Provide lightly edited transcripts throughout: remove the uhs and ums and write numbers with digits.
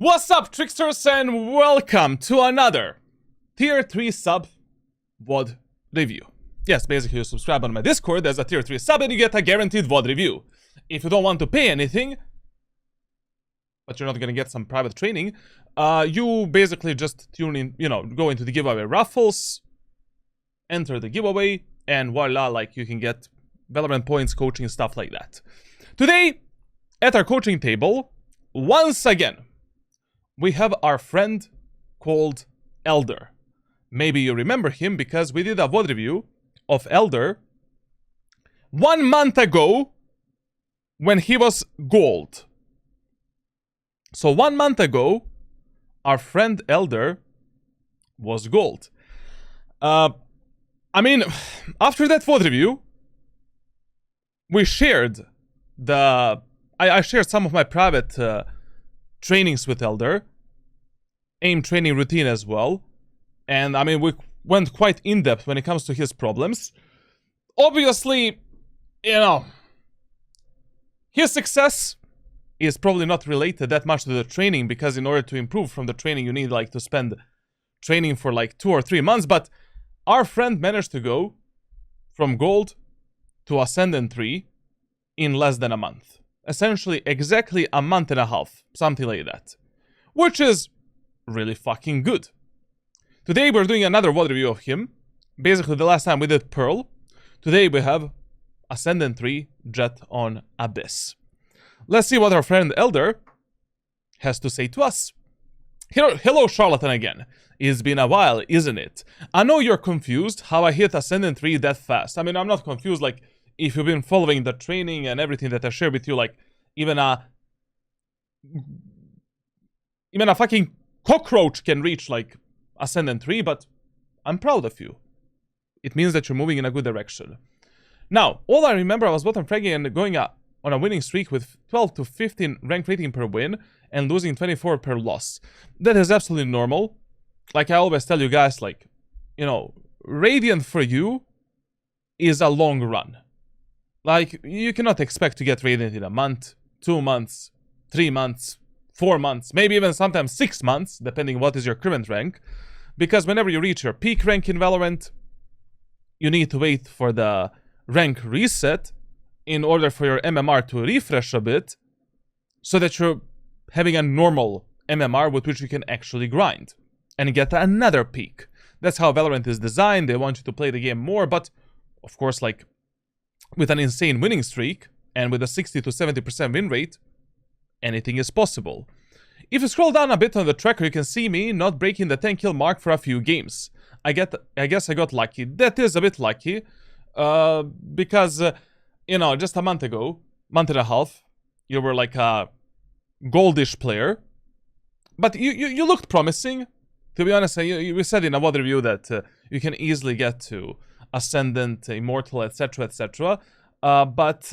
What's up, tricksters, and welcome to another Tier 3 sub VOD review. Yes, basically you subscribe on my Discord as a Tier 3 sub and you get a guaranteed VOD review. If you don't want to pay anything, but you're not gonna get some private training, you basically just tune in, go into the giveaway raffles, enter the giveaway, and voila, like you can get Valorant points, coaching, stuff like that. Today, at our coaching table, once again, we have our friend called Elder. Maybe you remember him because we did a VOD review of Elder 1 month ago when he was gold. So 1 month ago, our friend Elder was gold. I mean, after that VOD review, we shared I shared some of my private trainings with Elder, aim training routine as well, and I mean we went quite in depth when it comes to his problems. Obviously, his success is probably not related that much to the training, because in order to improve from the training you need like to spend training for like 2 or 3 months, but our friend managed to go from gold to Ascendant 3 in less than a month. Essentially, exactly a month and a half, something like that. Which is really fucking good. Today we're doing another VOD review of him. Basically, the last time we did Pearl. Today we have Ascendant 3, Jett on Abyss. Let's see what our friend Elder has to say to us. Hello, Charlatan again. It's been a while, isn't it? I know you're confused how I hit Ascendant 3 that fast. I mean, I'm not confused, like, if you've been following the training and everything that I share with you, like, even a fucking cockroach can reach, like, Ascendant 3, but I'm proud of you. It means that you're moving in a good direction. Now, all I remember, I was bottom fragging and going on a winning streak with 12 to 15 rank rating per win and losing 24 per loss. That is absolutely normal. Like I always tell you guys, like, Radiant for you is a long run. Like, you cannot expect to get Radiant in a month, 2 months, 3 months, 4 months, maybe even sometimes 6 months, depending what is your current rank. Because whenever you reach your peak rank in Valorant, you need to wait for the rank reset in order for your MMR to refresh a bit, so that you're having a normal MMR with which you can actually grind and get another peak. That's how Valorant is designed. They want you to play the game more, but of course, like, with an insane winning streak and with a 60 to 70% win rate, anything is possible. If you scroll down a bit on the tracker, you can see me not breaking the 10 kill mark for a few games. I guess I got lucky. That is a bit lucky, because, just a month ago, month and a half, you were like a goldish player, but you looked promising. To be honest, you said in a VOD review that you can easily get to Ascendant, Immortal, etc, etc. But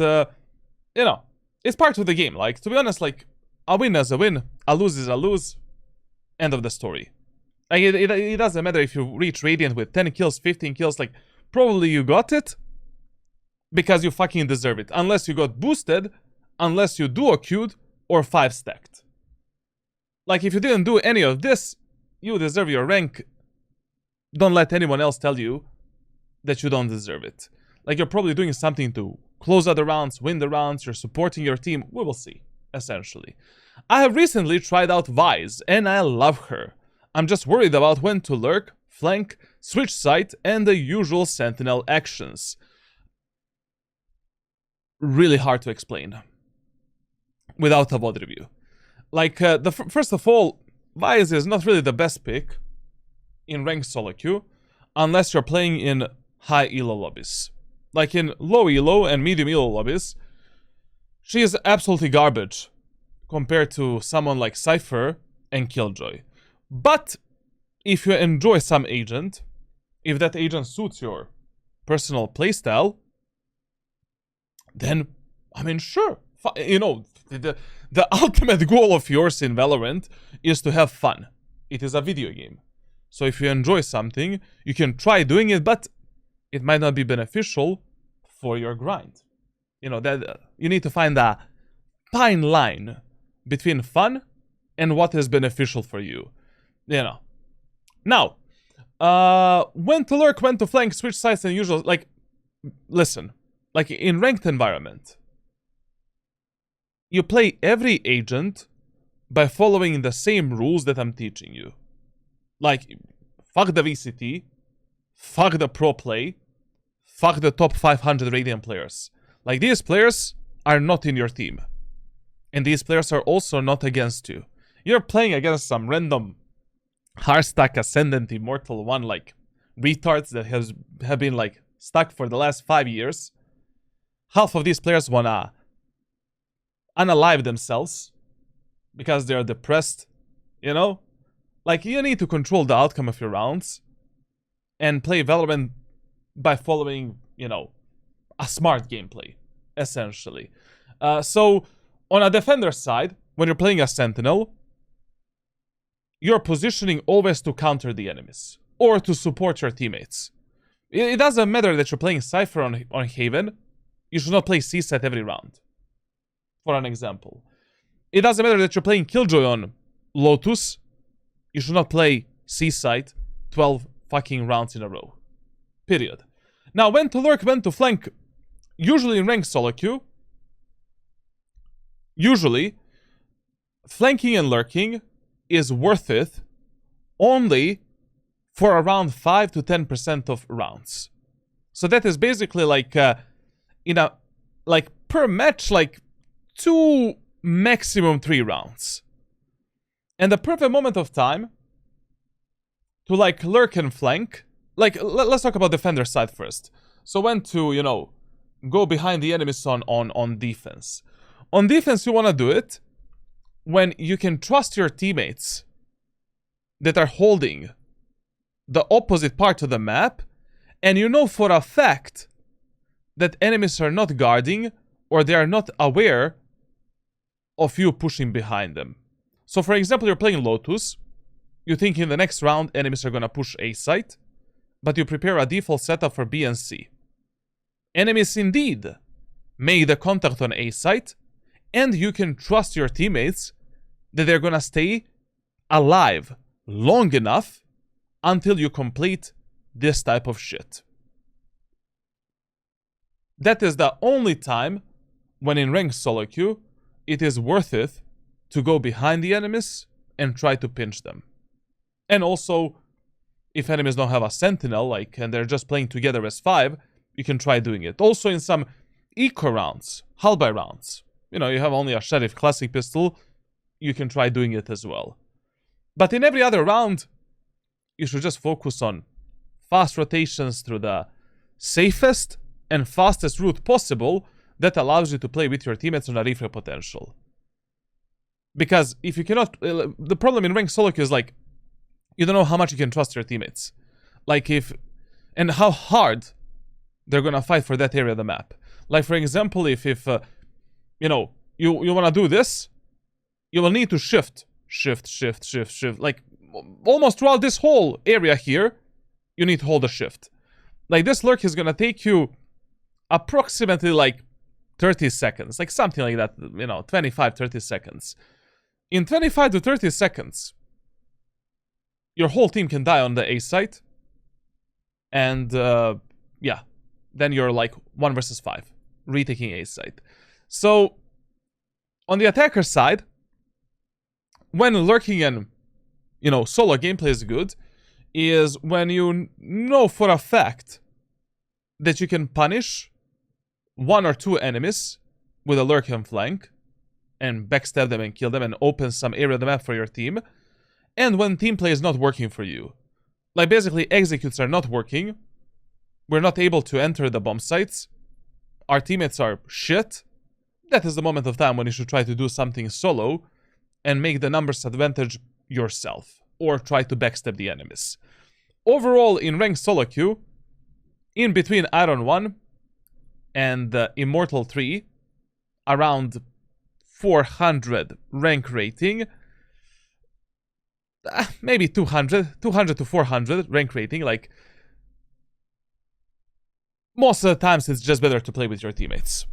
it's part of the game. Like, to be honest, like, a win is a win, a lose is a lose. End of the story. Like, it doesn't matter if you reach Radiant with 10 kills, 15 kills, like, probably you got it because you fucking deserve it. Unless you got boosted, unless you duo queued, or 5 stacked. Like, if you didn't do any of this, you deserve your rank. Don't let anyone else tell you that you don't deserve it. Like, you're probably doing something to close out the rounds, win the rounds, you're supporting your team. We will see, essentially. I have recently tried out Vise, and I love her. I'm just worried about when to lurk, flank, switch side, and the usual Sentinel actions. Really hard to explain without a VOD review. Like, first of all, Vise is not really the best pick in ranked solo queue unless you're playing in high elo lobbies. Like, in low elo and medium elo lobbies, she is absolutely garbage compared to someone like Cypher and Killjoy. But if you enjoy some agent, if that agent suits your personal playstyle, then, I mean, sure. The ultimate goal of yours in Valorant is to have fun. It is a video game. So if you enjoy something, you can try doing it, but it might not be beneficial for your grind. That you need to find a fine line between fun and what is beneficial for you. You know. Now, when to lurk, when to flank, switch sides, and usual, like, listen, like in ranked environment, you play every agent by following the same rules that I'm teaching you. Like, fuck the VCT, fuck the pro play, fuck the top 500 Radiant players. Like, these players are not in your team. And these players are also not against you. You're playing against some random hardstack Ascendant Immortal 1, like, retards that have been, like, stuck for the last 5 years. Half of these players wanna unalive themselves because they're depressed, you know? Like, you need to control the outcome of your rounds and play Valorant by following, you know, a smart gameplay, essentially. So, on a defender side, when you're playing a Sentinel, you're positioning always to counter the enemies or to support your teammates. It doesn't matter that you're playing Cypher on Haven, you should not play C-Set every round, for an example. It doesn't matter that you're playing Killjoy on Lotus, you should not play C-Site 12 fucking rounds in a row. Period. Now, when to lurk, when to flank, usually in ranked solo queue, usually, flanking and lurking is worth it only for around 5 to 10% of rounds. So that is basically like, like per match, like 2, maximum 3 rounds. And the perfect moment of time to like lurk and flank, like let's talk about defender side first. So when to, you know, go behind the enemies on defense. On defense, you want to do it when you can trust your teammates that are holding the opposite part of the map, and you know for a fact that enemies are not guarding or they are not aware of you pushing behind them. So for example, you're playing Lotus, you think in the next round enemies are gonna push A site, but you prepare a default setup for B and C. Enemies indeed make the contact on A site, and you can trust your teammates that they're gonna stay alive long enough until you complete this type of shit. That is the only time when in ranked solo queue it is worth it to go behind the enemies and try to pinch them. And also, if enemies don't have a Sentinel, like, and they're just playing together as 5, you can try doing it. Also in some eco rounds, hull by rounds, you know, you have only a Sheriff Classic pistol, you can try doing it as well. But in every other round, you should just focus on fast rotations through the safest and fastest route possible that allows you to play with your teammates on a refrag potential. Because if you cannot... the problem in ranked solo queue is like, you don't know how much you can trust your teammates. Like if... and how hard they're gonna fight for that area of the map. Like for example, if you know, you wanna do this, you will need to shift. Like, almost throughout this whole area here, you need to hold a shift. Like, this lurk is gonna take you approximately, like, 30 seconds. Like, something like that, you know, 25, 30 seconds. In 25 to 30 seconds, your whole team can die on the A site. And, yeah. Then you're, like, 1 versus 5. Retaking A site. So, on the attacker side, when lurking and, you know, solo gameplay is good, is when you know for a fact that you can punish 1 or 2 enemies with a lurk and flank, and backstab them and kill them and open some area of the map for your team, and when team play is not working for you. Like, basically, executes are not working, we're not able to enter the bomb sites, our teammates are shit, that is the moment of time when you should try to do something solo and make the numbers advantage yourself, or try to backstab the enemies. Overall, in ranked solo queue, in between Iron 1 and Immortal 3, around 400 rank rating, maybe 200 to 400 rank rating, like, most of the times it's just better to play with your teammates.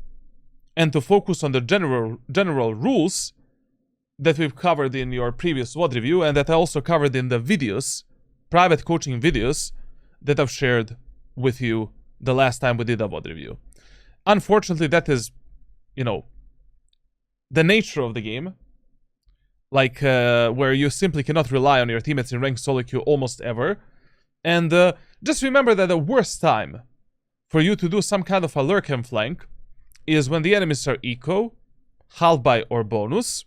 And to focus on the general rules that we've covered in your previous VOD review, and that I also covered in the videos, private coaching videos, that I've shared with you the last time we did a VOD review. Unfortunately, that is, you know, the nature of the game. Like, where you simply cannot rely on your teammates in ranked solo queue almost ever. And just remember that the worst time for you to do some kind of a lurk and flank is when the enemies are eco, half buy, or bonus.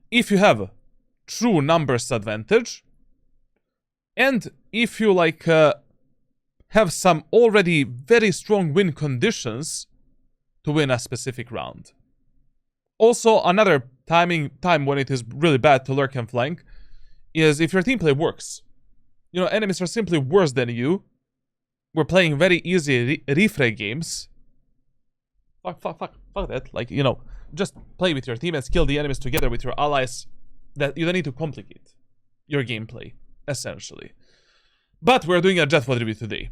If you have true numbers advantage, and if you like have some already very strong win conditions to win a specific round. Also, another time when it is really bad to lurk and flank is if your team play works. You know, enemies are simply worse than you. We're playing very easy refray games. Fuck that. Like, you know, just play with your teammates, kill the enemies together with your allies. That you don't need to complicate your gameplay, essentially. But we're doing a Jett VOD review today.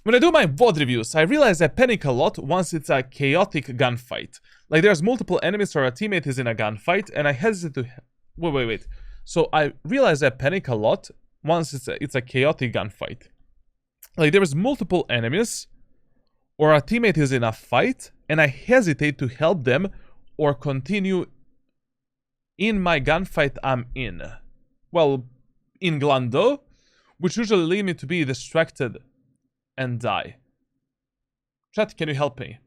When I do my VOD reviews, I realize I panic a lot once it's a chaotic gunfight. Like there's multiple enemies or a teammate is in a gunfight, and I hesitate to... Wait. So I realize I panic a lot once it's a chaotic gunfight. Like there is multiple enemies, or a teammate is in a fight, and I hesitate to help them or continue in my gunfight I'm in. Well, in Glando, which usually lead me to be distracted and die. Chat, can you help me?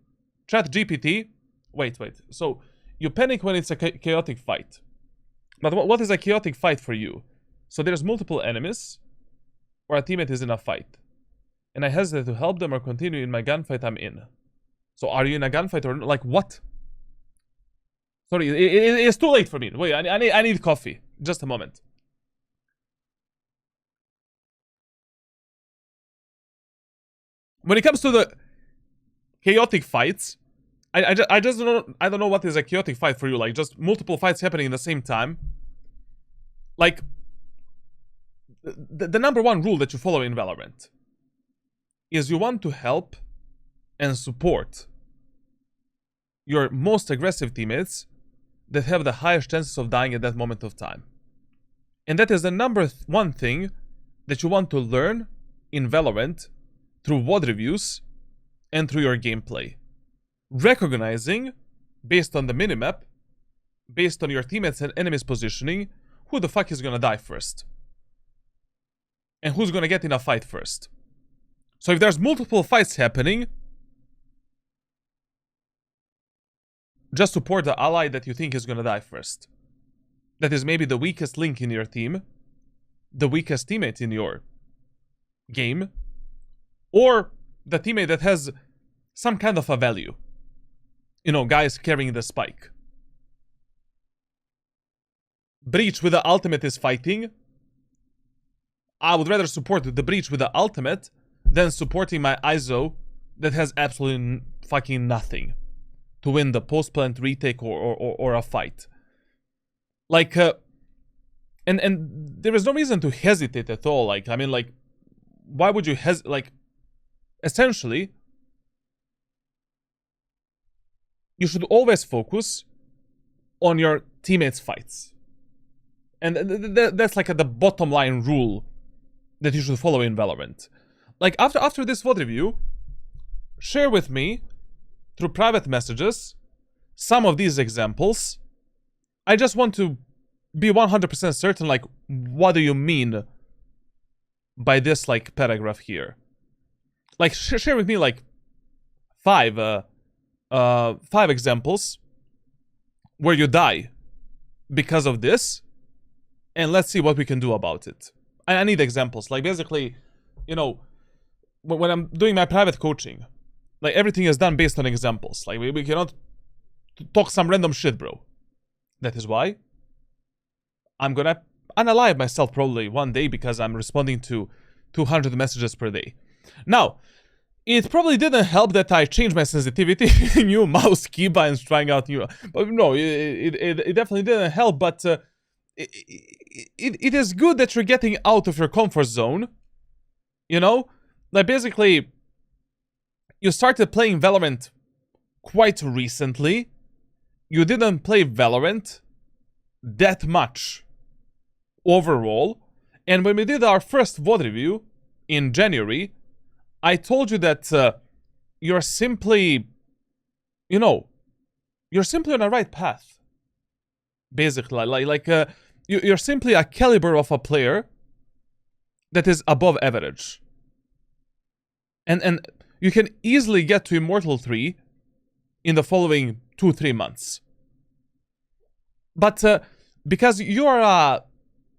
Chat GPT. Wait. So, you panic when it's a chaotic fight. But what is a chaotic fight for you? So there's multiple enemies, or a teammate is in a fight. And I hesitate to help them or continue in my gunfight I'm in. So are you in a gunfight or like what? Sorry, it's too late for me. Wait, I need coffee. Just a moment. When it comes to the chaotic fights, I don't know what is a chaotic fight for you. Like just multiple fights happening at the same time. Like the number one rule that you follow in Valorant is you want to help and support your most aggressive teammates that have the highest chances of dying at that moment of time. And that is the number one thing that you want to learn in Valorant through VOD reviews and through your gameplay. Recognizing, based on the minimap, based on your teammates and enemies positioning, who the fuck is gonna die first. And who's gonna get in a fight first. So if there's multiple fights happening, just support the ally that you think is gonna die first. That is maybe the weakest link in your team, the weakest teammate in your game, or the teammate that has some kind of a value. You know, guys carrying the spike. Breach with the ultimate is fighting. I would rather support the breach with the ultimate than supporting my ISO that has absolutely fucking nothing to win the post-plant retake or a fight. Like, and there is no reason to hesitate at all. Like, I mean, like, why would you hesitate? Like, essentially, you should always focus on your teammates' fights. And that's like the bottom line rule that you should follow in Valorant. Like, after this VOD review, share with me, through private messages, some of these examples. I just want to be 100% certain, like, what do you mean by this, like, paragraph here? Like, share with me, like, five examples where you die because of this, and let's see what we can do about it. I need examples. Like, basically, you know, when I'm doing my private coaching, like, everything is done based on examples. Like, we cannot talk some random shit, bro. That is why I'm gonna unalive myself probably one day because I'm responding to 200 messages per day. Now, it probably didn't help that I changed my sensitivity, new mouse keybinds, trying out new... But no, it definitely didn't help, but it is good that you're getting out of your comfort zone. You know? Like, basically, you started playing Valorant quite recently. You didn't play Valorant that much overall. And when we did our first VOD review in January, I told you that you're simply, you know, you're simply on the right path. Basically, you're simply a caliber of a player that is above average. And you can easily get to Immortal 3 in the following 2-3 months. But because you're a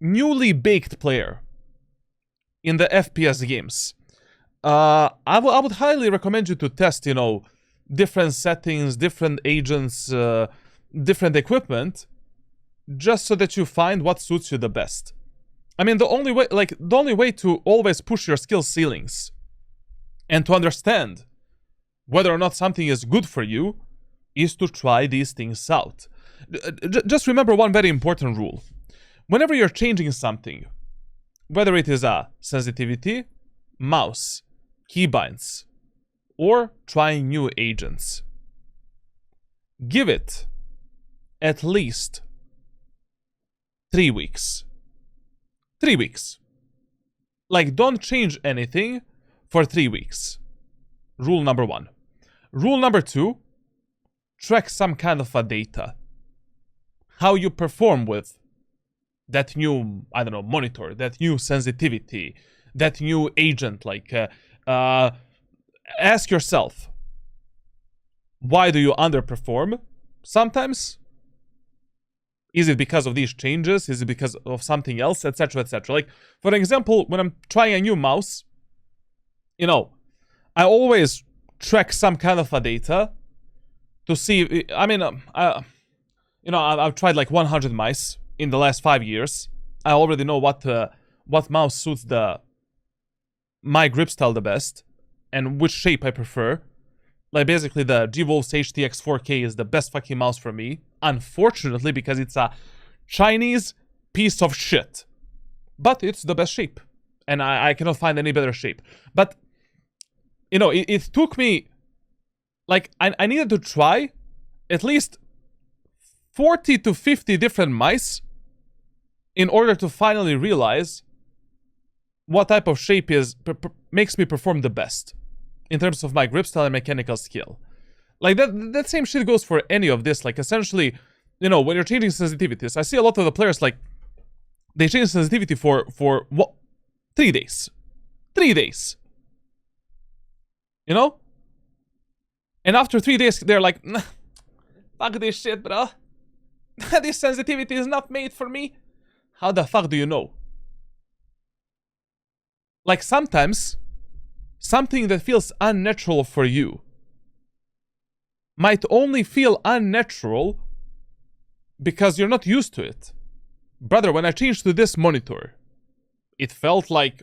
newly baked player in the FPS games, I would highly recommend you to test, you know, different settings, different agents, different equipment, just so that you find what suits you the best. I mean, the only way to always push your skill ceilings and to understand whether or not something is good for you is to try these things out. Just remember one very important rule. Whenever you're changing something, whether it is a sensitivity, mouse, keybinds, or trying new agents, give it at least 3 weeks. 3 weeks. Like, don't change anything for 3 weeks. Rule number 1. Rule number 2, track some kind of a data. How you perform with that new, I don't know, monitor, that new sensitivity, that new agent. Like, ask yourself, why do you underperform sometimes? Is it because of these changes? Is it because of something else? Etc, etc. Like, for example, when I'm trying a new mouse, you know, I always track some kind of a data to see. I mean, you know, I've tried like 100 mice in the last 5 years. I already know what mouse suits my grip style the best and which shape I prefer. Like, basically, the G-Wolf's HTX 4K is the best fucking mouse for me. Unfortunately, because it's a Chinese piece of shit. But it's the best shape. And I cannot find any better shape. But, you know, it took me... Like, I needed to try at least 40 to 50 different mice in order to finally realize what type of shape makes me perform the best in terms of my grip style and mechanical skill. Like, that same shit goes for any of this. Like, essentially, you know, when you're changing sensitivities, I see a lot of the players, like, they change sensitivity for what? 3 days. 3 days. You know? And after 3 days, they're like, nah, fuck this shit, bro. This sensitivity is not made for me. How the fuck do you know? Like, sometimes something that feels unnatural for you might only feel unnatural because you're not used to it. Brother, when I changed to this monitor, it felt like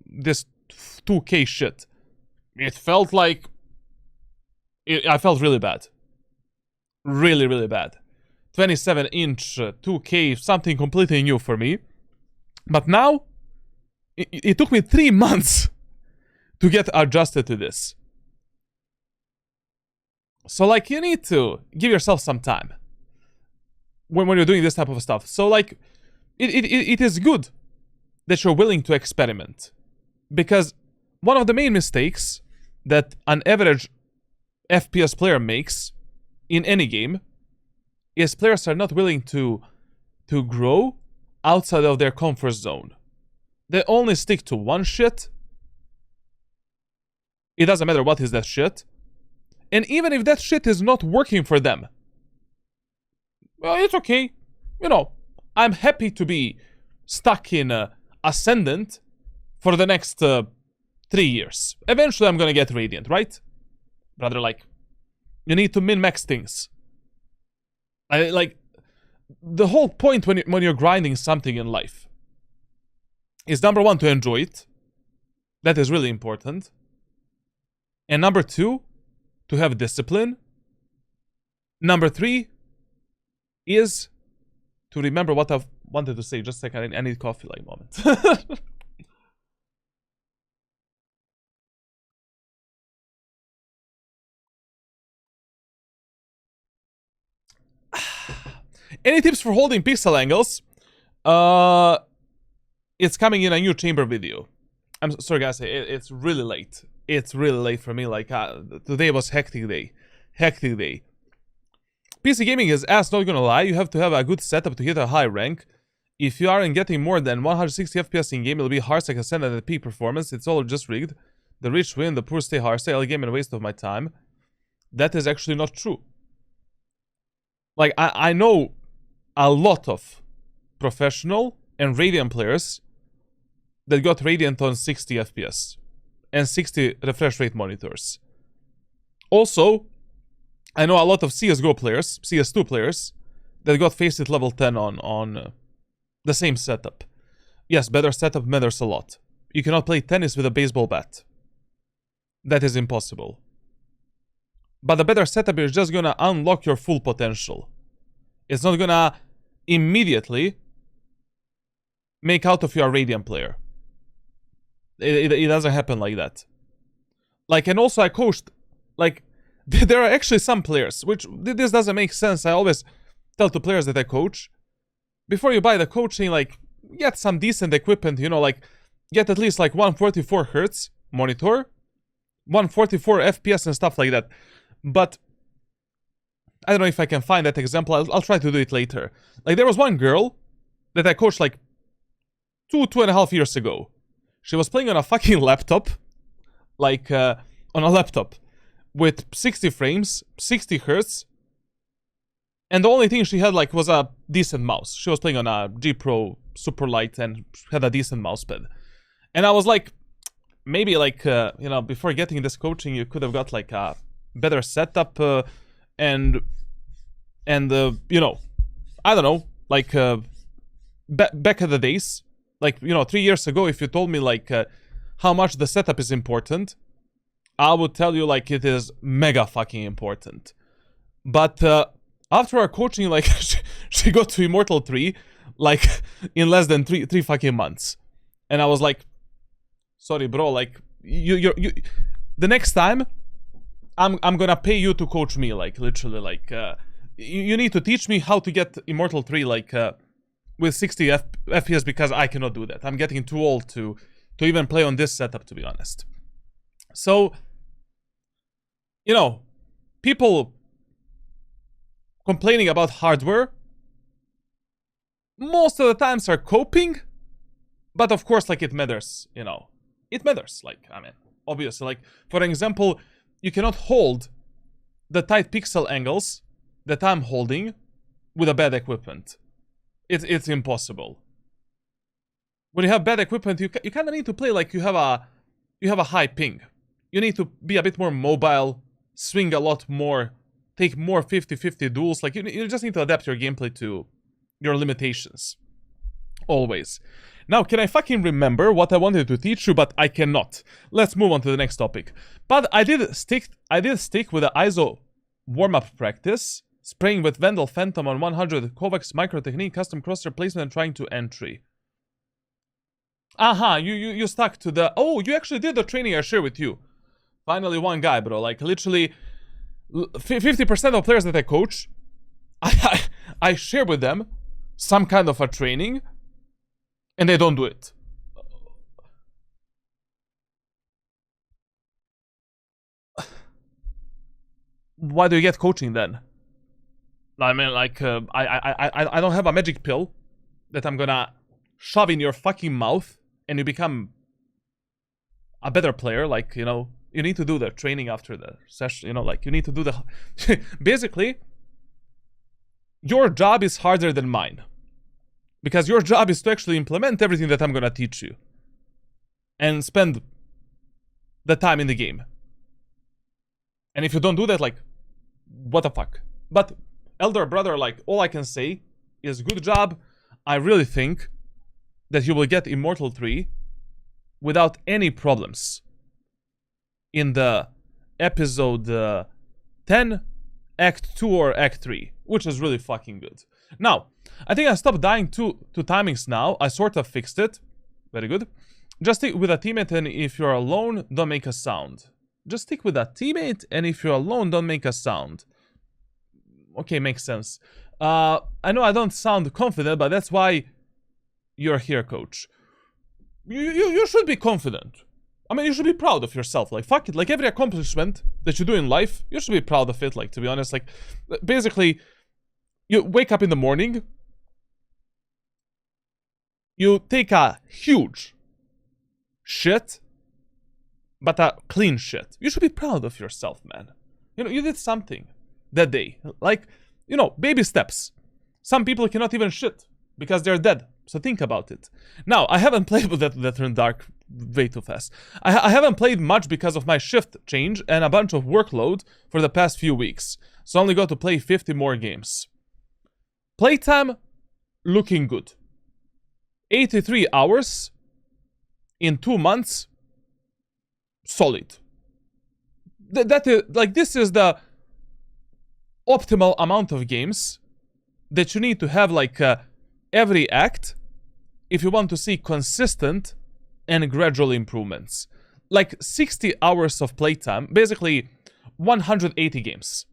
this 2K shit. It felt like... I felt really bad. Really, really bad. 27-inch 2K, something completely new for me. But now, it took me 3 months to get adjusted to this. So, like, you need to give yourself some time when you're doing this type of stuff. So, like, it is good that you're willing to experiment. Because one of the main mistakes that an average FPS player makes in any game is players are not willing to grow outside of their comfort zone. They only stick to one shit. It doesn't matter what is that shit. And even if that shit is not working for them, well, it's okay. You know, I'm happy to be stuck in Ascendant for the next 3 years. Eventually I'm gonna get Radiant, right? Brother, like, you need to min-max things. Like, the whole point when you're grinding something in life is, number 1, to enjoy it. That is really important. And number 2, to have discipline. Number 3 is to remember what I've wanted to say. Just a second, I need coffee, like, moment. Any tips for holding pixel angles? It's coming in a new chamber video. I'm sorry guys, it's really late. It's really late for me, like, today was hectic day. Hectic day. PC gaming is ass, not gonna lie. You have to have a good setup to hit a high rank. If you aren't getting more than 160 FPS in game, it'll be hard like Ascendant at peak performance. It's all just rigged. The rich win, the poor stay hard. Stay all game and a waste of my time. That is actually not true. Like, I know a lot of professional and Radiant players that got Radiant on 60 FPS and 60 refresh rate monitors. Also, I know a lot of CSGO players, CS2 players, that got Faceit level 10 on the same setup. Yes, better setup matters a lot. You cannot play tennis with a baseball bat. That is impossible. But the better setup is just gonna unlock your full potential. It's not gonna immediately make out of you a Radiant player. It doesn't happen like that. Like, and also I coached, like, there are actually some players, which this doesn't make sense. I always tell to players that I coach, before you buy the coaching, like, get some decent equipment, you know, like, get at least like 144 Hz monitor, 144 FPS and stuff like that. But I don't know if I can find that example. I'll try to do it later. Like, there was one girl that I coached like 2.5 years ago. She was playing on a fucking laptop, like, on a laptop, with 60 frames, 60 Hz, and the only thing she had, like, was a decent mouse. She was playing on a G Pro Super Light and had a decent mousepad. And I was like, maybe, like, you know, before getting this coaching, you could have got, like, a better setup, and you know, I don't know, like, back in the days, like, you know, 3 years ago, if you told me, like, how much the setup is important, I would tell you, like, it is mega fucking important. But after our coaching, like, she got to Immortal 3, like, in less than three fucking months. And I was like, sorry, bro, like, you the next time, I'm gonna pay you to coach me, like, literally, like, you need to teach me how to get Immortal 3, like, with 60 FPS, because I cannot do that. I'm getting too old to even play on this setup, to be honest. So, you know, people complaining about hardware most of the times are coping, but of course, like, it matters, you know. It matters, like, I mean, obviously, like, for example, you cannot hold the tight pixel angles that I'm holding with a bad equipment. It's impossible. When you have bad equipment, you kind of need to play like you have a high ping. You need to be a bit more mobile, swing a lot more, take more 50-50 duels. Like, you just need to adapt your gameplay to your limitations. Always. Now, can I fucking remember what I wanted to teach you, but I cannot. Let's move on to the next topic. But I did stick with the ISO warm-up practice, spraying with Vandal Phantom on 100, Kovacs micro technique, custom crosshair placement, and trying to entry. Aha, you stuck to the... Oh, you actually did the training I shared with you. Finally, one guy, bro. Like, literally, 50% of players that I coach, I share with them some kind of a training, and they don't do it. Why do you get coaching then? I mean, like, I don't have a magic pill that I'm gonna shove in your fucking mouth and you become a better player. Like, you know, you need to do the training after the session, you know, like, you need to do the... Basically, your job is harder than mine. Because your job is to actually implement everything that I'm gonna teach you. And spend the time in the game. And if you don't do that, like, what the fuck? But, elder brother, like, all I can say is good job. I really think that you will get Immortal 3 without any problems in the episode 10, Act 2 or Act 3, which is really fucking good. Now, I think I stopped dying to timings now. I sort of fixed it. Very good. Just stick with a teammate, and if you're alone, don't make a sound. Just stick with a teammate, and if you're alone, don't make a sound. Okay, makes sense. I know I don't sound confident, but that's why you're here, coach. You should be confident. I mean, you should be proud of yourself. Like, fuck it. Like, every accomplishment that you do in life, you should be proud of it. Like, to be honest, like, basically, you wake up in the morning, you take a huge shit, but a clean shit. You should be proud of yourself, man. You know, you did something that day. Like, you know, baby steps. Some people cannot even shit because they're dead. So think about it. Now, I haven't played with that turned dark way too fast. I haven't played much because of my shift change and a bunch of workload for the past few weeks. So I only got to play 50 more games. Playtime, looking good. 83 hours in 2 months, solid. That is, like, this is the optimal amount of games that you need to have, like, every act if you want to see consistent and gradual improvements. Like 60 hours of playtime, basically 180 games.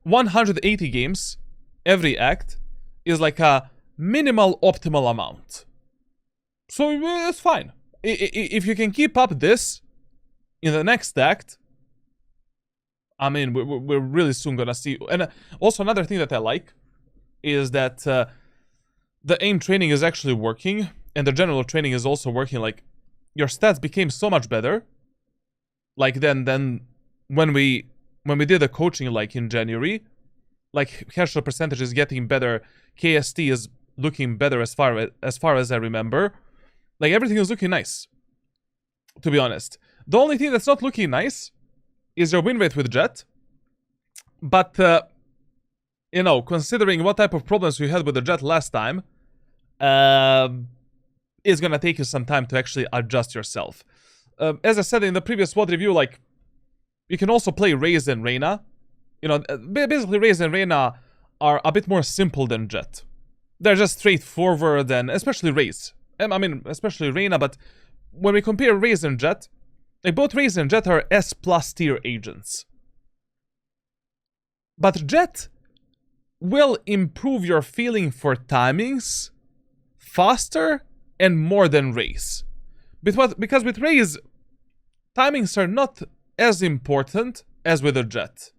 180 games, every act, is like a minimal optimal amount. So it's fine. If you can keep up this in the next act, I mean, we're really soon gonna see. And also another thing that I like is that the aim training is actually working, and the general training is also working. Like, your stats became so much better. Like, then when we did the coaching, like in January, like, headshot percentage is getting better, KST is looking better as far as I remember. Like, everything is looking nice, to be honest. The only thing that's not looking nice is your win rate with Jett. But you know, considering what type of problems we had with the Jett last time, it's gonna take you some time to actually adjust yourself. As I said in the previous VOD review, like, you can also play Raze and Reyna. You know, basically Raze and Reyna are a bit more simple than Jett. They're just straightforward, and especially Raze. I mean, especially Reyna, but when we compare Raze and Jett, like, both Raze and Jett are S+ tier agents. But Jett will improve your feeling for timings faster and more than Raze. Because with Raze, timings are not as important as with a Jett.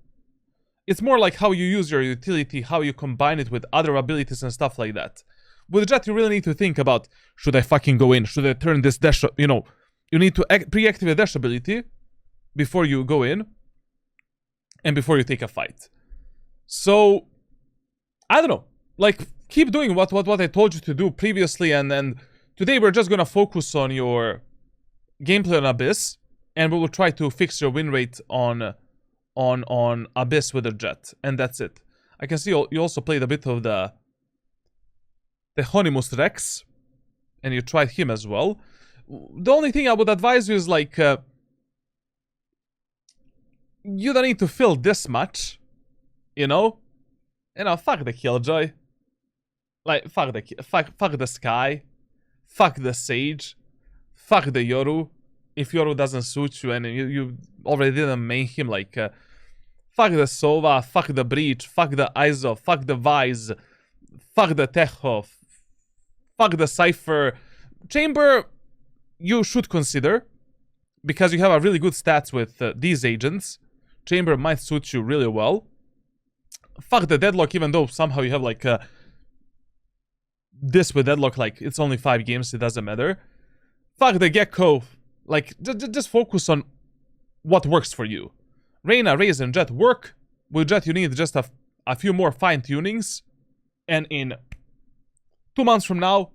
It's more like how you use your utility, how you combine it with other abilities and stuff like that. With Jett, you really need to think about, should I fucking go in? Should I turn this dash, you know, you need to pre-activate dash ability before you go in and before you take a fight. So, I don't know. Like, keep doing what I told you to do previously, and then today we're just gonna focus on your gameplay on Abyss, and we will try to fix your win rate on Abyss with a Jett, and that's it. I can see you also played a bit of the Honimus Rex, and you tried him as well. The only thing I would advise you is, like, you don't need to fill this much, you know? You know, fuck the Killjoy. Like, fuck the Sky. Fuck the Sage. Fuck the Yoru. If Yoru doesn't suit you and you already didn't main him, like, fuck the Sova, fuck the Breach, fuck the Aizo, fuck the Vise, fuck the Techo, fuck the Cypher. Chamber, you should consider, because you have a really good stats with these agents. Chamber might suit you really well. Fuck the Deadlock, even though somehow you have, like, this with Deadlock, like, it's only 5 games, it doesn't matter. Fuck the Gecko. Like, just focus on what works for you. Reyna, Raze, and Jett work. With Jett, you need just a few more fine-tunings. And in 2 months from now,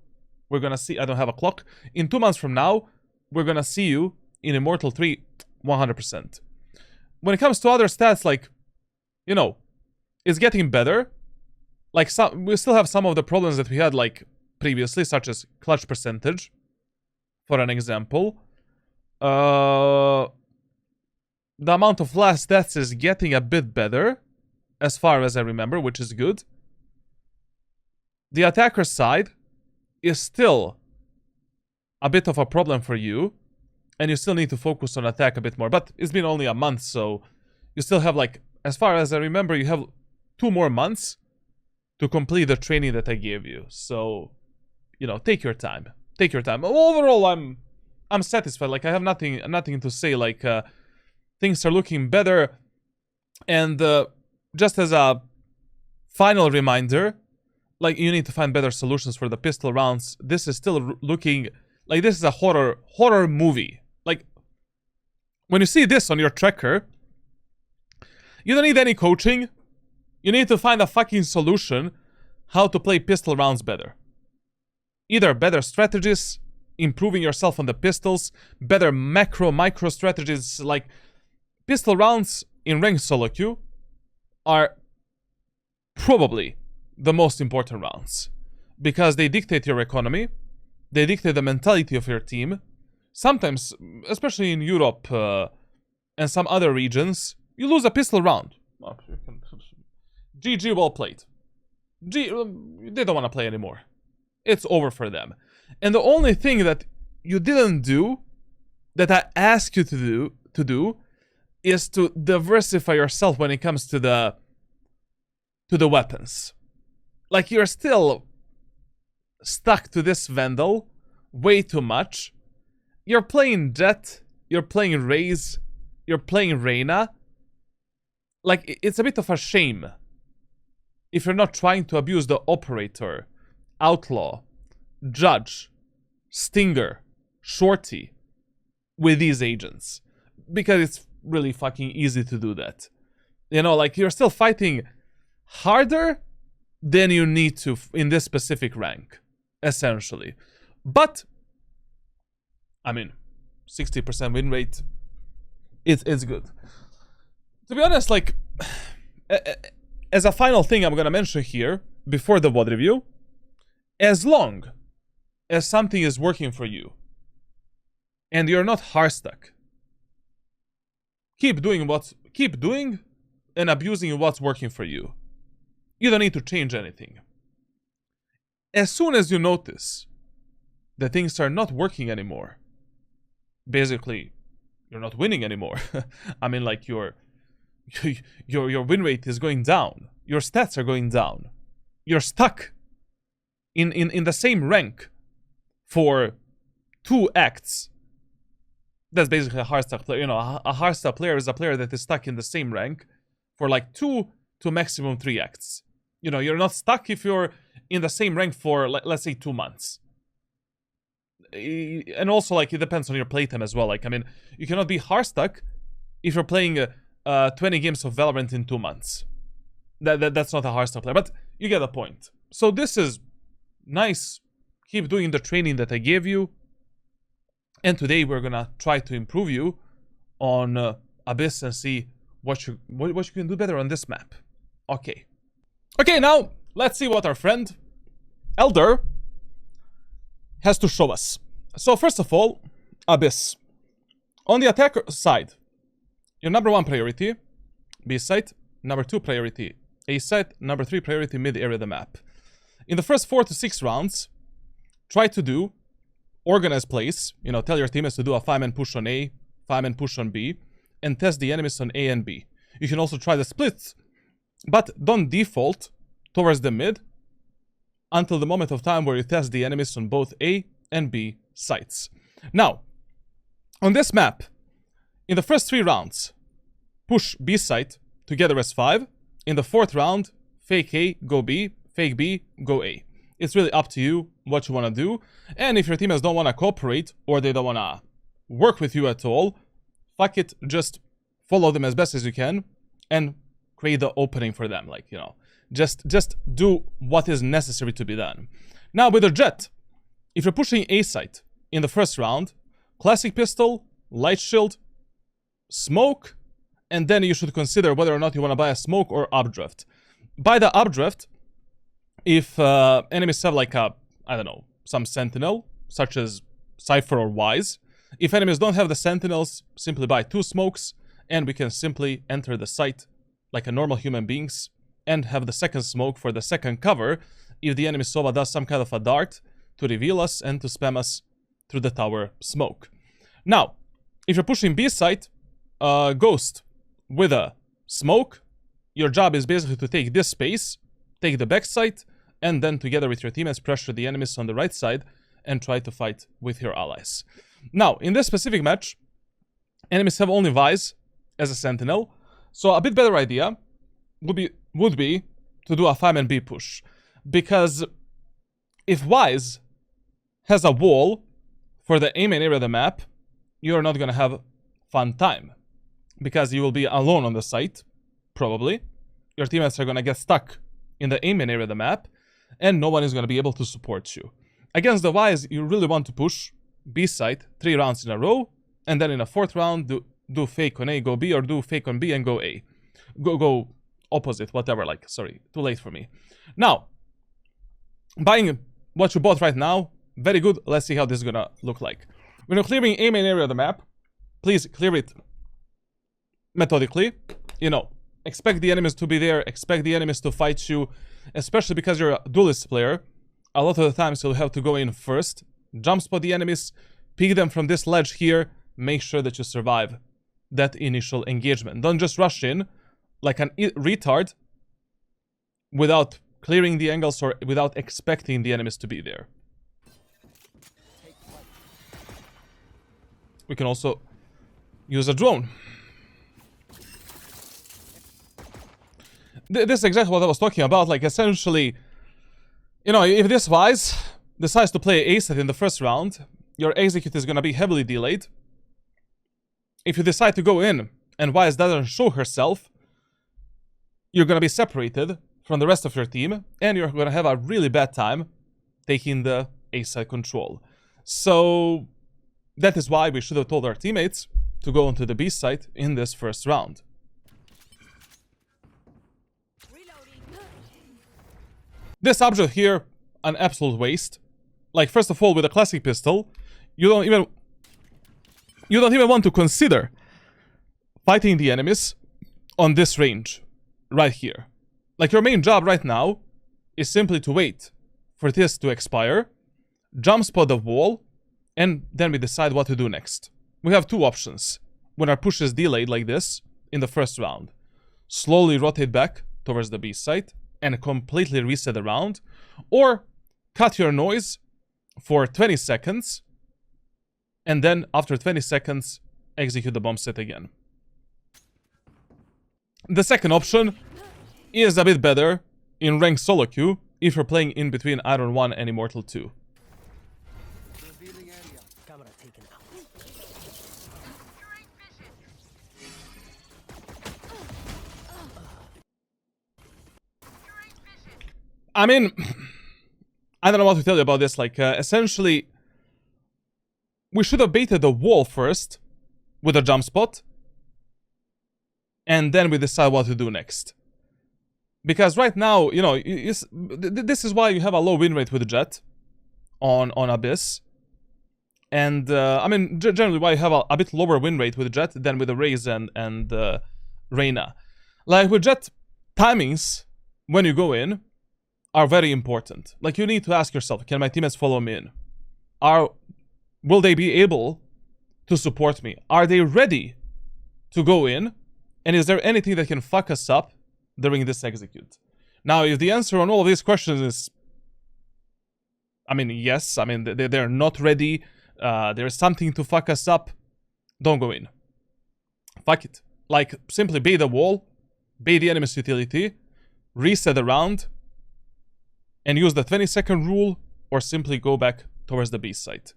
we're gonna see... I don't have a clock. In 2 months from now, we're gonna see you in Immortal 3 100%. When it comes to other stats, like, you know, it's getting better. Like, we still have some of the problems that we had, like, previously, such as clutch percentage, for an example. The amount of last deaths is getting a bit better, as far as I remember, which is good. The attacker side is still a bit of a problem for you, and you still need to focus on attack a bit more. But it's been only a month, so you still have, like, as far as I remember, you have 2 more months to complete the training that I gave you. So, you know, take your time. Take your time. Overall, I'm satisfied. Like, I have nothing to say. Like, things are looking better. And just as a final reminder, like, you need to find better solutions for the pistol rounds. This is still looking like this is a horror movie. Like, when you see this on your tracker, you don't need any coaching. You need to find a fucking solution how to play pistol rounds better. Either better strategies, improving yourself on the pistols, better micro strategies. Like, pistol rounds in ranked solo queue are probably the most important rounds, because they dictate your economy, they dictate the mentality of your team. Sometimes, especially in Europe and some other regions, you lose a pistol round. GG, well played. They don't want to play anymore. It's over for them. And the only thing that you didn't do, that I asked you to do, is to diversify yourself when it comes to the weapons. Like, you're still stuck to this Vandal way too much. You're playing Jett, you're playing Raze, you're playing Reyna. Like, it's a bit of a shame if you're not trying to abuse the Operator, Outlaw, Judge, Stinger, Shorty with these agents. Because it's really fucking easy to do that. You know, like, you're still fighting harder than you need to in this specific rank, essentially. But, I mean, 60% win rate, it's good. To be honest, like, as a final thing I'm gonna mention here, before the VOD review, as long as something is working for you, and you're not hard stuck, keep doing and abusing what's working for you. You don't need to change anything. As soon as you notice that things are not working anymore, basically, you're not winning anymore. I mean, like, your win rate is going down. Your stats are going down. You're stuck in the same rank for 2 acts. That's basically a hard stuck player. You know, a hard stuck player is a player that is stuck in the same rank for like 2 to maximum 3 acts. You know, you're not stuck if you're in the same rank for, let's say, 2 months. And also, like, it depends on your playtime as well. Like, I mean, you cannot be hard stuck if you're playing 20 games of Valorant in 2 months. That's not a hard stuck player, but you get the point. So this is nice. Keep doing the training that I gave you. And today we're gonna try to improve you on Abyss and see what you can do better on this map. Okay. Okay, now let's see what our friend Elder has to show us. So first of all, Abyss. On the attacker side, your number 1 priority, B site. Number 2 priority, A site. Number 3 priority, mid area of the map. In the first 4 to 6 rounds, try to do organized plays. You know, tell your teammates to do a 5-man push on A, 5-man push on B, and test the enemies on A and B. You can also try the splits, but don't default towards the mid until the moment of time where you test the enemies on both A and B sites. Now, on this map, in the first 3 rounds, push B site together as 5. In the 4th round, fake A, go B, fake B, go A. It's really up to you what you want to do. And if your teammates don't want to cooperate or they don't want to work with you at all, fuck it, just follow them as best as you can and create the opening for them. Like, you know, just do what is necessary to be done. Now with the Jett, if you're pushing A site in the first round, classic pistol, light shield, smoke, and then you should consider whether or not you want to buy a smoke or updraft. Buy the updraft if enemies have like a, I don't know, some Sentinel, such as Cypher or Wise. If enemies don't have the Sentinels, simply buy 2 smokes, and we can simply enter the site like a normal human beings, and have the second smoke for the second cover if the enemy Sova does some kind of a dart to reveal us and to spam us through the tower smoke. Now, if you're pushing B site, Ghost with a smoke, your job is basically to take this space take the backside, and then together with your teammates pressure the enemies on the right side and try to fight with your allies. Now, in this specific match, enemies have only Vise as a Sentinel, so a bit better idea would be to do a 5-man B push. Because if Vise has a wall for the A main area of the map, you're not gonna have fun time. Because you will be alone on the site, probably. Your teammates are gonna get stuck in the A main area of the map, and no one is gonna be able to support you. Against the Vise, you really want to push B site 3 rounds in a row, and then in a 4th round, do fake on A, go B, or do fake on B and go A. Go opposite, whatever, like, sorry, too late for me. Now, buying what you bought right now, very good. Let's see how this is gonna look like. When you're clearing A main area of the map, please clear it methodically. You know, expect the enemies to be there, expect the enemies to fight you, especially because you're a duelist player. A lot of the times you'll have to go in first, jump spot the enemies, pick them from this ledge here, make sure that you survive that initial engagement. Don't just rush in like an retard without clearing the angles or without expecting the enemies to be there. We can also use a drone. This is exactly what I was talking about. Like, essentially, you know, if this Vise decides to play A side in the first round, your execute is going to be heavily delayed. If you decide to go in and Vise doesn't show herself, you're going to be separated from the rest of your team, and you're going to have a really bad time taking the A side control. So that is why we should have told our teammates to go onto the B side in this first round. This object here, an absolute waste. Like, first of all, with a classic pistol, you don't even want to consider fighting the enemies on this range right here. Like, your main job right now is simply to wait for this to expire, jump spot the wall, and then we decide what to do next. We have 2 options when our push is delayed like this in the first round. Slowly rotate back towards the B site and completely reset the round, or cut your noise for 20 seconds, and then after 20 seconds, execute the bomb set again. The second option is a bit better in ranked solo queue if you're playing in between Iron 1 and Immortal 2. I mean, I don't know what to tell you about this. Like, essentially, we should have baited the wall first with a jump spot, and then we decide what to do next. Because right now, you know, this is why you have a low win rate with Jett on Abyss. And, I mean, generally why you have a bit lower win rate with Jett than with the Raze and Reyna. Like, with Jett, timings, when you go in, are very important. Like, you need to ask yourself, can my teammates follow me in? Will they be able to support me? Are they ready to go in? And is there anything that can fuck us up during this execute? Now, if the answer on all of these questions is, I mean, yes, I mean, they're not ready, there's something to fuck us up, don't go in. Fuck it. Like, simply bait the wall, bait the enemy's utility, reset the round, and use the 20-second rule, or simply go back towards the B site.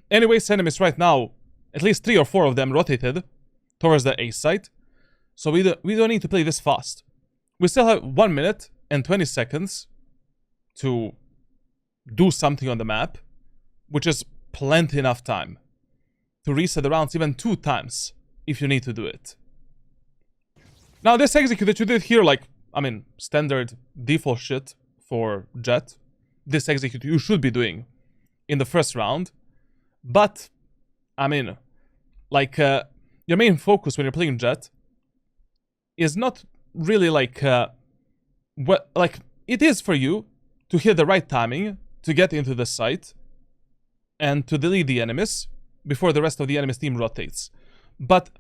Anyways, enemies right now, at least 3 or 4 of them rotated towards the A site, so we don't need to play this fast. We still have 1 minute and 20 seconds to do something on the map, which is plenty enough time to reset the rounds even 2 times if you need to do it. Now, this execute that you did here, like, I mean, standard default shit for Jett. This execute you should be doing in the first round. But, I mean, like, your main focus when you're playing Jett is not really like, like, it is for you to hit the right timing to get into the site and to delete the enemies before the rest of the enemy's team rotates. But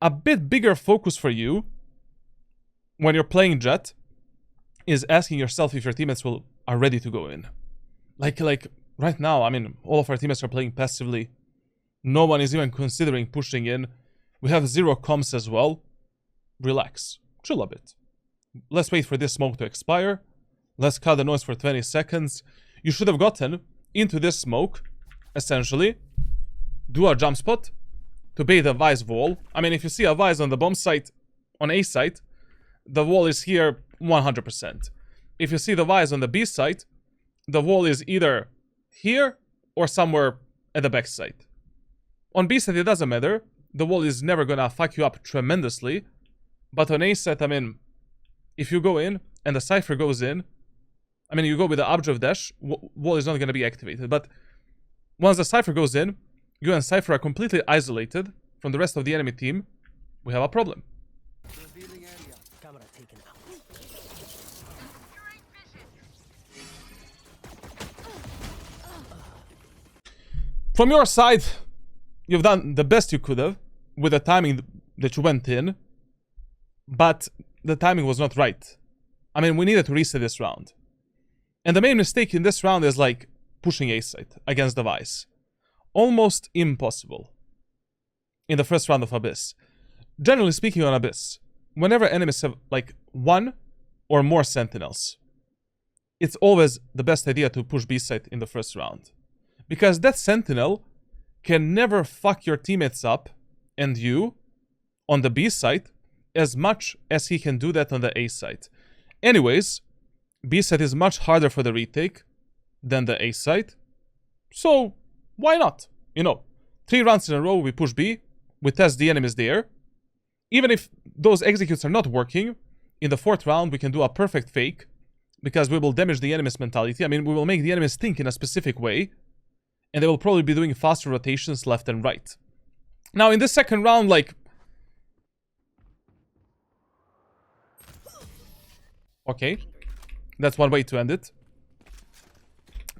a bit bigger focus for you when you're playing Jett is asking yourself if your teammates are ready to go in. Like right now, I mean, all of our teammates are playing passively. No one is even considering pushing in. We have 0 comms as well. Relax. Chill a bit. Let's wait for this smoke to expire. Let's cut the noise for 20 seconds. You should have gotten into this smoke, essentially. Do a jump spot to bait the Vice wall. I mean, if you see a Vice on the bomb site, on A site, the wall is here 100%. If you see the Vice on the B site, the wall is either here or somewhere at the back side. On B side, it doesn't matter. The wall is never gonna fuck you up tremendously. But on A side, I mean, if you go in and the Cypher goes in, I mean, you go with the updraft dash, wall is not gonna be activated. But once the Cypher goes in, you and Cypher are completely isolated from the rest of the enemy team. We have a problem. From your side, you've done the best you could have with the timing that you went in, but the timing was not right. I mean, we needed to reset this round. And the main mistake in this round is like pushing A site against the Vice. Almost impossible in the first round of Abyss. Generally speaking on Abyss, whenever enemies have like 1 or more Sentinels, it's always the best idea to push B site in the first round. Because that Sentinel can never fuck your teammates up and you on the B site as much as he can do that on the A site. Anyways, B site is much harder for the retake than the A site. So, why not? You know, 3 rounds in a row we push B, we test the enemies there. Even if those executes are not working, in the 4th round we can do a perfect fake because we will damage the enemy's mentality. I mean, we will make the enemies think in a specific way. And they will probably be doing faster rotations left and right. Now, in this second round, like... Okay. That's one way to end it.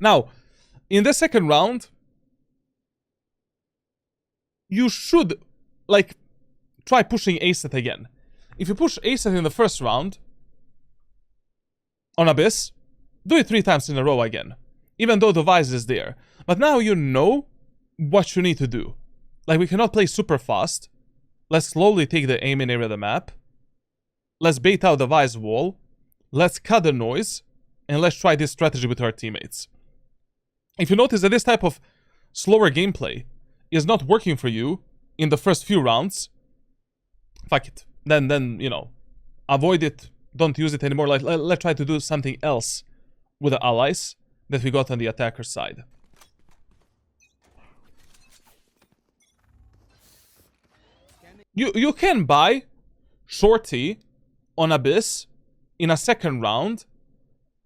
Now, in the second round, you should, like, try pushing A set again. If you push A set in the first round, on Abyss, do it 3 times in a row again. Even though the Vice is there. But now you know what you need to do. Like, we cannot play super fast. Let's slowly take the aim in area of the map. Let's bait out the Vice wall. Let's cut the noise. And let's try this strategy with our teammates. If you notice that this type of slower gameplay is not working for you in the first few rounds, fuck it. Then you know, avoid it. Don't use it anymore. Like, let's try to do something else with the allies that we got on the attacker side. You can buy Shorty on Abyss in a second round,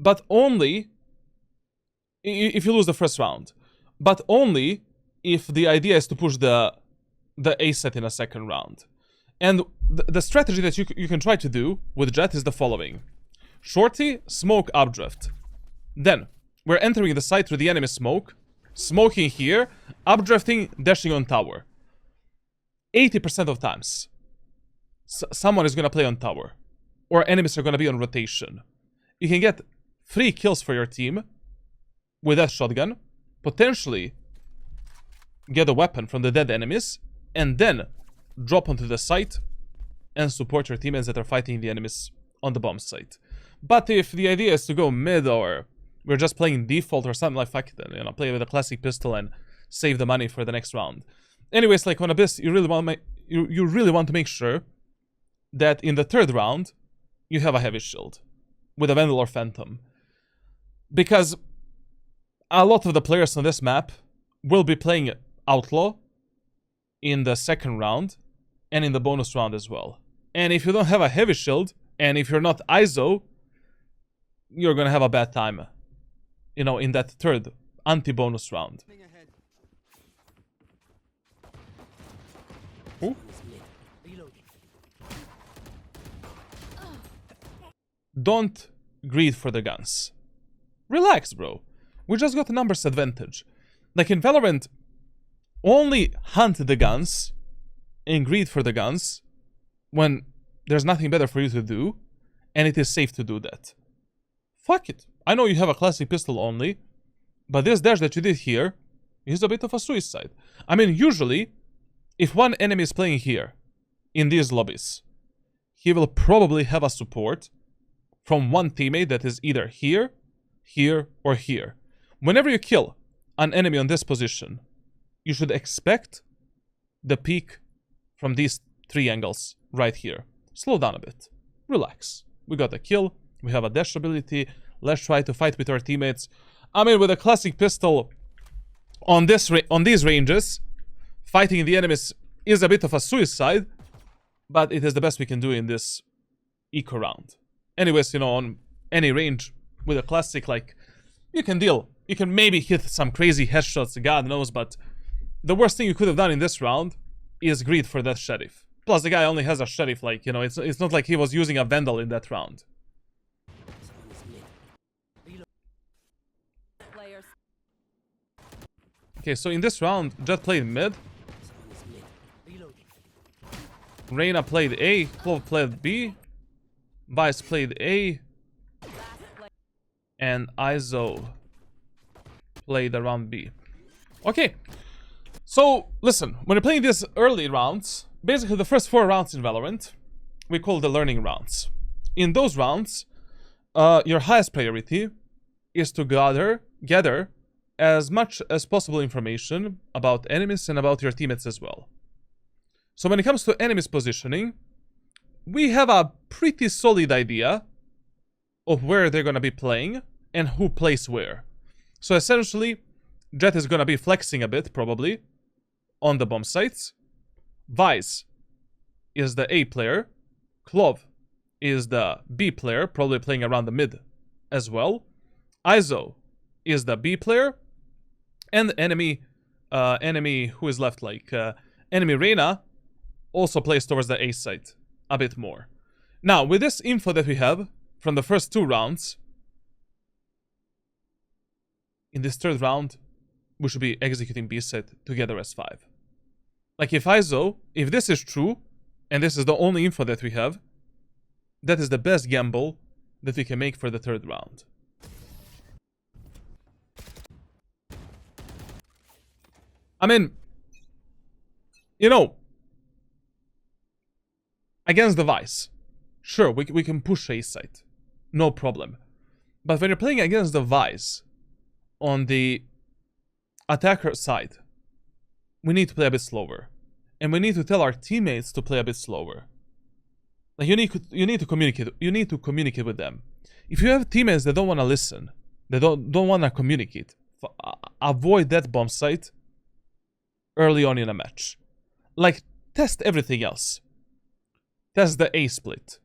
but only if you lose the first round. But only if the idea is to push the A set in a second round. And the strategy that you can try to do with Jett is the following. Shorty, smoke, updraft. Then, we're entering the site through the enemy smoke, smoking here, updrafting, dashing on tower. 80% of times, someone is gonna play on tower. Or enemies are gonna be on rotation. You can get 3 kills for your team with that shotgun, potentially get a weapon from the dead enemies, and then drop onto the site and support your teammates that are fighting the enemies on the bomb site. But if the idea is to go mid, or we're just playing default or something like fuck it, then, you know, play with a classic pistol and save the money for the next round. Anyways, like on Abyss, you really want to make sure that in the 3rd round you have a heavy shield with a Vandal or Phantom, because a lot of the players on this map will be playing Outlaw in the 2nd round and in the bonus round as well. And if you don't have a heavy shield and if you're not ISO, you're gonna have a bad time, you know, in that 3rd anti-bonus round. Ooh. Don't greed for the guns. Relax, bro. We just got a numbers advantage. Like in Valorant, only hunt the guns and greed for the guns when there's nothing better for you to do, and it is safe to do that. fuck it. I know you have a classic pistol only, but this dash that you did here is a bit of a suicide. I mean, usually, if one enemy is playing here, in these lobbies, he will probably have a support from one teammate that is either here, here, or here. Whenever you kill an enemy on this position, you should expect the peak from these 3 angles right here. Slow down a bit. Relax. We got a kill. We have a dash ability. Let's try to fight with our teammates. I mean, with a classic pistol on these ranges, fighting the enemies is a bit of a suicide, but it is the best we can do in this eco round. Anyways, you know, on any range with a classic, like, you can deal. You can maybe hit some crazy headshots, God knows, but the worst thing you could have done in this round is greed for that sheriff. Plus, the guy only has a sheriff, like, you know, it's not like he was using a vandal in that round. Okay, so in this round, Jett played mid. Reyna played A, Clove played B, Vice played A, and Izo played around B. Okay, so listen, when you're playing these early rounds, basically the first 4 rounds in Valorant, we call the learning rounds. In those rounds, your highest priority is to gather as much as possible information about enemies and about your teammates as well. So when it comes to enemies positioning, we have a pretty solid idea of where they're gonna be playing and who plays where. So essentially, Jett is gonna be flexing a bit, probably, on the bomb sites. Vice is the A player. Clove is the B player, probably playing around the mid as well. Izo is the B player. And enemy who is left, like, enemy Reyna also plays towards the A site a bit more. Now, with this info that we have from the first 2 rounds, in this 3rd round, we should be executing B site together as 5. Like, if this is true, and this is the only info that we have, that is the best gamble that we can make for the 3rd round. I mean, you know, against the Vice, sure, we can push A site, no problem. But when you're playing against the Vice on the attacker side, we need to play a bit slower. And we need to tell our teammates to play a bit slower. Like, you need to communicate with them. If you have teammates that don't want to listen, they don't want to communicate, avoid that bomb site early on in a match. Like, test everything else. Test the A split,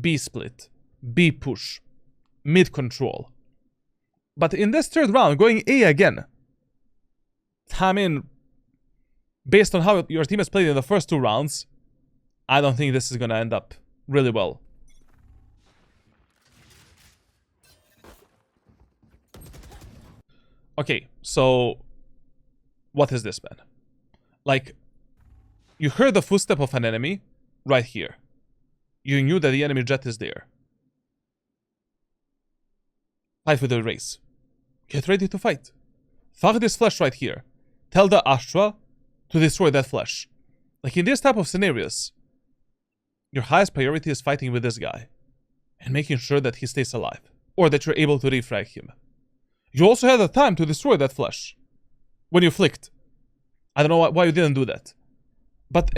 B split, B push, mid control. But in this 3rd round, going A again, I mean, based on how your team has played in the first 2 rounds, I don't think this is gonna end up really well. Okay, so what is this, man? Like, you heard the footstep of an enemy right here. You knew that the enemy Jett is there. Fight with the race. Get ready to fight. Fuck this flash right here. Tell the Astra to destroy that flash. Like, in these type of scenarios, your highest priority is fighting with this guy and making sure that he stays alive, or that you're able to refrag him. You also had the time to destroy that flash when you flicked. I don't know why you didn't do that. But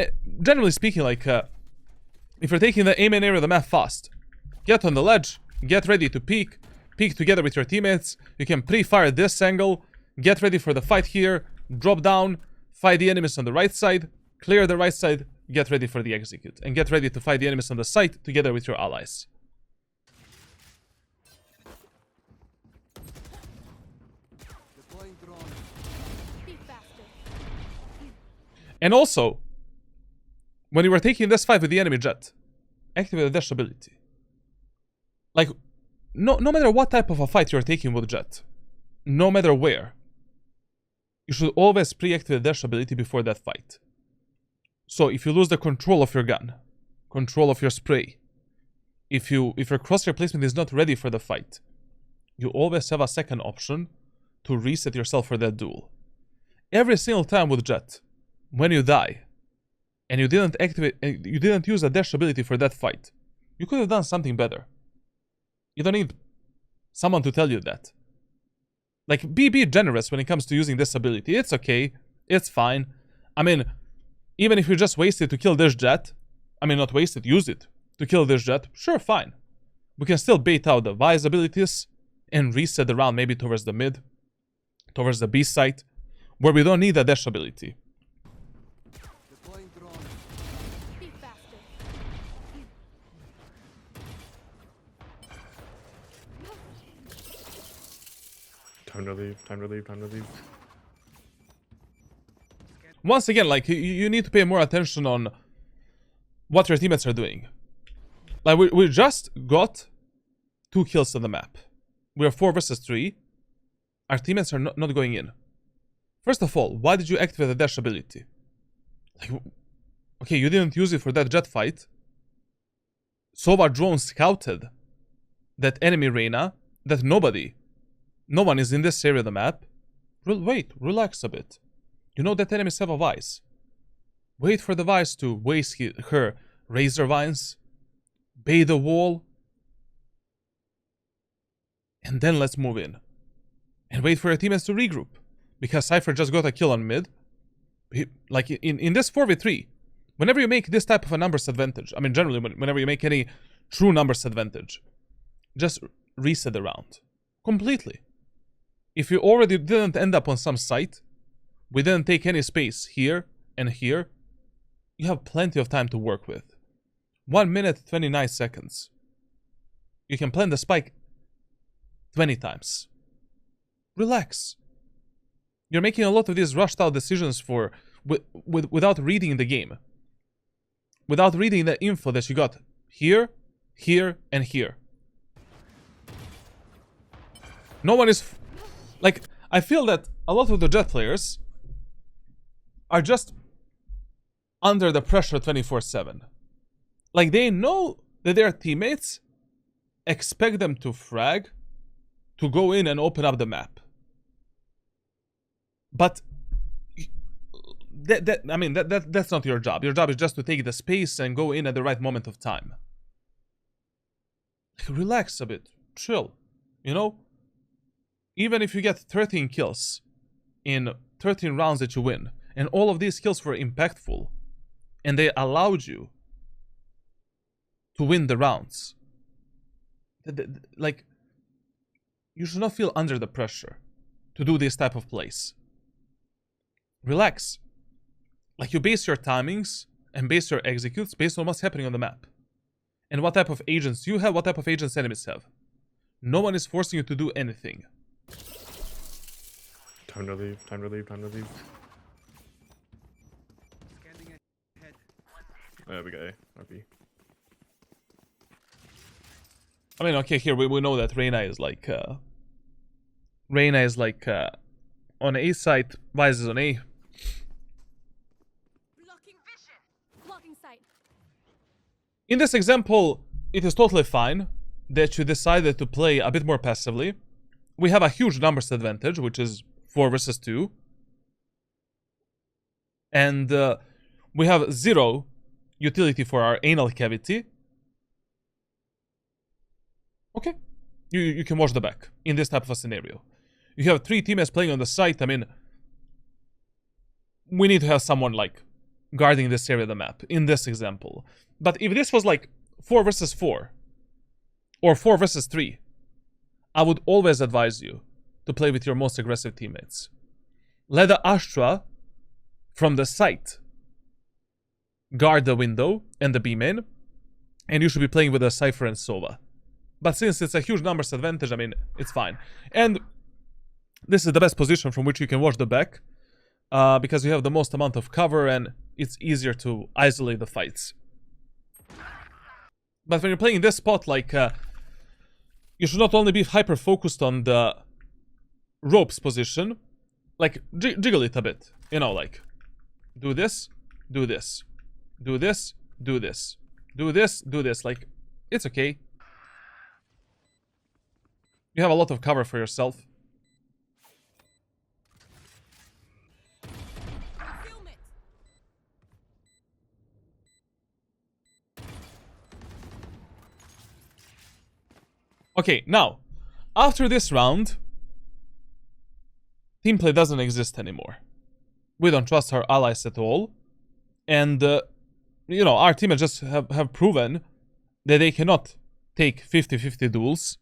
generally speaking, like, if you're taking the A main area of the map fast, get on the ledge, get ready to peek together with your teammates. You can pre-fire this angle, get ready for the fight here, drop down, fight the enemies on the right side, clear the right side, get ready for the execute, and get ready to fight the enemies on the site together with your allies. And also, when you were taking this fight with the enemy Jett, activate the dash ability. Like, no matter what type of a fight you're taking with Jett, no matter where, you should always pre-activate the dash ability before that fight. So if you lose the control of your gun, control of your spray, if your crosshair placement is not ready for the fight, you always have a second option to reset yourself for that duel. Every single time with Jett, when you die, and you didn't activate, you didn't use a dash ability for that fight, you could have done something better. You don't need someone to tell you that. Like, be generous when it comes to using this ability. It's okay. It's fine. I mean, even if you just waste it to kill this Jett, I mean, not waste it, use it to kill this Jett, sure, fine. We can still bait out the Vi's abilities and reset the round maybe towards the mid, towards the B site, where we don't need a dash ability. Time to leave, time to leave, time to leave. Once again, like, you need to pay more attention on what your teammates are doing. Like, we just got 2 kills on the map. We are 4 versus 3. Our teammates are not going in. First of all, why did you activate the dash ability? Like, okay, you didn't use it for that Jett fight. Sova drone scouted that enemy Reyna, that no one is in this area of the map. Wait, relax a bit. You know that enemies have a Vice. Wait for the Vice to waste her razor vines, bait the wall, and then let's move in. And wait for your teammates to regroup. Because Cypher just got a kill on mid. Like, in this 4v3, whenever you make this type of a numbers advantage, I mean, generally, whenever you make any true numbers advantage, just reset the round. Completely. If you already didn't end up on some site, we didn't take any space here and here, you have plenty of time to work with. 1 minute, 29 seconds. You can plan the spike 20 times. Relax. You're making a lot of these rushed out decisions without reading the game. Without reading the info that you got here, here, and here. No one is... Like, I feel that a lot of the Jett players are just under the pressure 24/7. Like, they know that their teammates expect them to frag, to go in and open up the map. But that's not your job. Your job is just to take the space and go in at the right moment of time. Like, relax a bit. Chill. You know? Even if you get 13 kills in 13 rounds that you win, and all of these kills were impactful, and they allowed you to win the rounds, like, you should not feel under the pressure to do this type of plays. Relax. Like, you base your timings and base your executes based on what's happening on the map. And what type of agents you have, what type of agents enemies have. No one is forcing you to do anything. Time to leave, time to leave, time to leave. There we go, RP. I mean, okay, here we know that Reyna is like on A side, Vice is on A. Blocking vision. Blocking sight. In this example, it is totally fine that you decided to play a bit more passively. We have a huge numbers advantage, which is 4 versus 2. And we have 0 utility for our anal cavity. Okay. You can watch the back in this type of a scenario. You have 3 teammates playing on the site. I mean, we need to have someone, like, guarding this area of the map in this example. But if this was like 4 versus 4 or 4 versus 3, I would always advise you to play with your most aggressive teammates. Let the Astra from the site guard the window and the B main, and you should be playing with a Cypher and Sova. But since it's a huge numbers advantage, I mean, it's fine. And this is the best position from which you can watch the back, because you have the most amount of cover and it's easier to isolate the fights. But when you're playing this spot, like, you should not only be hyper focused on the ropes position, like, jiggle it a bit, you know, like, do this, do this, do this, do this, do this, do this, like, it's okay. You have a lot of cover for yourself. Concealment. Okay, now, after this round, team play doesn't exist anymore. We don't trust our allies at all. And, you know, our teammates just have proven that they cannot take 50-50 duels.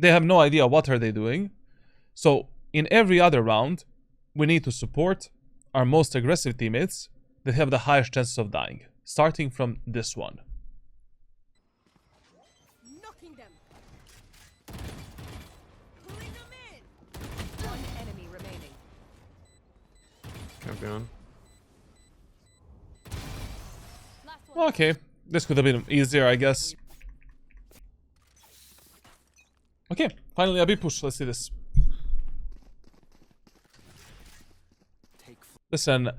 They have no idea what are they doing. So, in every other round, we need to support our most aggressive teammates that have the highest chances of dying. Starting from this one. Knocking them. Pulling them in. One enemy remaining. Champion. Last one. Okay, this could have been easier, I guess. Okay, finally a big push. Let's see this. Listen,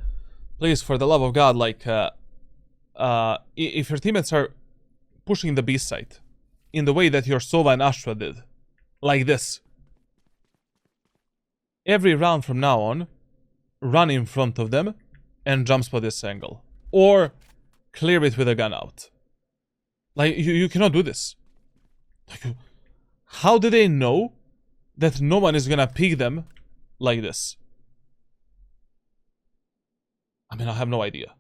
please, for the love of God, like, if your teammates are pushing the B side in the way that your Sova and Astra did, like this, every round from now on, run in front of them and jump spot this angle. Or clear it with a gun out. Like, you cannot do this. Like, how do they know that no one is gonna pick them like this? I mean, I have no idea.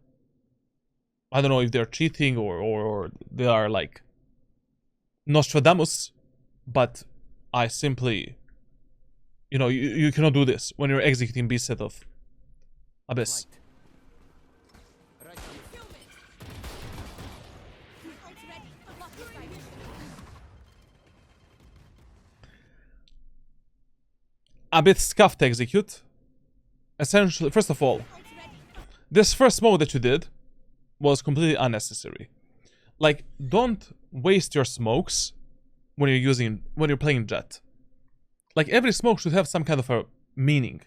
I don't know if they're cheating or they are like Nostradamus, but I simply, you know, you cannot do this when you're executing B set of Abyss. Concealment. Ult's ready. Blocking sight. A bit scuffed execute. Essentially, first of all, Ult's ready. this first smoke that you did was completely unnecessary. Like, don't waste your smokes when you're playing Jett. Like, every smoke should have some kind of a meaning.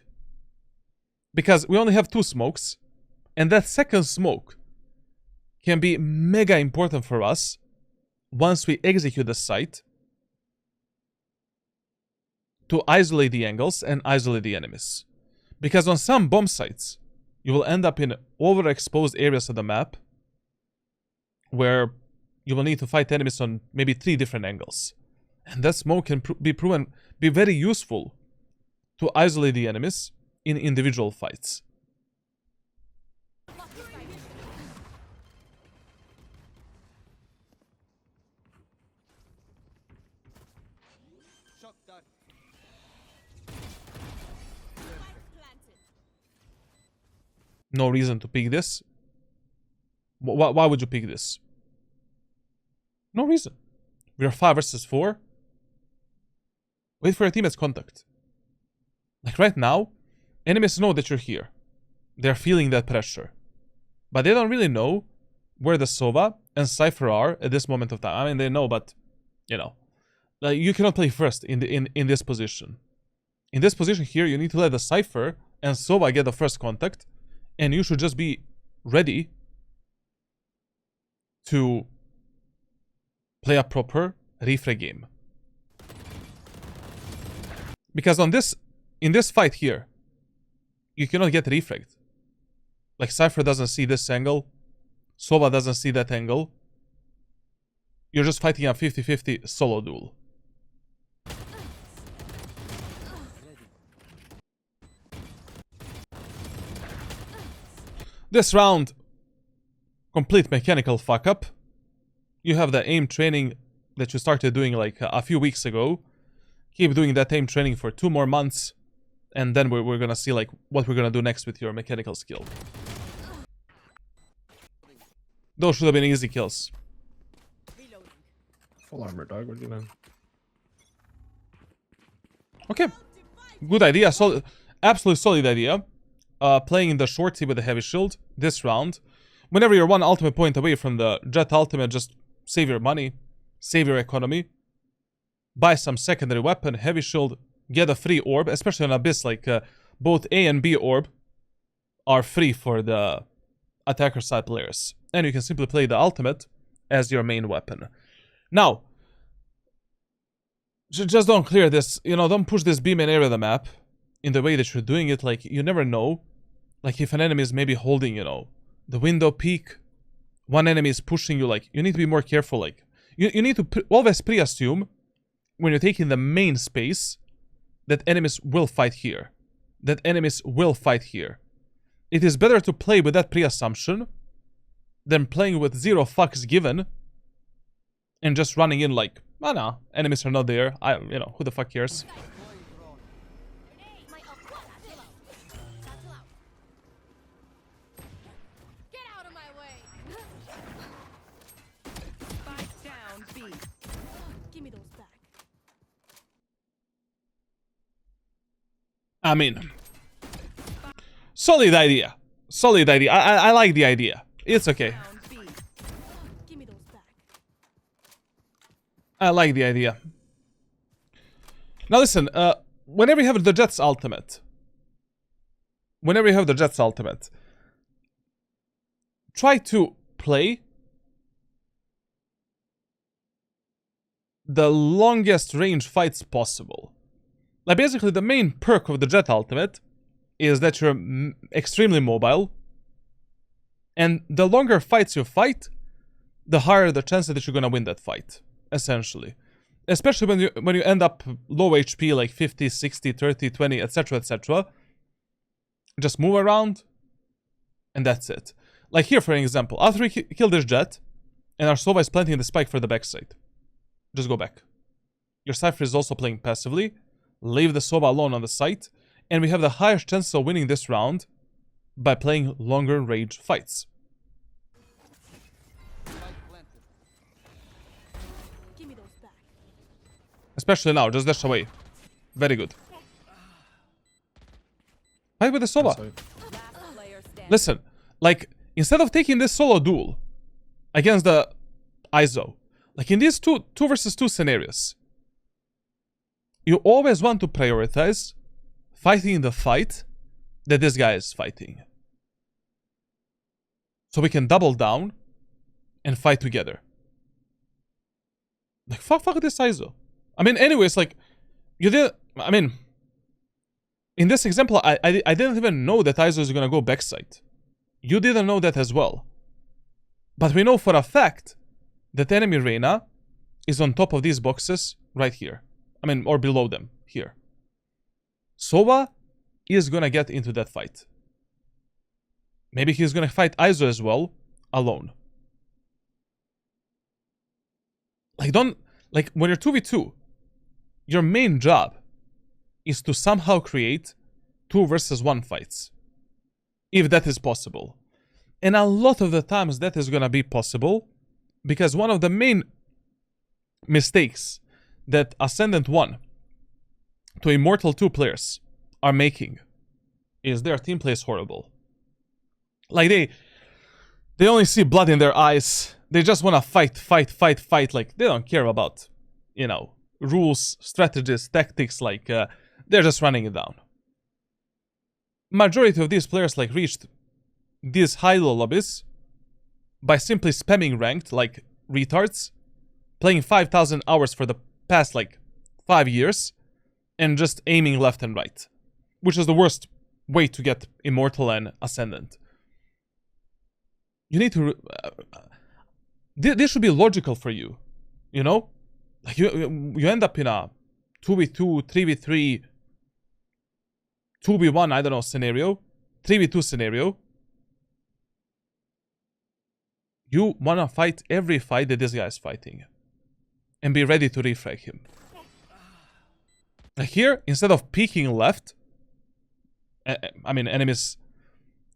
Because we only have 2 smokes, and that second smoke can be mega important for us once we execute the site to isolate the angles and isolate the enemies. Because on some bomb sites, you will end up in overexposed areas of the map where you will need to fight enemies on maybe 3 different angles. And that smoke can be very useful to isolate the enemies in individual fights. Blocking sight. Spike planted. No reason to pick this. Why would you pick this? No reason. We are 5 versus 4. Wait for your teammate's contact. Like right now, enemies know that you're here. They're feeling that pressure. But they don't really know where the Sova and Cypher are at this moment of time. I mean, they know, but, you know. Like, you cannot play first in this position. In this position here, you need to let the Cypher and Sova get the first contact. And you should just be ready to play a proper refrag game. Because in this fight here, you cannot get refragged. Like, Cypher doesn't see this angle, Sova doesn't see that angle. You're just fighting a 50-50 solo duel. This round, complete mechanical fuck up. You have the aim training that you started doing like a few weeks ago. Keep doing that aim training for 2 more months, and then we're gonna see like what we're gonna do next with your mechanical skill. Those should have been easy kills. Reloading. Full armor, dog. What are you doing? Okay, good idea. Solid, absolutely solid idea. Playing the shorty with the heavy shield this round. Whenever you're 1 ultimate point away from the Jett ultimate, just save your money, save your economy, buy some secondary weapon, heavy shield, get a free orb, especially on Abyss. Like both A and B orb are free for the attacker side players, and you can simply play the ultimate as your main weapon. Now, Just don't clear this. You know, don't push this beam and area of the map in the way that you're doing it. Like, you never know. Like, if an enemy is maybe holding, you know, the window peak, one enemy is pushing you, like, you need to be more careful. Like, you need to always pre-assume when you're taking the main space that enemies will fight here. That enemies will fight here. It is better to play with that pre-assumption than playing with 0 fucks given and just running in like, oh no, enemies are not there. You know, who the fuck cares? Get out of my way. Spike down B. Give me those back. I mean, solid idea. Solid idea. I like the idea. It's okay. Down B. Give me those back. I like the idea. Now listen, whenever you have the Jett's ultimate, try to play the longest range fights possible. Like, basically, the main perk of the Jett ultimate is that you're extremely mobile, and the longer fights you fight, the higher the chance that you're gonna win that fight, essentially. Especially when you end up low HP, like 50, 60, 30, 20, etc, etc. Just move around, and that's it. Like here, for example, after we kill this Jett, and our Sova is planting the spike for the backside, just go back. Your Cypher is also playing passively. Leave the Sova alone on the site, and we have the highest chance of winning this round by playing longer range fights. Give me those back. Especially now, just dash away. Very good. Fight with the Sova. Last player standing. Listen, like, instead of taking this solo duel against the ISO, like in these two versus 2 scenarios, you always want to prioritize fighting the fight that this guy is fighting. So we can double down and fight together. Like, fuck this ISO. I mean, anyways, like, you did... I mean, in this example, I didn't even know that ISO is gonna go backside. You didn't know that as well. But we know for a fact that enemy Reyna is on top of these boxes right here. I mean, or below them, here. Sova is gonna get into that fight. Maybe he's gonna fight ISO as well, alone. Like, don't... Like, when you're 2v2, your main job is to somehow create 2 versus 1 fights. If that is possible. And a lot of the times that is gonna be possible, because one of the main mistakes that Ascendant 1 to Immortal 2 players are making is their team plays horrible. Like, they only see blood in their eyes. They just want to fight. Like, they don't care about, you know, rules, strategies, tactics. Like, they're just running it down. Majority of these players, like, reached these high-low lobbies by simply spamming ranked, like retards, playing 5,000 hours for the past, like, 5 years, and just aiming left and right, which is the worst way to get Immortal and Ascendant. You need to... this should be logical for you, you know? Like, you end up in a 2v2, 3v3, 2v1, I don't know, scenario, 3v2 scenario. You want to fight every fight that this guy is fighting. And be ready to refrag him. Like here, instead of peeking left, I mean, enemies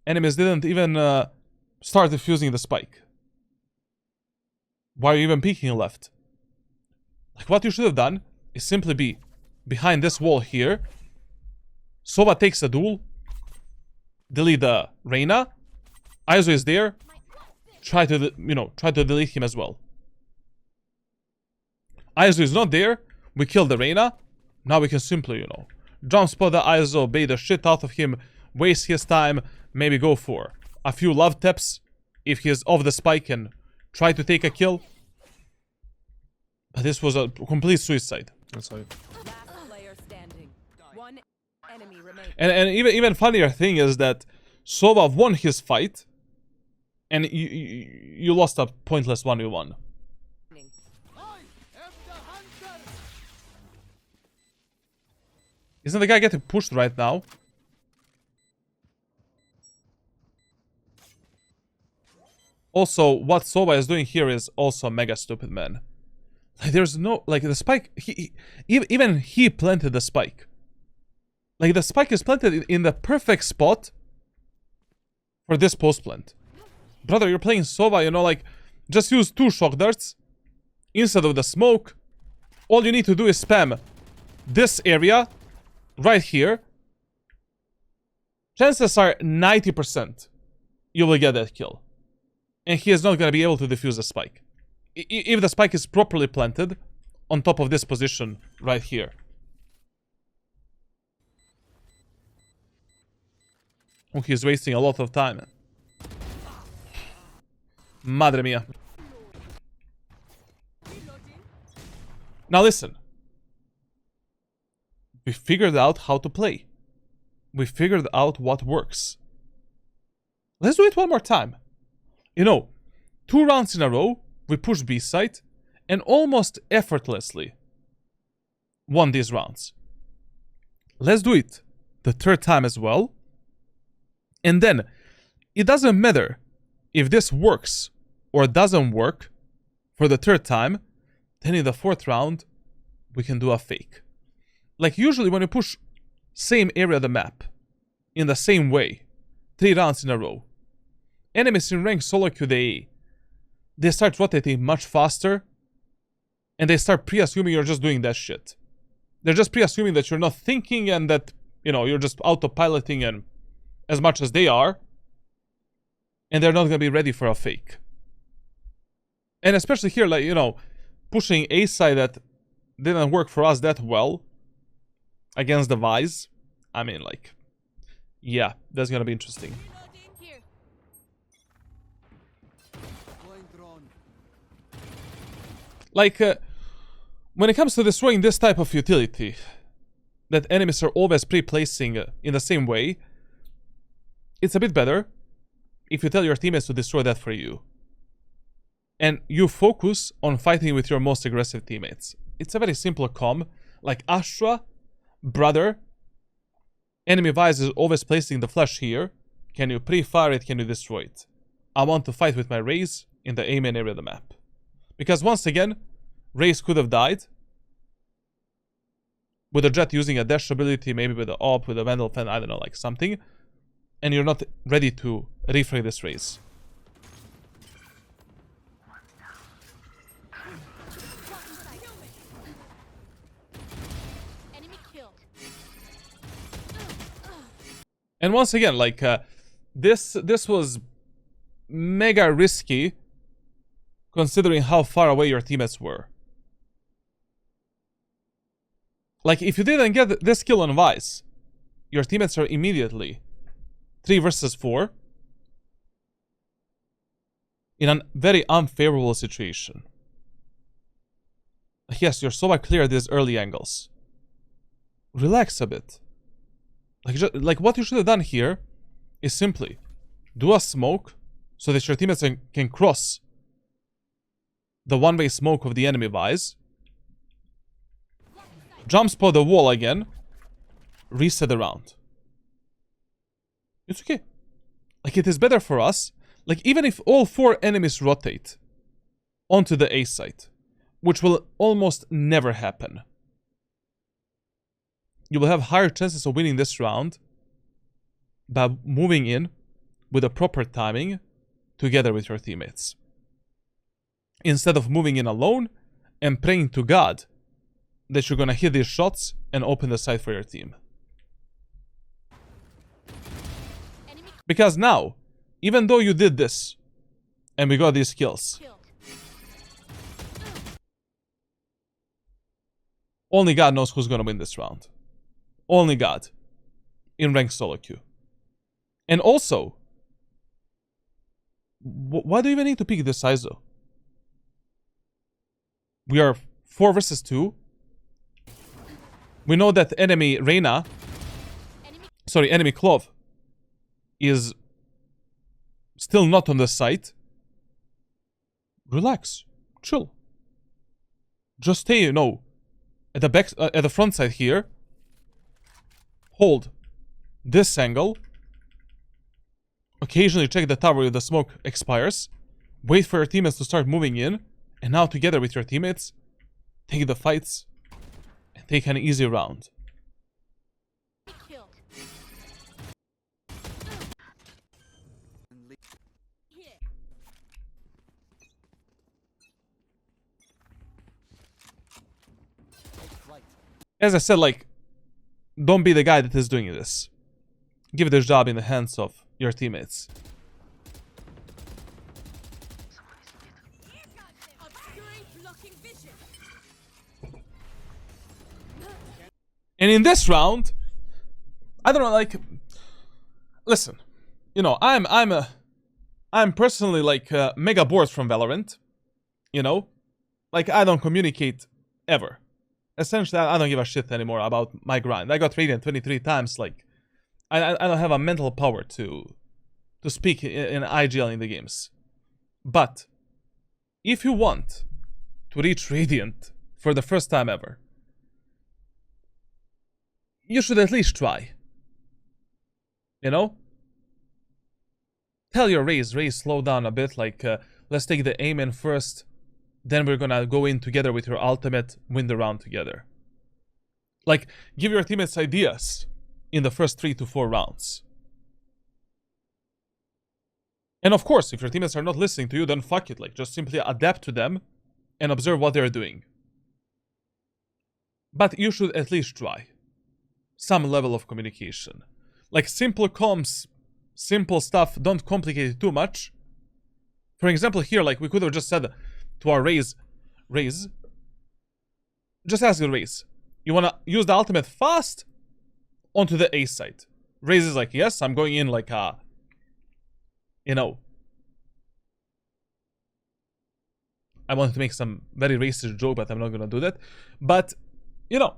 didn't even start defusing the spike. Why are you even peeking left? Like, what you should have done is simply be behind this wall here. Sova takes a duel. Delete the Reyna. ISO is there. Try to, you know, try to delete him as well. ISO is not there. We kill the Reyna. Now we can simply, you know, jump spot the ISO, bait the shit out of him, waste his time, maybe go for a few love taps if he is off the spike and try to take a kill. But this was a complete suicide. That's right. Last player standing. One enemy remaining. And even funnier thing is that Sova won his fight, and you lost a pointless 1v1. Isn't the guy getting pushed right now? Also, what Sova is doing here is also mega stupid, man. Like, there's no... Like, the spike... Even he planted the spike. Like, the spike is planted in the perfect spot for this post plant. Brother, you're playing Sova, you know, like... Just use 2 shock darts instead of the smoke. All you need to do is spam this area right here. Chances are 90% you will get that kill. And he is not going to be able to defuse the spike. If the spike is properly planted on top of this position right here. Oh, he's wasting a lot of time. Madre mia. Now listen. We figured out how to play. We figured out what works. Let's do it one more time. You know, 2 rounds in a row, we pushed B site and almost effortlessly won these rounds. Let's do it the 3rd time as well. And then, it doesn't matter if this works or doesn't work for the 3rd time, then in the 4th round, we can do a fake. Like usually when you push same area of the map, in the same way, 3 rounds in a row, enemies in rank solo queue, they start rotating much faster, and they start pre-assuming you're just doing that shit. They're just pre-assuming that you're not thinking and that, you know, you're just autopiloting and as much as they are, and they're not gonna be ready for a fake. And especially here, like, you know, pushing A side that didn't work for us that well against the Vise. I mean, like, yeah, that's gonna be interesting. Like, when it comes to destroying this type of utility, that enemies are always pre-placing in the same way, it's a bit better if you tell your teammates to destroy that for you. And you focus on fighting with your most aggressive teammates. It's a very simple comm. Like Astra, brother, enemy Vise is always placing the flash here. Can you pre-fire it? Can you destroy it? I want to fight with my Raze in the A main area of the map. Because once again, Raze could have died with a Jett using a dash ability, maybe with a AWP, with a Vandal Fan, I don't know, like something. And you're not ready to refrag this Raze. And once again, like, this was mega risky considering how far away your teammates were. Like, if you didn't get this kill on Vise, your teammates are immediately 3 versus 4 in a very unfavorable situation. Yes, you're so clear these early angles. Relax a bit. Like what you should have done here is simply do a smoke so that your teammates can cross the one-way smoke of the enemy Vise, jump spot the wall again, reset the round. It's okay. Like, it is better for us. Like, even if all 4 enemies rotate onto the A site, which will almost never happen, you will have higher chances of winning this round by moving in with the proper timing together with your teammates. Instead of moving in alone and praying to God that you're gonna hit these shots and open the site for your team. Because now, even though you did this and we got these kills, only God knows who's gonna win this round. Only God. In ranked solo queue. And also, why do you even need to pick this ISO? We are 4 versus 2. We know that enemy Reyna, sorry, enemy Clove is still not on the site. Relax, chill. Just stay, you know, at the back, at the front side here. Hold this angle. Occasionally check the tower if the smoke expires. Wait for your teammates to start moving in. And now together with your teammates, take the fights and take an easy round. As I said, like, don't be the guy that is doing this. Give this job in the hands of your teammates. And in this round, I don't know, like, listen, you know, I'm personally like mega bored from Valorant, you know, like I don't communicate ever. Essentially, I don't give a shit anymore about my grind. I got Radiant 23 times, like, I don't have a mental power to speak in IGL in the games. But if you want to reach Radiant for the first time ever, you should at least try. You know? Tell your Raze, slow down a bit, like, let's take the aim in first, then we're gonna go in together with your ultimate, win the round together. Like, give your teammates ideas in the first 3 to 4 rounds. And of course, if your teammates are not listening to you, then fuck it, like, just simply adapt to them and observe what they're doing. But you should at least try some level of communication. Like, simple comms, simple stuff, don't complicate it too much. For example, here, like, we could have just said to our Raze, just ask the Raze, you wanna use the ultimate fast onto the A site? Raze is like, yes, I'm going in like a, you know, I wanted to make some very racist joke, but I'm not gonna do that. But, you know,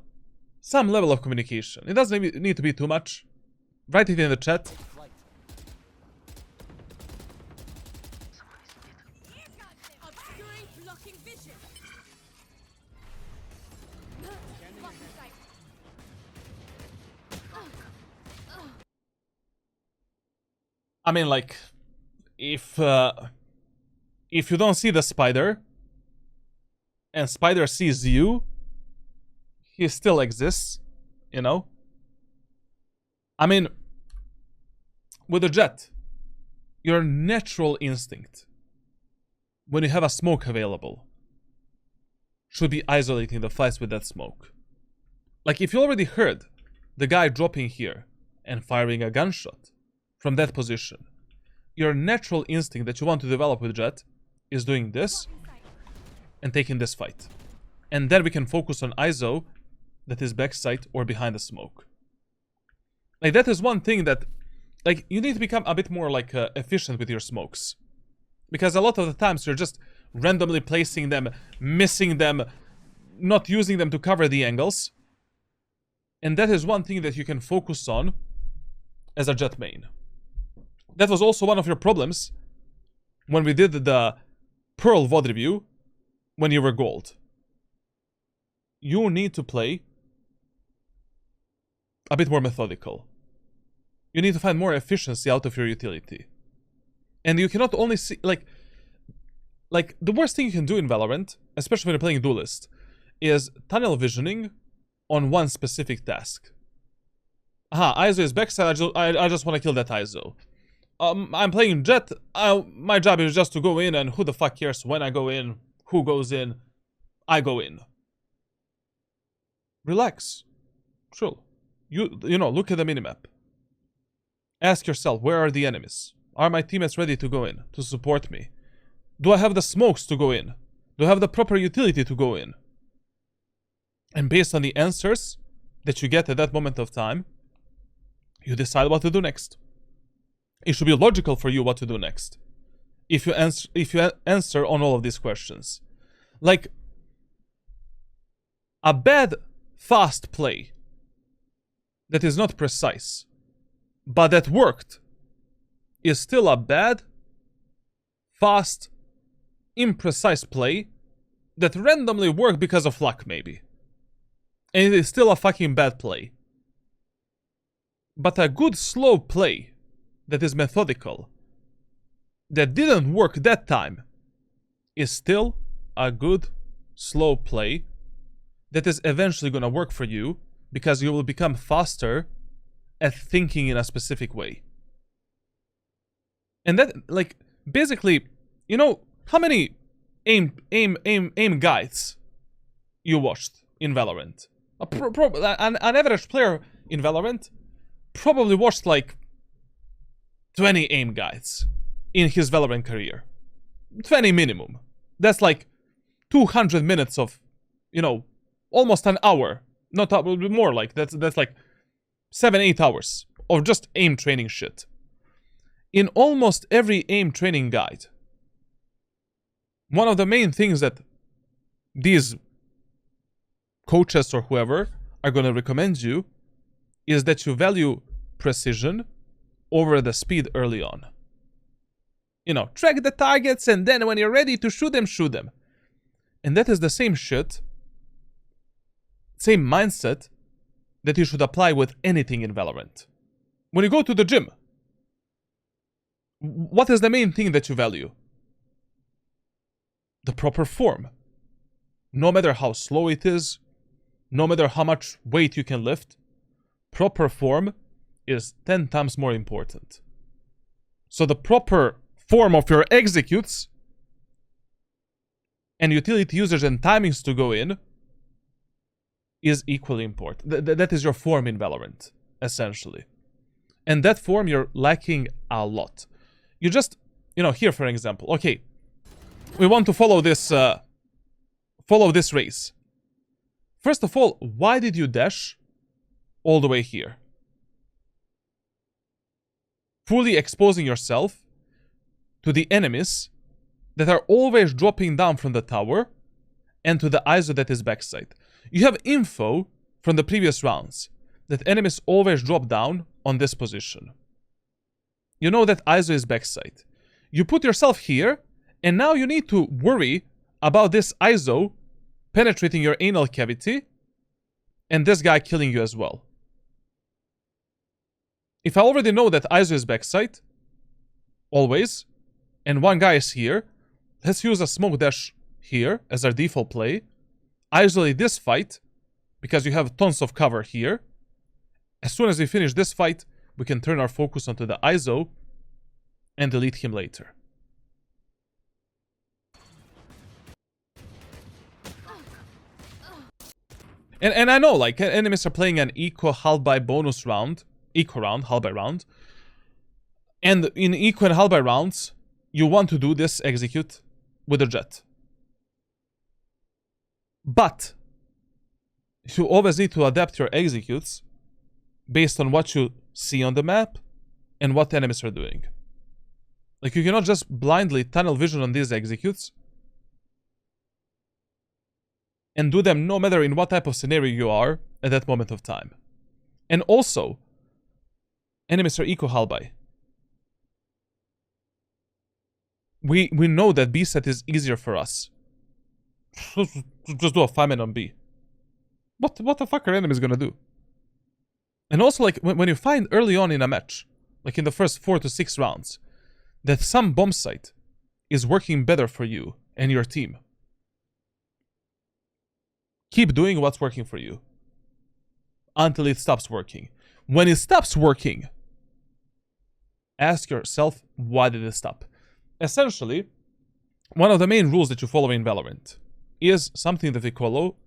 some level of communication. It doesn't need to be too much. Write it in the chat. I mean, like, if you don't see the spider, and spider sees you, he still exists, you know? I mean, with the Jett, your natural instinct, when you have a smoke available, should be isolating the fights with that smoke. Like, if you already heard the guy dropping here and firing a gunshot from that position, your natural instinct that you want to develop with Jett is doing this and taking this fight. And then we can focus on ISO that is backside or behind the smoke. Like, that is one thing that, like, you need to become a bit more, like, efficient with your smokes. Because a lot of the times you're just randomly placing them, missing them, not using them to cover the angles. And that is one thing that you can focus on as a Jett main. That was also one of your problems when we did the Pearl VOD review when you were gold. You need to play a bit more methodical. You need to find more efficiency out of your utility. And you cannot only see, like the worst thing you can do in Valorant, especially when you're playing Duelist, is tunnel visioning on one specific task. Aha, ISO is backside, I just want to kill that ISO. I'm playing Jett, my job is just to go in, and who the fuck cares when I go in, who goes in, I go in. Relax. Chill. You know, look at the minimap. Ask yourself, where are the enemies? Are my teammates ready to go in, to support me? Do I have the smokes to go in? Do I have the proper utility to go in? And based on the answers that you get at that moment of time, you decide what to do next. It should be logical for you what to do next. If you answer on all of these questions. Like, a bad fast play that is not precise, but that worked, is still a bad, fast, imprecise play that randomly worked because of luck, maybe. And it is still a fucking bad play. But a good slow play that is methodical, that didn't work that time, is still a good slow play that is eventually gonna work for you because you will become faster at thinking in a specific way. And that, like, basically, you know, how many aim guides you watched in Valorant? An average player in Valorant probably watched like 20 aim guides in his Valorant career. 20 minimum. That's like 200 minutes of, you know, almost an hour. Not more, like that's like 7-8 hours of just aim training shit. In almost every aim training guide, one of the main things that these coaches or whoever are going to recommend you is that you value precision over the speed early on. You know, track the targets and then when you're ready to shoot them, shoot them. And that is the same shit, same mindset that you should apply with anything in Valorant. When you go to the gym, what is the main thing that you value? The proper form. No matter how slow it is, no matter how much weight you can lift, proper form is 10 times more important. So the proper form of your executes and utility users and timings to go in is equally important. That is your form in Valorant, essentially. And that form you're lacking a lot. You just, you know, here for example, okay, we want to follow this race. First of all, why did you dash all the way here? Fully exposing yourself to the enemies that are always dropping down from the tower and to the ISO that is backside. You have info from the previous rounds that enemies always drop down on this position. You know that ISO is backside. You put yourself here, and now you need to worry about this ISO penetrating your anal cavity and this guy killing you as well. If I already know that ISO is backside, always, and one guy is here, let's use a smoke dash here as our default play, isolate this fight, because you have tons of cover here. As soon as we finish this fight, we can turn our focus onto the ISO and delete him later. And I know, like, enemies are playing an eco half by bonus round, half by round. And in eco and half by rounds, you want to do this execute with a Jett. But you always need to adapt your executes based on what you see on the map and what the enemies are doing. Like, you cannot just blindly tunnel vision on these executes and do them no matter in what type of scenario you are at that moment of time. And also, enemies are eco halby. We know that B set is easier for us. Just do a 5-man on B. What the fuck are enemies gonna do? And also, like, when you find early on in a match, like in the first 4 to 6 rounds, that some bomb site is working better for you and your team, keep doing what's working for you until it stops working. When it stops working, ask yourself, why did it stop? Essentially, one of the main rules that you follow in Valorant is something that we call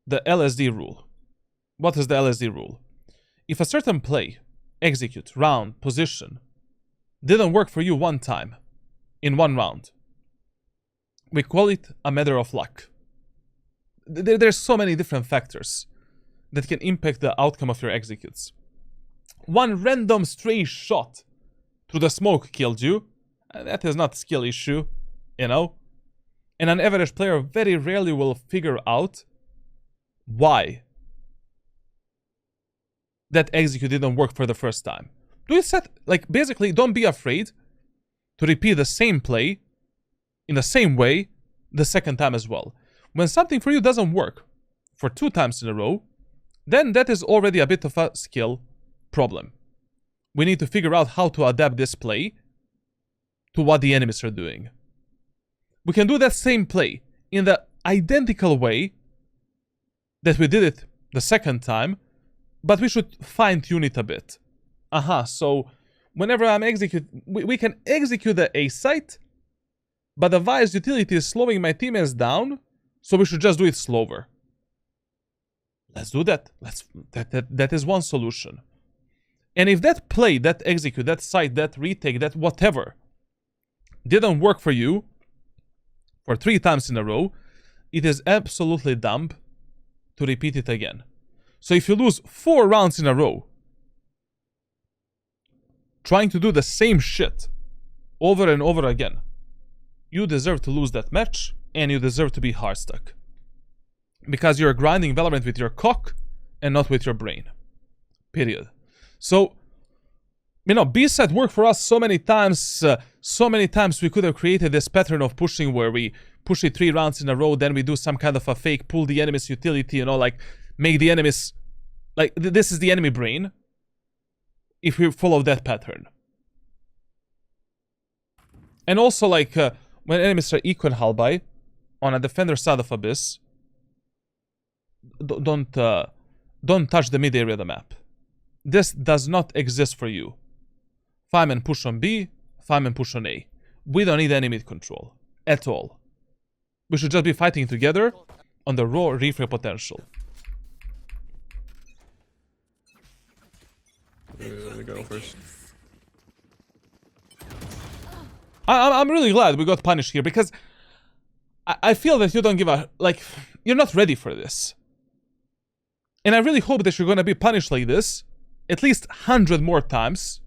the LSD rule. What is the LSD rule? If a certain play, execute, round, position, didn't work for you one time, in one round, we call it a matter of luck. There's so many different factors that can impact the outcome of your executes. One random stray shot through the smoke killed you. That is not a skill issue, you know? And an average player very rarely will figure out why that execute didn't work for the first time. Do it set, like, basically, don't be afraid to repeat the same play in the same way the second time as well. When something for you doesn't work for 2 times in a row, then that is already a bit of a skill problem. We need to figure out how to adapt this play to what the enemies are doing. We can do that same play in the identical way that we did it the second time, but we should fine-tune it a bit. So whenever I'm we can execute the A site, but the Vice utility is slowing my teammates down, so we should just do it slower. Let's do that. That is one solution. And if that play, that execute, that site, that retake, that whatever didn't work for you for 3 times in a row, it is absolutely dumb to repeat it again. So if you lose 4 rounds in a row trying to do the same shit over and over again, you deserve to lose that match and you deserve to be hard stuck. Because you're grinding Valorant with your cock and not with your brain. Period. So, you know, B-side worked for us so many times. We could have created this pattern of pushing where we push it 3 rounds in a row, then we do some kind of a fake, pull the enemy's utility, you know, like, make the enemies... Like, this is the enemy brain. If we follow that pattern. And also, like, when enemies are eco and hull by, on a defender side of Abyss, don't touch the mid area of the map. This does not exist for you. Fireman push on B, fireman push on A. We don't need any mid control. At all. We should just be fighting together on the raw refrag potential. Let me go first. I'm really glad we got punished here, because I feel that you don't give a... Like, you're not ready for this. And I really hope that you're gonna be punished like this at least 100 more times.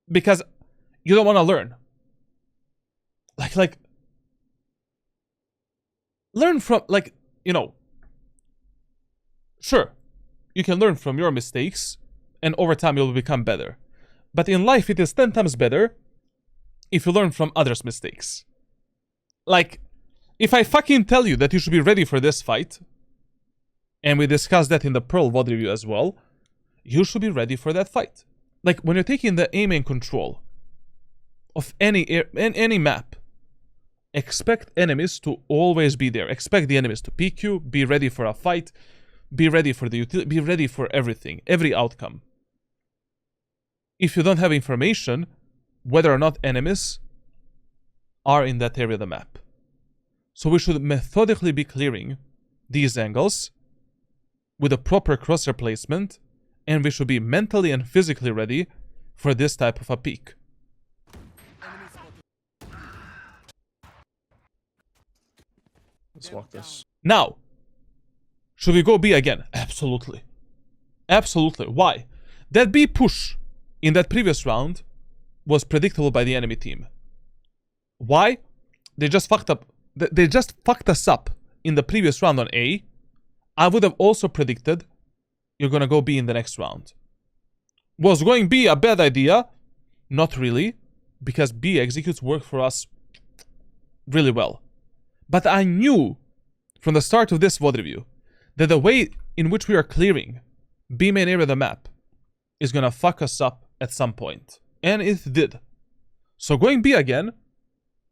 Because you don't want to learn. Like... Learn from, like, you know... Sure, you can learn from your mistakes, and over time you'll become better. But in life, it is 10 times better if you learn from others' mistakes. Like, if I fucking tell you that you should be ready for this fight, and we discussed that in the Pearl VOD review as well, you should be ready for that fight. Like, when you're taking the aim and control of any map, expect enemies to always be there. Expect the enemies to peek you, be ready for a fight, be ready for the utility, be ready for everything, every outcome. If you don't have information whether or not enemies are in that area of the map. So we should methodically be clearing these angles with a proper crosshair placement, and we should be mentally and physically ready for this type of a peak. Let's walk this. Now, should we go B again? Absolutely. Absolutely. Why? That B push in that previous round was predictable by the enemy team. Why? They just fucked up. They just fucked us up in the previous round on A. I would have also predicted you're gonna go B in the next round. Was going B a bad idea? Not really, because B executes work for us really well. But I knew from the start of this VOD review that the way in which we are clearing B main area of the map is gonna fuck us up at some point. And it did. So going B again,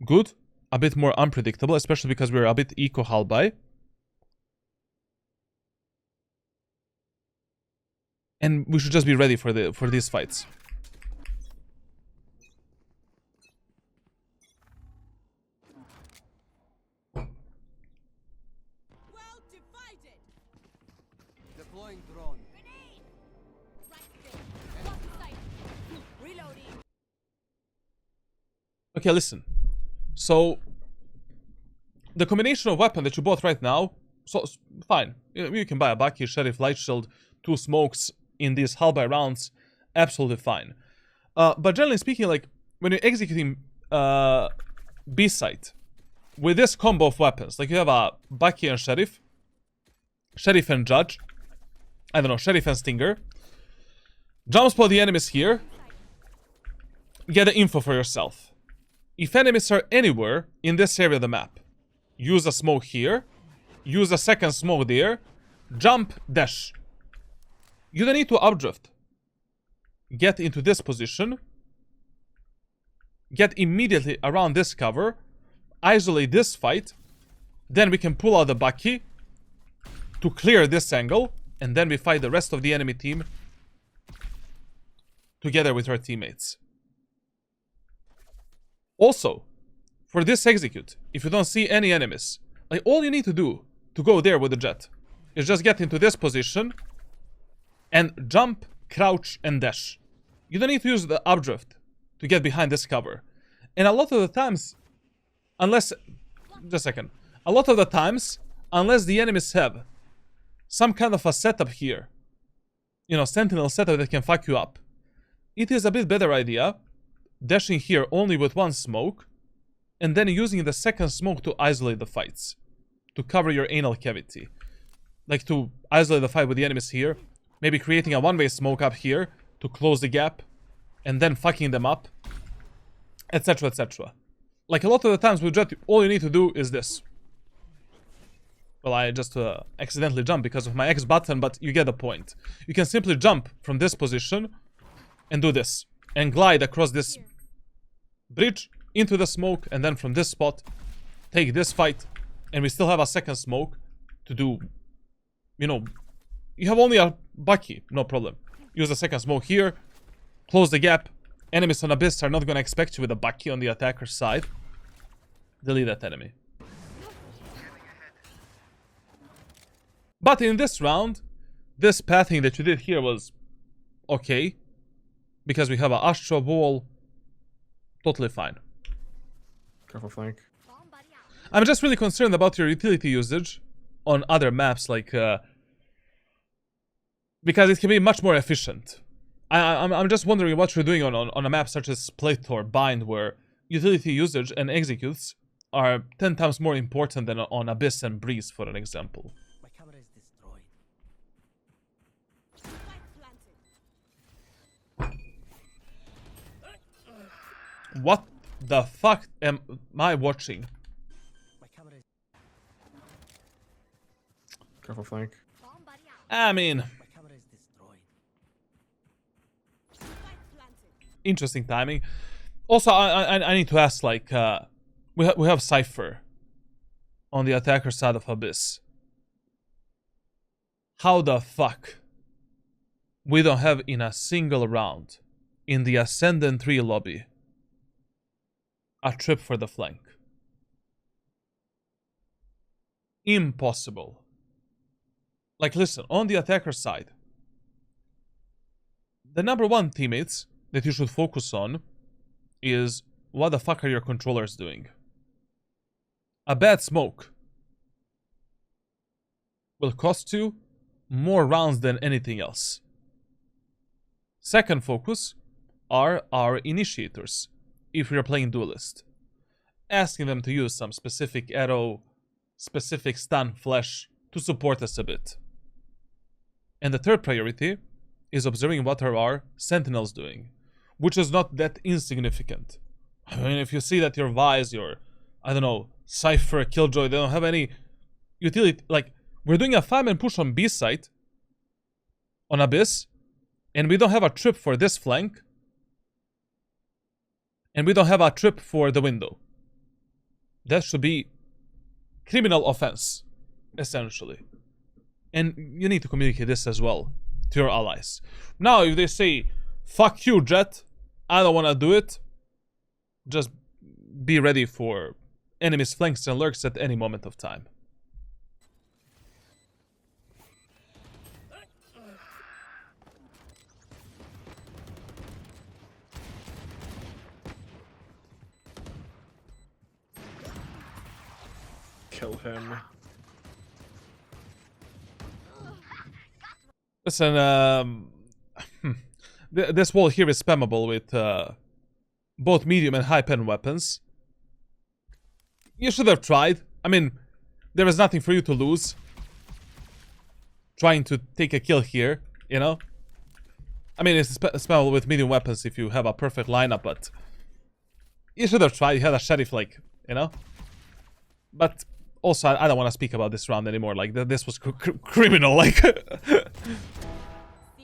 good. A bit more unpredictable, especially because we're a bit eco hull by. And we should just be ready for these fights. Well divided. Deploying drone. Grenade. Right there. Sight. Reloading. Okay, listen. So the combination of weapon that you bought right now, so fine. You can buy a Bucky, Sheriff, Light Shield, 2 smokes in these hull by rounds, absolutely fine. But generally speaking, like when you're executing B site with this combo of weapons, like you have a Bucky and Sheriff and Judge, I don't know, Sheriff and Stinger. Jump spot the enemies here. Get the info for yourself. If enemies are anywhere in this area of the map, use a smoke here. Use a second smoke there. Jump, dash. You don't need to updrift. Get into this position. Get immediately around this cover. Isolate this fight. Then we can pull out the Bucky to clear this angle. And then we fight the rest of the enemy team together with our teammates. Also, for this execute, if you don't see any enemies, like all you need to do to go there with the Jett is just get into this position and jump, crouch, and dash. You don't need to use the updrift to get behind this cover. And a lot of the times, unless... Just a second. A lot of the times, unless the enemies have some kind of a setup here, you know, Sentinel setup that can fuck you up, it is a bit better idea dashing here only with one smoke and then using the second smoke to isolate the fights, to cover your anal cavity. Like to isolate the fight with the enemies here, maybe creating a one-way smoke up here to close the gap and then fucking them up, etc, etc. Like a lot of the times with Jett, all you need to do is this. Well, I just accidentally jumped because of my X button, but you get the point. You can simply jump from this position and do this. And glide across this bridge into the smoke. And then from this spot, take this fight. And we still have a second smoke to do, you know, you have only a Bucky, no problem. Use a second smoke here. Close the gap. Enemies on Abyss are not going to expect you with a Bucky on the attacker's side. Delete that enemy. But in this round, this pathing that you did here was okay. Because we have an Astra wall. Totally fine. Careful flank. I'm just really concerned about your utility usage on other maps, like... because it can be much more efficient. I'm just wondering what you're doing on a map such as Split or Bind, where utility usage and executes are 10 times more important than on Abyss and Breeze, for an example. My camera is destroyed. What the fuck am I watching? My camera is... Careful flank. I mean, My camera is destroyed. interesting timing. Also, I need to ask, like, we have Cypher on the attacker side of Abyss. How the fuck we don't have in a single round in the Ascendant 3 lobby a trip for the flank? Impossible. Like, listen, on the attacker side, the number one teammates that you should focus on is what the fuck are your controllers doing? A bad smoke will cost you more rounds than anything else. Second focus are our initiators, if we are playing duelist. Asking them to use some specific arrow, specific stun, flash to support us a bit. And the third priority is observing what are our sentinels doing, which is not that insignificant. I mean, if you see that your Vice, your, I don't know, Cypher, Killjoy, they don't have any utility. Like, we're doing a 5-man push on B site, on Abyss, and we don't have a trip for this flank, and we don't have a trip for the window. That should be criminal offense, essentially. And you need to communicate this as well to your allies. Now, if they say, fuck you, Jett, I don't want to do it, just be ready for enemies' flanks and lurks at any moment of time. Kill him. Listen, this wall here is spammable with both medium and high pen weapons. You should have tried. I mean, there is nothing for you to lose. trying to take a kill here, you know? I mean, it's spellable with medium weapons if you have a perfect lineup, but you should have tried. You had a sheriff, like, you know? But also, I don't want to speak about this round anymore. Like, this was criminal, like. See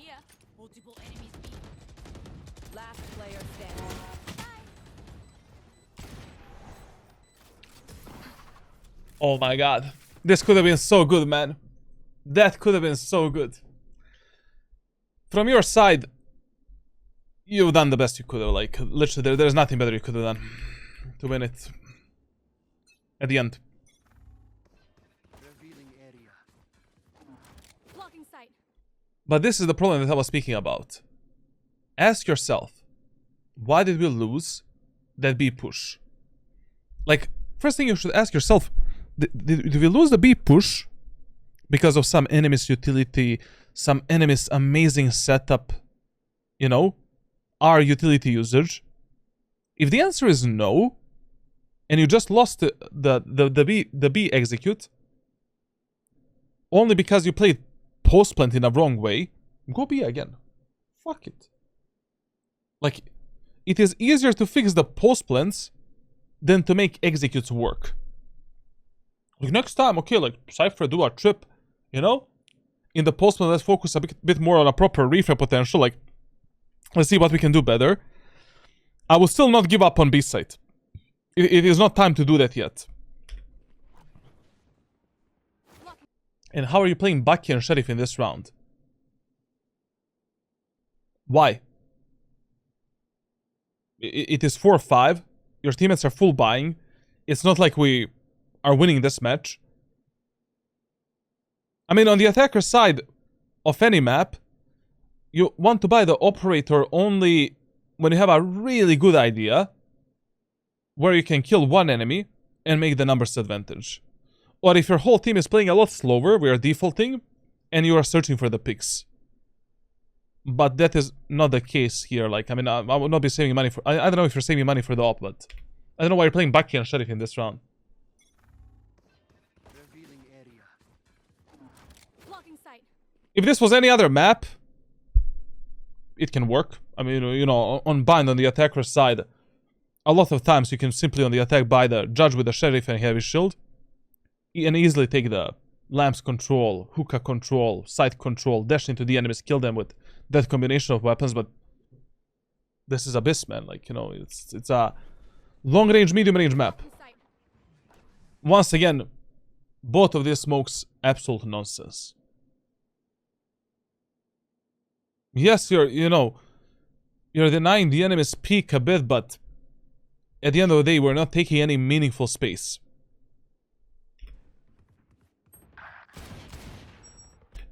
ya. Multiple enemies B. Last player standing. Oh my god. This could have been so good, man. That could have been so good. From your side, you've done the best you could have. Like, literally, there's nothing better you could have done to win it. At the end. Blocking sight. But this is the problem that I was speaking about. Ask yourself, why did we lose that B push? Like, first thing you should ask yourself, did we lose the B push because of some enemy's utility, some enemy's amazing setup, you know, our utility usage? If the answer is no, and you just lost the B execute, only because you played post plant in a wrong way, go B again. Fuck it. Like, it is easier to fix the post plants than to make executes work. Like, next time, okay, like, Cypher do a trip, you know? In the post plant, let's focus a bit more on a proper reframe potential. Like, let's see what we can do better. I will still not give up on B side. It is not time to do that yet. And how are you playing Bucky and Sheriff in this round? Why? It is 4-5. Your teammates are full buying. It's not like we are winning this match. I mean, on the attacker side of any map, you want to buy the operator only when you have a really good idea where you can kill one enemy and make the numbers advantage. Or if your whole team is playing a lot slower, we are defaulting, and you are searching for the picks. But that is not the case here. Like, I mean, I would not be saving money for... I don't know if you're saving money for the op, but... I don't know why you're playing Bucky and Sheriff in this round. Blocking sight. If this was any other map, it can work. I mean, you know, on bind on the attacker side, a lot of times you can simply on the attack buy the judge with the Sheriff and heavy shield. And easily take the lamps control, hookah control, sight control, dash into the enemies, kill them with that combination of weapons. But this is Abyss, man. Like, you know, it's a long range, medium range map. Once again, both of these smokes, absolute nonsense. Yes, you're denying the enemy's peak a bit, but at the end of the day, we're not taking any meaningful space.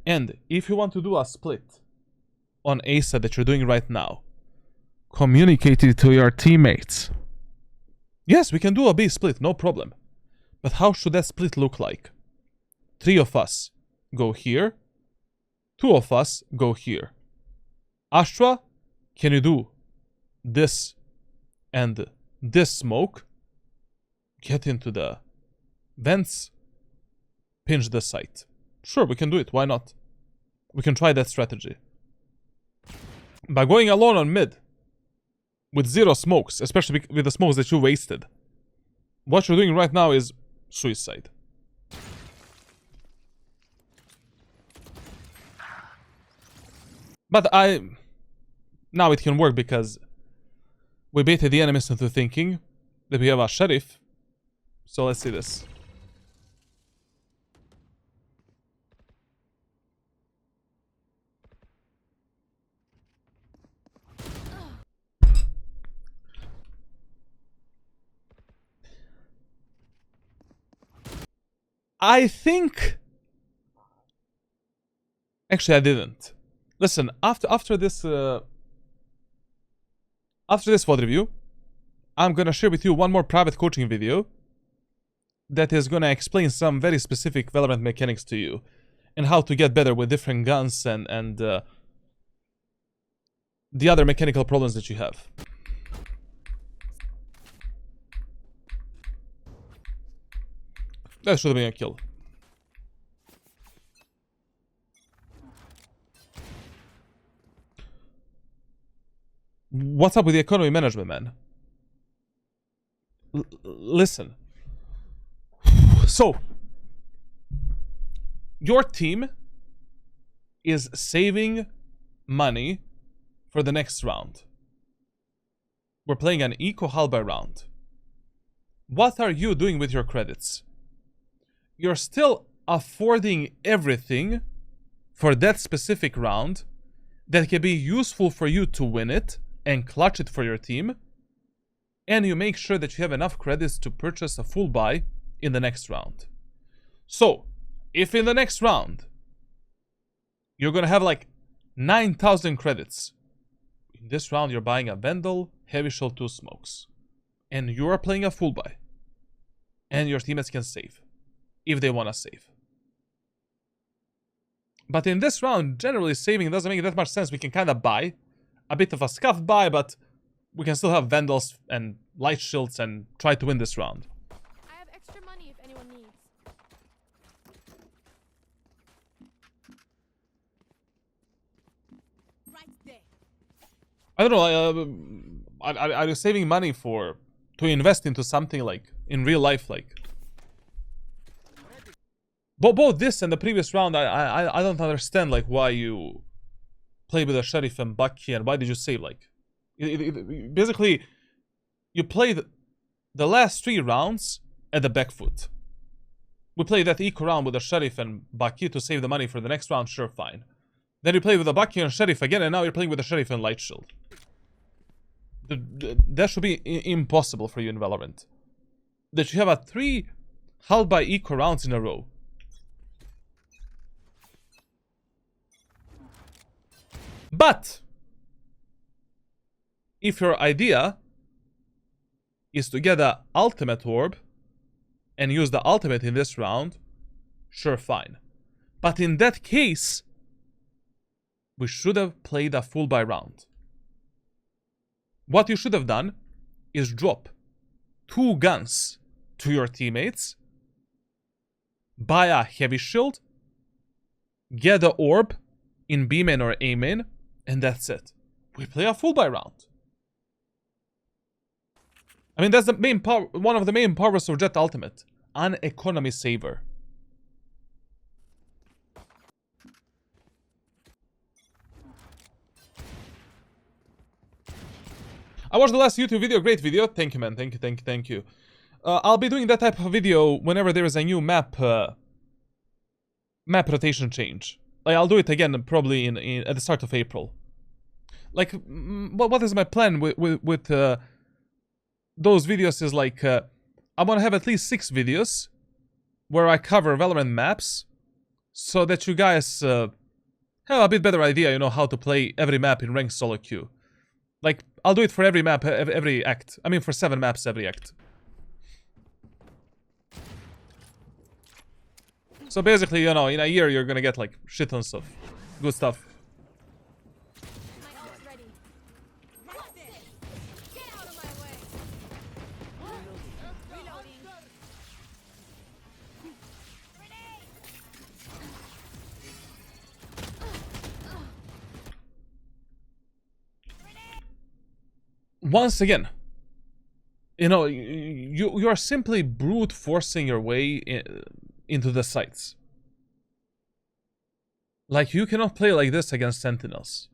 And if you want to do a split on A side that you're doing right now, communicate it to your teammates. Yes, we can do a B split, no problem. But how should that split look like? 3 of us go here. 2 of us go here. Astra, can you do this and this smoke? Get into the vents. Pinch the site. Sure, we can do it. Why not? We can try that strategy. By going alone on mid, with 0 smokes, especially with the smokes that you wasted, what you're doing right now is suicide. But now it can work because we baited the enemies into thinking that we have a Sheriff. So let's see this. I think... Actually, I didn't. Listen, after this VOD review, I'm gonna share with you one more private coaching video that is gonna explain some very specific Valorant mechanics to you and how to get better with different guns and the other mechanical problems that you have. That should have been a kill. What's up with the economy management, man? Listen. So, your team is saving money for the next round. We're playing an eco halberd round. What are you doing with your credits? You're still affording everything for that specific round that can be useful for you to win it and clutch it for your team, and you make sure that you have enough credits to purchase a full buy in the next round. So, if in the next round you're gonna have like 9,000 credits, in this round you're buying a Vandal, Heavy Shield, 2 smokes, and you're playing a full buy, and your teammates can save if they want to save. But in this round, generally saving doesn't make that much sense. We can kind of buy a bit of a scuff buy, but we can still have Vandals and Light Shields and try to win this round. I have extra money if anyone needs. Right there. I don't know, are you saving money to invest into something like in real life, like both this and the previous round? I don't understand like why you played with a Sheriff and Bucky, and why did you save? Like basically you played the last 3 rounds at the back foot. We played that eco round with the Sheriff and Bucky to save the money for the next round, sure, fine. Then you played with the Bucky and Sheriff again, and now you're playing with the Sheriff and Light Shield. That should be impossible for you in Valorant. That you have a 3 hull by eco rounds in a row. But if your idea is to get the ultimate orb and use the ultimate in this round, sure, fine. But in that case, we should have played a full buy round. What you should have done is drop 2 guns to your teammates, buy a heavy shield, get the orb in B main or A main, and that's it. We play a full buy round. I mean, that's the main power, one of the main powers of Jett Ultimate, an economy saver. I watched the last YouTube video, great video. Thank you, man. Thank you. I'll be doing that type of video whenever there is a new map rotation change. Like, I'll do it again probably at the start of April. Like, what is my plan with those videos is like, I want to have at least 6 videos where I cover Valorant maps so that you guys have a bit better idea, you know, how to play every map in ranked solo queue. Like, I'll do it for every map, every act. I mean, for 7 maps, every act. So basically, you know, in a year, you're gonna get, like, shit tons of good stuff. My ult's ready. Right there. Get out of my way. Reloading. Once again, you know, you are simply brute forcing your way into the sites. Like, you cannot play like this against Sentinels.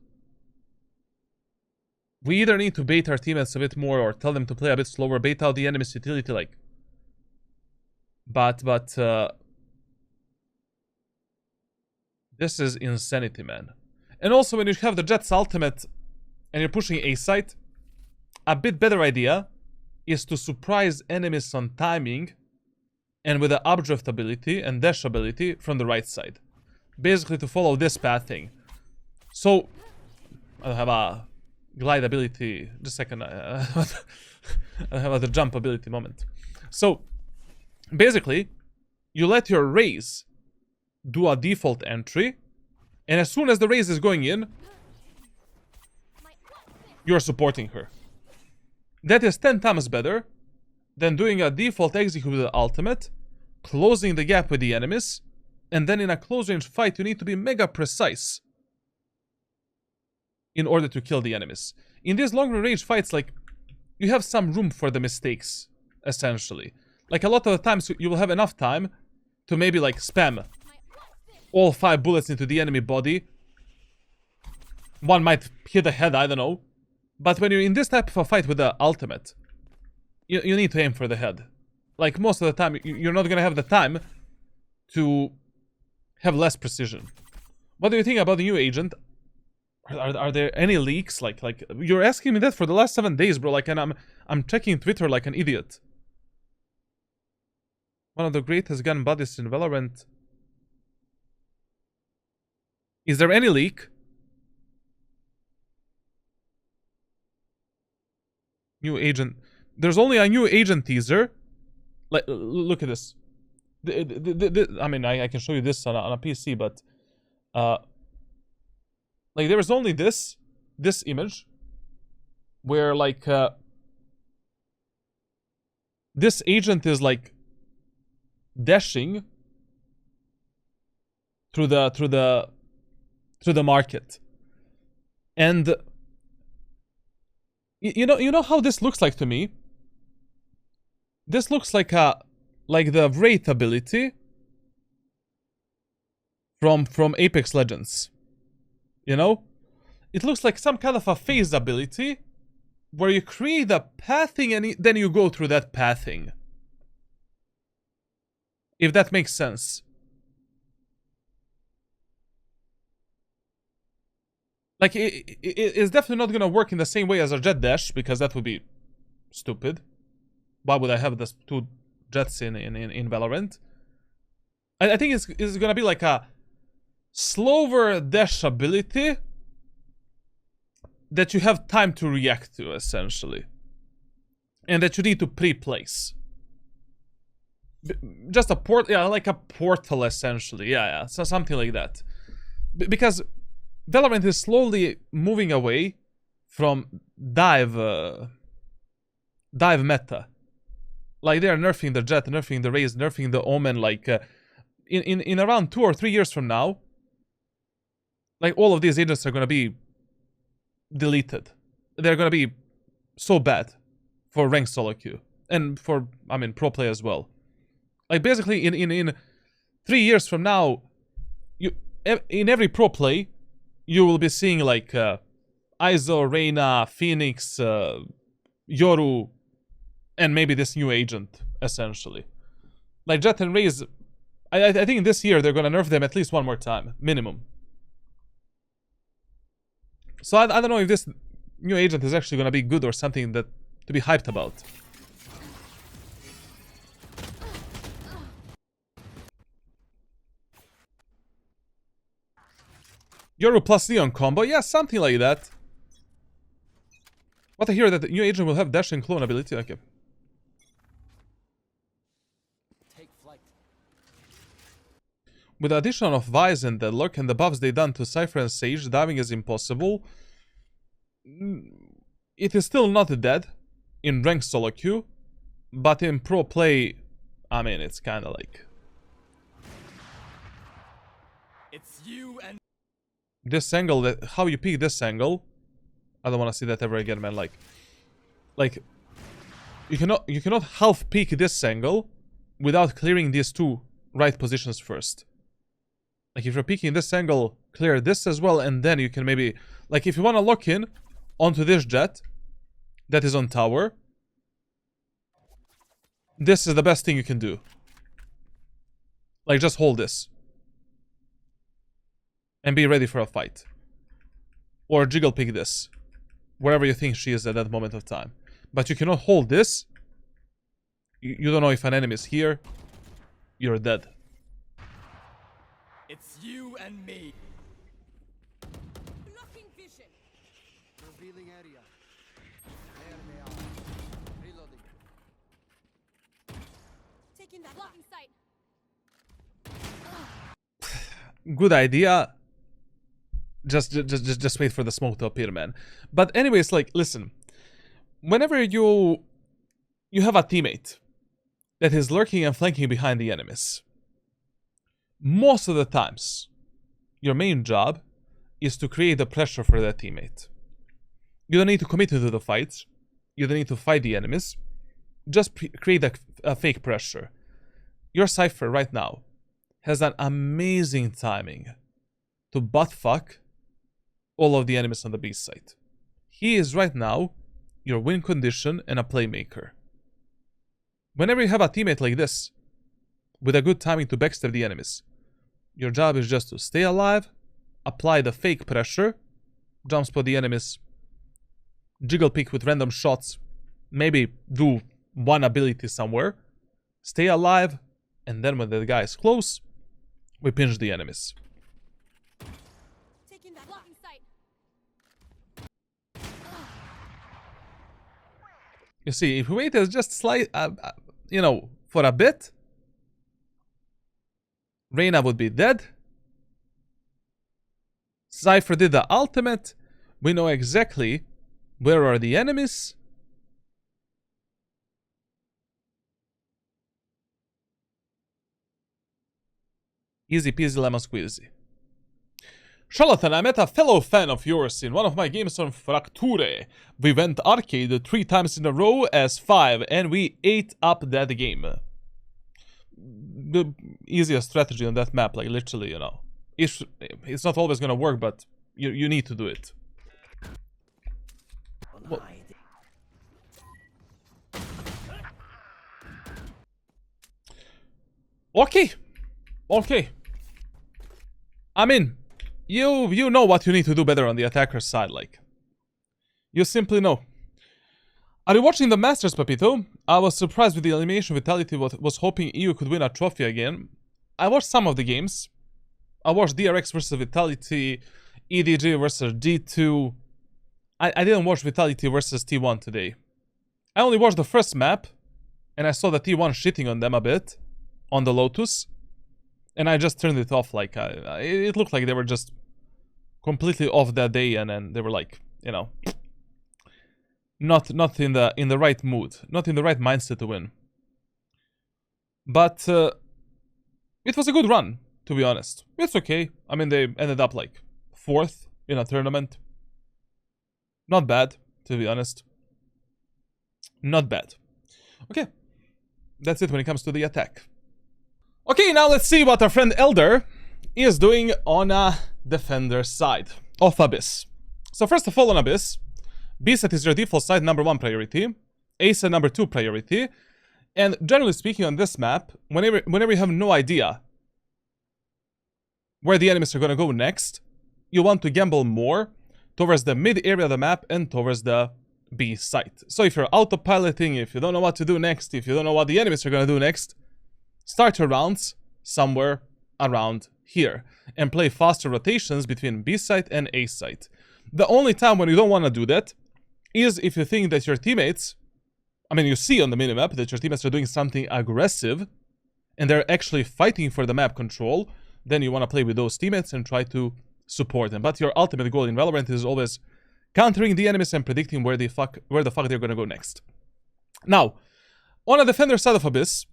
We either need to bait our teammates a bit more or tell them to play a bit slower, bait out the enemy's utility, like. But this is insanity, man. And also, when you have the Jett's ultimate and you're pushing A site, a bit better idea is to surprise enemies on timing and with the updraft ability and dash ability from the right side. Basically to follow this pathing. So, I have a glide ability, just a second, I have a jump ability moment. So, basically, you let your raise do a default entry, and as soon as the raise is going in, you're supporting her. That is 10 times better than doing a default execute with the ultimate, closing the gap with the enemies, and then in a close range fight you need to be mega precise in order to kill the enemies. in these long range fights, like, you have some room for the mistakes, essentially. Like, a lot of the times, you will have enough time to maybe, like, spam all 5 bullets into the enemy body. One might hit the head, I don't know. But when you're in this type of a fight with the ultimate, you need to aim for the head. Like, most of the time, you're not gonna have the time to have less precision. What do you think about the new agent? Are there any leaks? Like you're asking me that for the last 7 days, bro. Like, and I'm checking Twitter like an idiot. One of the greatest gun buddies in Valorant. Is there any leak? New agent. There's only a new agent teaser. Like, look at this. I mean, I can show you this on a PC, but like, there is only this image where, like, this agent is, like, dashing through the market, and you know how this looks like to me. This looks like the Wraith ability from Apex Legends. You know? It looks like some kind of a phase ability where you create a pathing and then you go through that pathing. If that makes sense. Like, it's definitely not gonna work in the same way as a Jett dash, because that would be stupid. Why would I have this 2 Jetts in Valorant? I think it's gonna be like a slower dash ability that you have time to react to, essentially. And that you need to pre-place. Just a like a portal, essentially. Yeah, so something like that. Because Valorant is slowly moving away from dive meta. Like, they're nerfing the Jett, nerfing the Raze, nerfing the Omen, like, in around 2 or 3 years from now, like, all of these agents are gonna be deleted. They're gonna be so bad for ranked solo queue. And for, I mean, pro play as well. Like, basically, in 3 years from now, in every pro play, you will be seeing, like, Iso, Reyna, Phoenix, Yoru, and maybe this new agent, essentially. Like, Jett and Raze, I think this year they're gonna nerf them at least 1 more time, minimum. So I don't know if this new agent is actually gonna be good or something that to be hyped about. Yoru plus Neon combo, yeah, something like that. What I hear that the new agent will have dash and clone ability. Okay. With the addition of Vice and Deadlock and the buffs they done to Cypher and Sage, diving is impossible. It is still not dead in ranked solo queue, but in pro play, I mean, it's kind of like... It's you and... This angle, how you pick this angle, I don't want to see that ever again, man. Like, you cannot half peek this angle without clearing these 2 right positions first. Like, if you're peeking this angle, clear this as well, and then you can maybe... Like, if you want to lock in onto this Jett that is on tower, this is the best thing you can do. Like, just hold this. And be ready for a fight. Or jiggle pick this. Wherever you think she is at that moment of time. But you cannot hold this. You don't know if an enemy is here. You're dead. It's you and me. Blocking vision. Revealing area. There they are. Reloading. Taking that blocking sight. Good idea. Just wait for the smoke to appear, man. But anyways, like, listen. Whenever you have a teammate that is lurking and flanking behind the enemies, most of the times, your main job is to create the pressure for that teammate. You don't need to commit to the fights. You don't need to fight the enemies. Just create a fake pressure. Your Cypher right now has an amazing timing to buttfuck all of the enemies on the B side. He is right now your win condition and a playmaker. Whenever you have a teammate like this, with a good timing to backstab the enemies, your job is just to stay alive, apply the fake pressure, jump spot the enemies, jiggle pick with random shots, maybe do one ability somewhere, stay alive, and then when the guy is close, we pinch the enemies. Taking that blocking sight. You see, if we waited just slight, for a bit, Reyna would be dead. Cypher did the ultimate. We know exactly where are the enemies. Easy peasy lemon squeezy. Charlatan, I met a fellow fan of yours in one of my games on Fracture. We went arcade 3 times in a row as 5 and we ate up that game. The easiest strategy on that map, like literally, you know. It's not always gonna work, but you need to do it. What? Okay. I mean, you know what you need to do better on the attacker's side, like. You simply know. Are you watching the Masters, Papito? I was surprised with the elimination Vitality, was hoping EU could win a trophy again. I watched some of the games. I watched DRX versus Vitality, EDG versus G2. I didn't watch Vitality versus T1 today. I only watched the first map, and I saw the T1 shitting on them a bit, on the Lotus. And I just turned it off, like, it looked like they were just completely off that day, and then they were like, you know, not in the right mood, not in the right mindset to win. But it was a good run, to be honest. It's okay. I mean, they ended up like 4th in a tournament. Not bad, to be honest. Not bad. Okay, that's it when it comes to the attack. Okay, now let's see what our friend Elder is doing on a defender side of Abyss. So first of all, on Abyss, B set is your default side number 1 priority, A set number 2 priority, and generally speaking on this map, whenever you have no idea where the enemies are gonna go next, you want to gamble more towards the mid area of the map and towards the B site. So if you're autopiloting, if you don't know what to do next, if you don't know what the enemies are gonna do next, start your rounds somewhere around here and play faster rotations between B site and A site. The only time when you don't want to do that is if you think that your teammates, I mean, you see on the minimap that your teammates are doing something aggressive and they're actually fighting for the map control, then you want to play with those teammates and try to support them. But your ultimate goal in Valorant is always countering the enemies and predicting where the fuck they're gonna go next. Now, on a defender side of Abyss,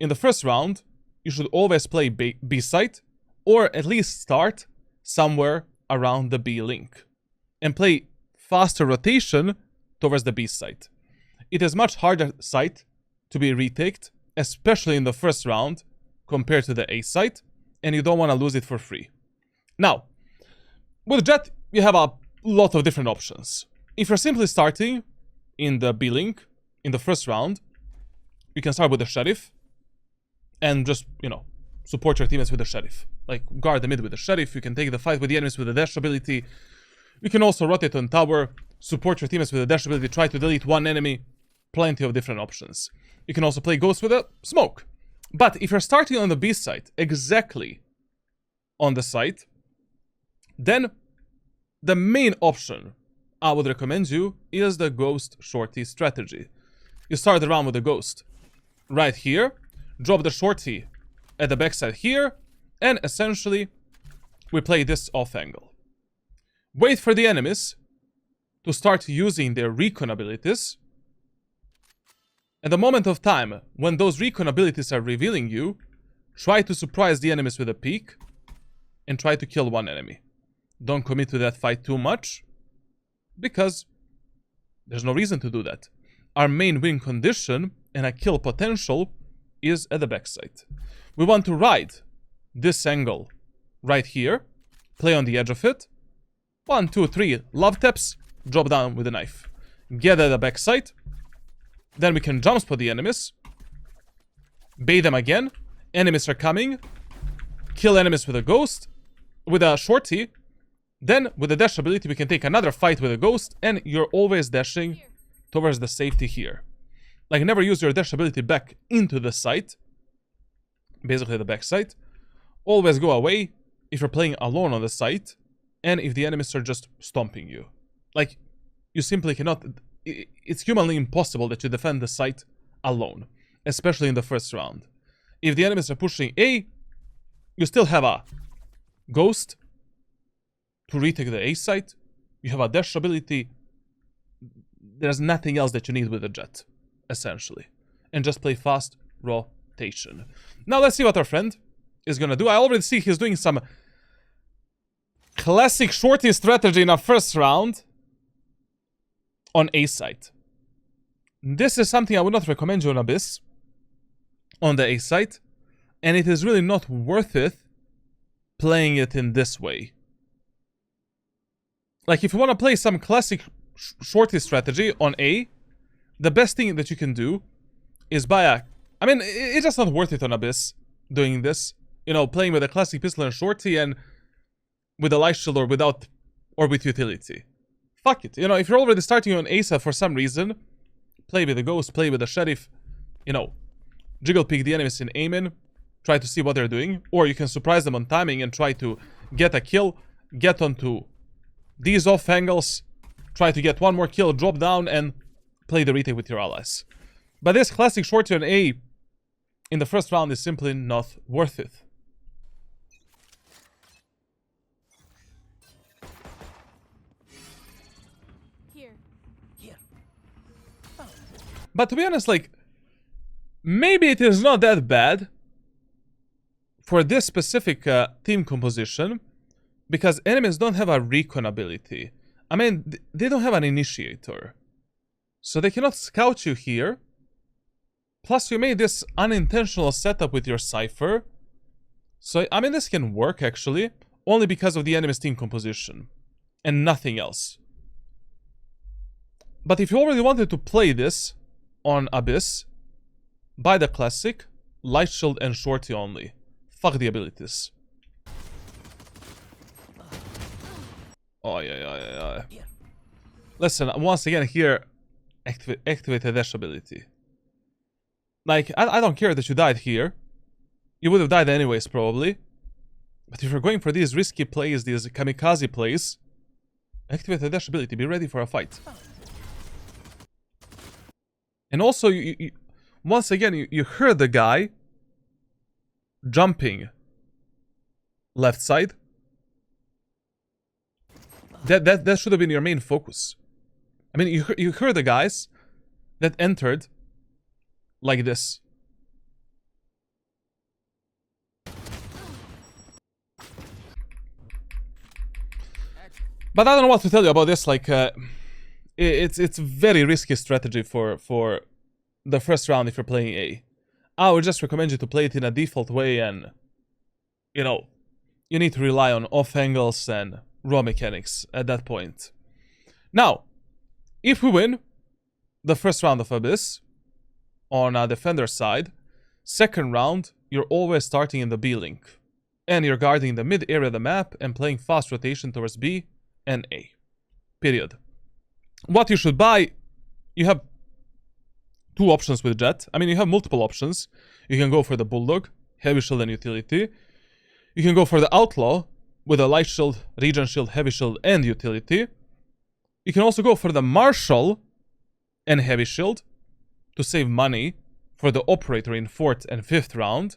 in the first round, you should always play B site, or at least start somewhere around the B link, and play faster rotation towards the B site. It is much harder site to be retaked, especially in the first round, compared to the A site, and you don't want to lose it for free. Now, with Jett, you have a lot of different options. If you're simply starting in the B link, in the first round, you can start with the Sheriff, and just, you know, support your teammates with the Sheriff. Like, guard the mid with the Sheriff, you can take the fight with the enemies with the dash ability. You can also rotate on tower, support your teammates with the dash ability, try to delete one enemy. Plenty of different options. You can also play Ghost with a smoke. But if you're starting on the B site, exactly on the site, then the main option I would recommend you is the Ghost Shorty strategy. You start the round with the Ghost right here, drop the Shorty at the backside here, and essentially we play this off angle. Wait for the enemies to start using their recon abilities. At the moment of time when those recon abilities are revealing you, try to surprise the enemies with a peek and try to kill one enemy. Don't commit to that fight too much, because There's no reason to do that. Our main win condition and a kill potential is at the backside. We want to ride this angle right here, play on the edge of it. 1, 2, 3 love taps, drop down with a knife. Get at the backside. Then we can jump spot the enemies. Bait them again. Enemies are coming. Kill enemies with a ghost. With a shorty. Then, with the dash ability, we can take another fight with a ghost. And you're always dashing towards the safety here. Like, never use your dash ability back into the site. Basically the backside. Always go away if you're playing alone on the site. And if the enemies are just stomping you. Like, you simply cannot... It's humanly impossible that you defend the site alone. Especially in the first round. If the enemies are pushing A, you still have a ghost to retake the A site. You have a dash ability. There's nothing else that you need with a Jett, essentially. And just play fast rotation. Now let's see what our friend is gonna do. I already see he's doing some classic shorty strategy in our first round on A site. This is something I would not recommend you on Abyss on the A site, and it is really not worth it playing it in this way. Like, if you want to play some classic shorty strategy on A, the best thing that you can do is buy a... I mean, it's just not worth it on Abyss doing this. You know, playing with a classic pistol and shorty and with a light shield or without... or with utility. Fuck it. You know, if you're already starting on Asa for some reason, play with the ghost, play with the sheriff, you know, jiggle pick the enemies in aim-in, try to see what they're doing, or you can surprise them on timing and try to get a kill, get onto these off angles, try to get one more kill, drop down, and play the retake with your allies. But this classic shorty on A in the first round is simply not worth it. But to be honest, like, maybe it is not that bad for this specific team composition, because enemies don't have a recon ability. I mean, they don't have an initiator. So they cannot scout you here. Plus, you made this unintentional setup with your Cypher. So, I mean, this can work, actually, only because of the enemy's team composition. And nothing else. But if you already wanted to play this on Abyss, buy the classic, light shield and shorty only. Fuck the abilities. Oh, yeah. Listen, once again here, activate the dash ability. Like, I don't care that you died here. You would have died anyways, probably. But if you're going for these risky plays, these kamikaze plays, activate the dash ability, be ready for a fight. And also, once again, you heard the guy jumping left side. That should have been your main focus. I mean, you heard the guys that entered like this. But I don't know what to tell you about this. Like, it's very risky strategy for the first round if you're playing A. I would just recommend you to play it in a default way, and you know, you need to rely on off angles and raw mechanics at that point. Now, if we win the first round of Abyss on a defender side, second round you're always starting in the B link, and you're guarding the mid area of the map and playing fast rotation towards B and A. Period. What you should buy, you have two options with Jett. I mean, you have multiple options. You can go for the Bulldog, heavy shield and utility. You can go for the Outlaw with a light shield, regen shield, heavy shield and utility. You can also go for the Marshal and heavy shield to save money for the Operator in 4th and 5th round.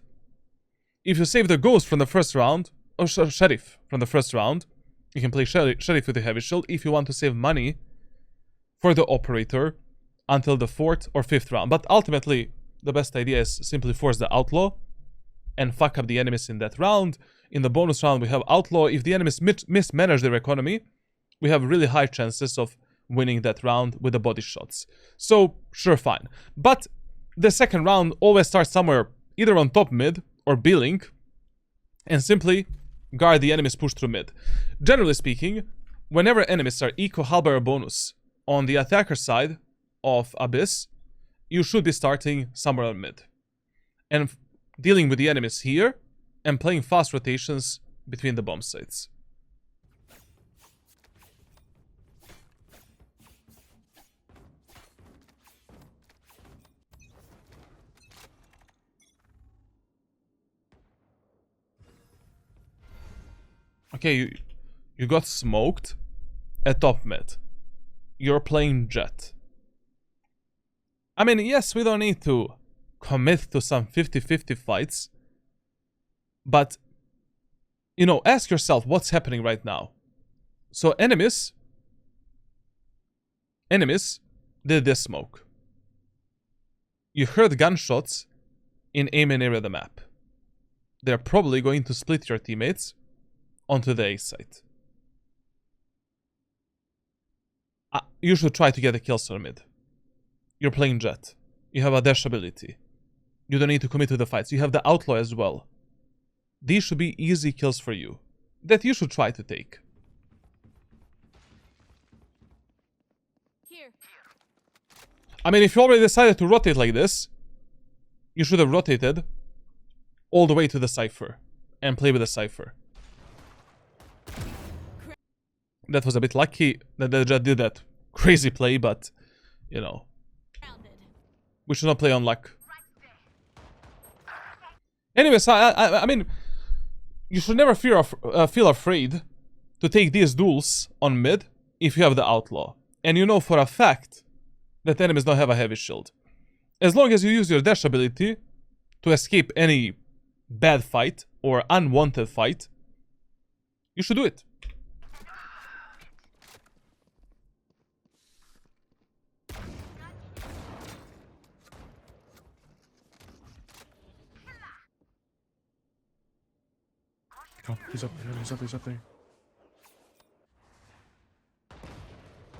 If you save the Ghost from the first round, or Sheriff from the first round, you can play Sheriff with the heavy shield if you want to save money for the Operator until the 4th or 5th round. But ultimately, the best idea is simply force the Outlaw and fuck up the enemies in that round. In the bonus round, we have Outlaw. If the enemies mismanage their economy, we have really high chances of winning that round with the body shots. So, sure, fine. But the second round always starts somewhere either on top mid or B-link and simply guard the enemy's push through mid. Generally speaking, whenever enemies are eco halberd bonus on the attacker side of Abyss, you should be starting somewhere on mid. And dealing with the enemies here and playing fast rotations between the bomb sites. Okay, you got smoked at top mid. You're playing Jett. I mean, yes, we don't need to commit to some 50-50 fights. But, you know, ask yourself what's happening right now. So enemies did this smoke. You heard gunshots in a main area of the map. They're probably going to split your teammates onto the A site. You should try to get a kill on mid. You're playing Jett. You have a dash ability. You don't need to commit to the fights. You have the outlaw as well. These should be easy kills for you that you should try to take. Here. I mean, if you already decided to rotate like this, you should have rotated all the way to the Cypher and play with the Cypher. That was a bit lucky that the Jett did that crazy play, but, you know, we should not play on luck. Anyways, I mean, you should never feel afraid to take these duels on mid if you have the outlaw. And you know for a fact that enemies don't have a heavy shield. As long as you use your dash ability to escape any bad fight or unwanted fight, you should do it. Oh, he's up there.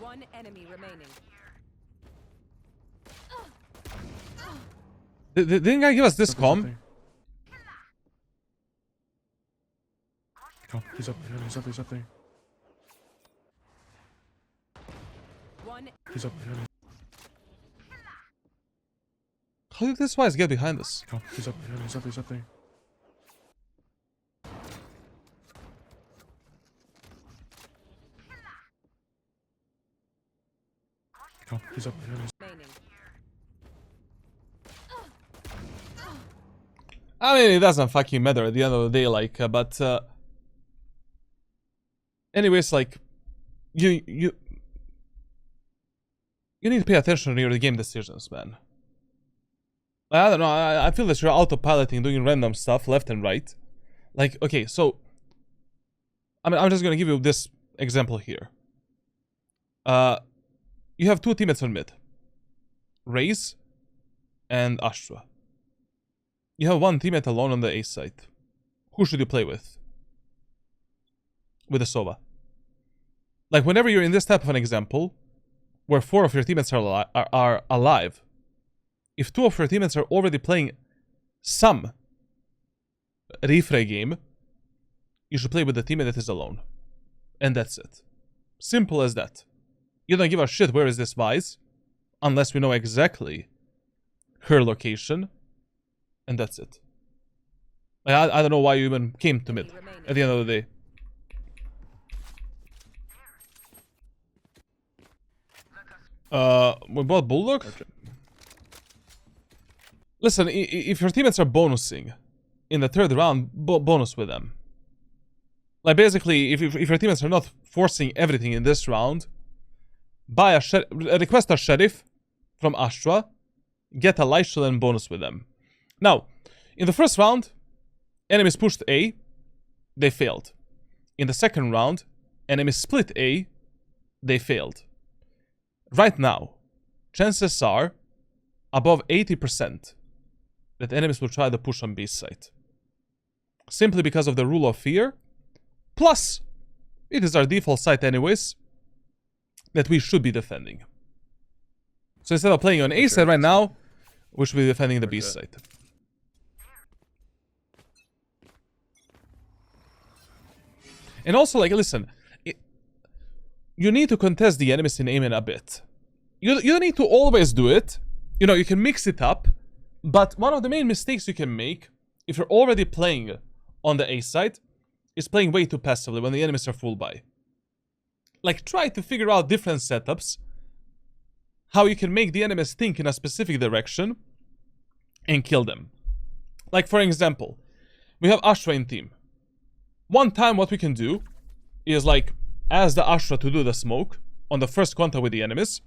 One enemy remaining. Didn't I give us this comp? Oh, he's up there. One. He's up there. How did this wise get behind us? Oh, he's up there. Oh, he's up there. Remaining. I mean, it doesn't fucking matter at the end of the day, like, but, anyways, like, you need to pay attention to your game decisions, man. I don't know, I feel that you're autopiloting, doing random stuff left and right. Like, okay, so, I mean, I'm just gonna give you this example here. You have two teammates on mid. Raze and Astra. You have one teammate alone on the A site. Who should you play with? With the Sova. Like, whenever you're in this type of an example, where 4 of your teammates are alive, if 2 of your teammates are already playing some refray game, you should play with the teammate that is alone. And that's it. Simple as that. You don't give a shit where is this Vice, unless we know exactly her location, and that's it. Like, I don't know why you even came to mid at the end of the day. We bought Bulldog? Listen, if your teammates are bonusing in the third round, bonus with them. Like, basically, if your teammates are not forcing everything in this round, buy request a sheriff from Astra, get a light shield and bonus with them. Now, in the first round, enemies pushed A, they failed. In the second round, enemies split A, they failed. Right now, chances are above 80% that enemies will try to push on B site. Simply because of the rule of fear. Plus, it is our default site anyways. that we should be defending. So instead of playing on A side right now, we should be defending the B side. And also, like, listen, you need to contest the enemies in aiming a bit. You don't need to always do it. You know, you can mix it up. But one of the main mistakes you can make, if you're already playing on the A side, is playing way too passively when the enemies are full buy. Like, try to figure out different setups, how you can make the enemies think in a specific direction, and kill them. Like, for example, we have Ashra in team. One time what we can do is, like, ask the Ashra to do the smoke on the first contact with the enemies,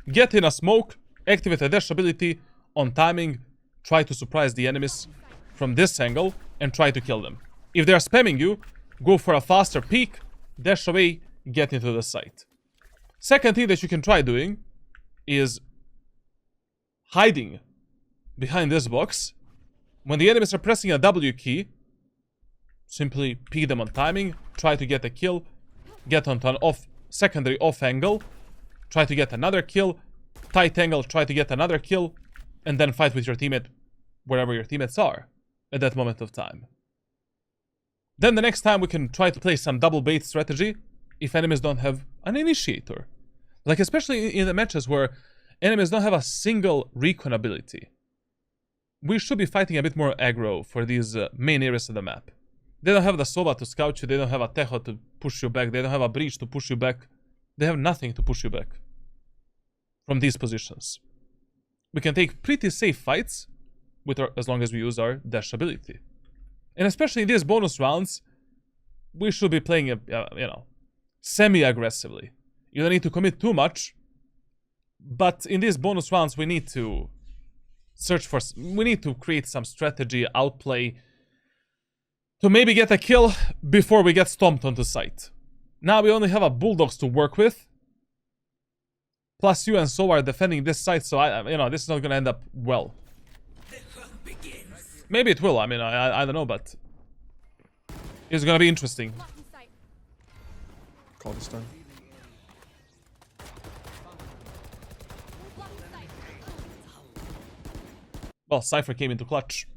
get in a smoke, activate a dash ability on timing, try to surprise the enemies from this angle, and try to kill them. If they are spamming you, go for a faster peek, dash away, get into the site. Second thing that you can try doing is hiding behind this box. When the enemies are pressing a W key, simply peek them on timing, try to get a kill, get onto an secondary off angle, try to get another kill, tight angle, try to get another kill, and then fight with your teammate wherever your teammates are at that moment of time. Then the next time we can try to play some double bait strategy if enemies don't have an initiator. Like, especially in the matches where enemies don't have a single recon ability. We should be fighting a bit more aggro for these main areas of the map. They don't have the Sova to scout you, they don't have a Teho to push you back, they don't have a Breach to push you back. They have nothing to push you back from these positions. We can take pretty safe fights with as long as we use our dash ability. And especially in these bonus rounds, we should be playing, you know, semi-aggressively. You don't need to commit too much, but in these bonus rounds we need to we need to create some strategy, outplay, to maybe get a kill before we get stomped onto site. Now we only have a Bulldogs to work with. Plus you and So are defending this site, so you know, this is not gonna end up well. Maybe it will, I mean, I don't know, but it's gonna be interesting. Blocking sight. Call this done. Blocking sight. Well, Cypher came into clutch.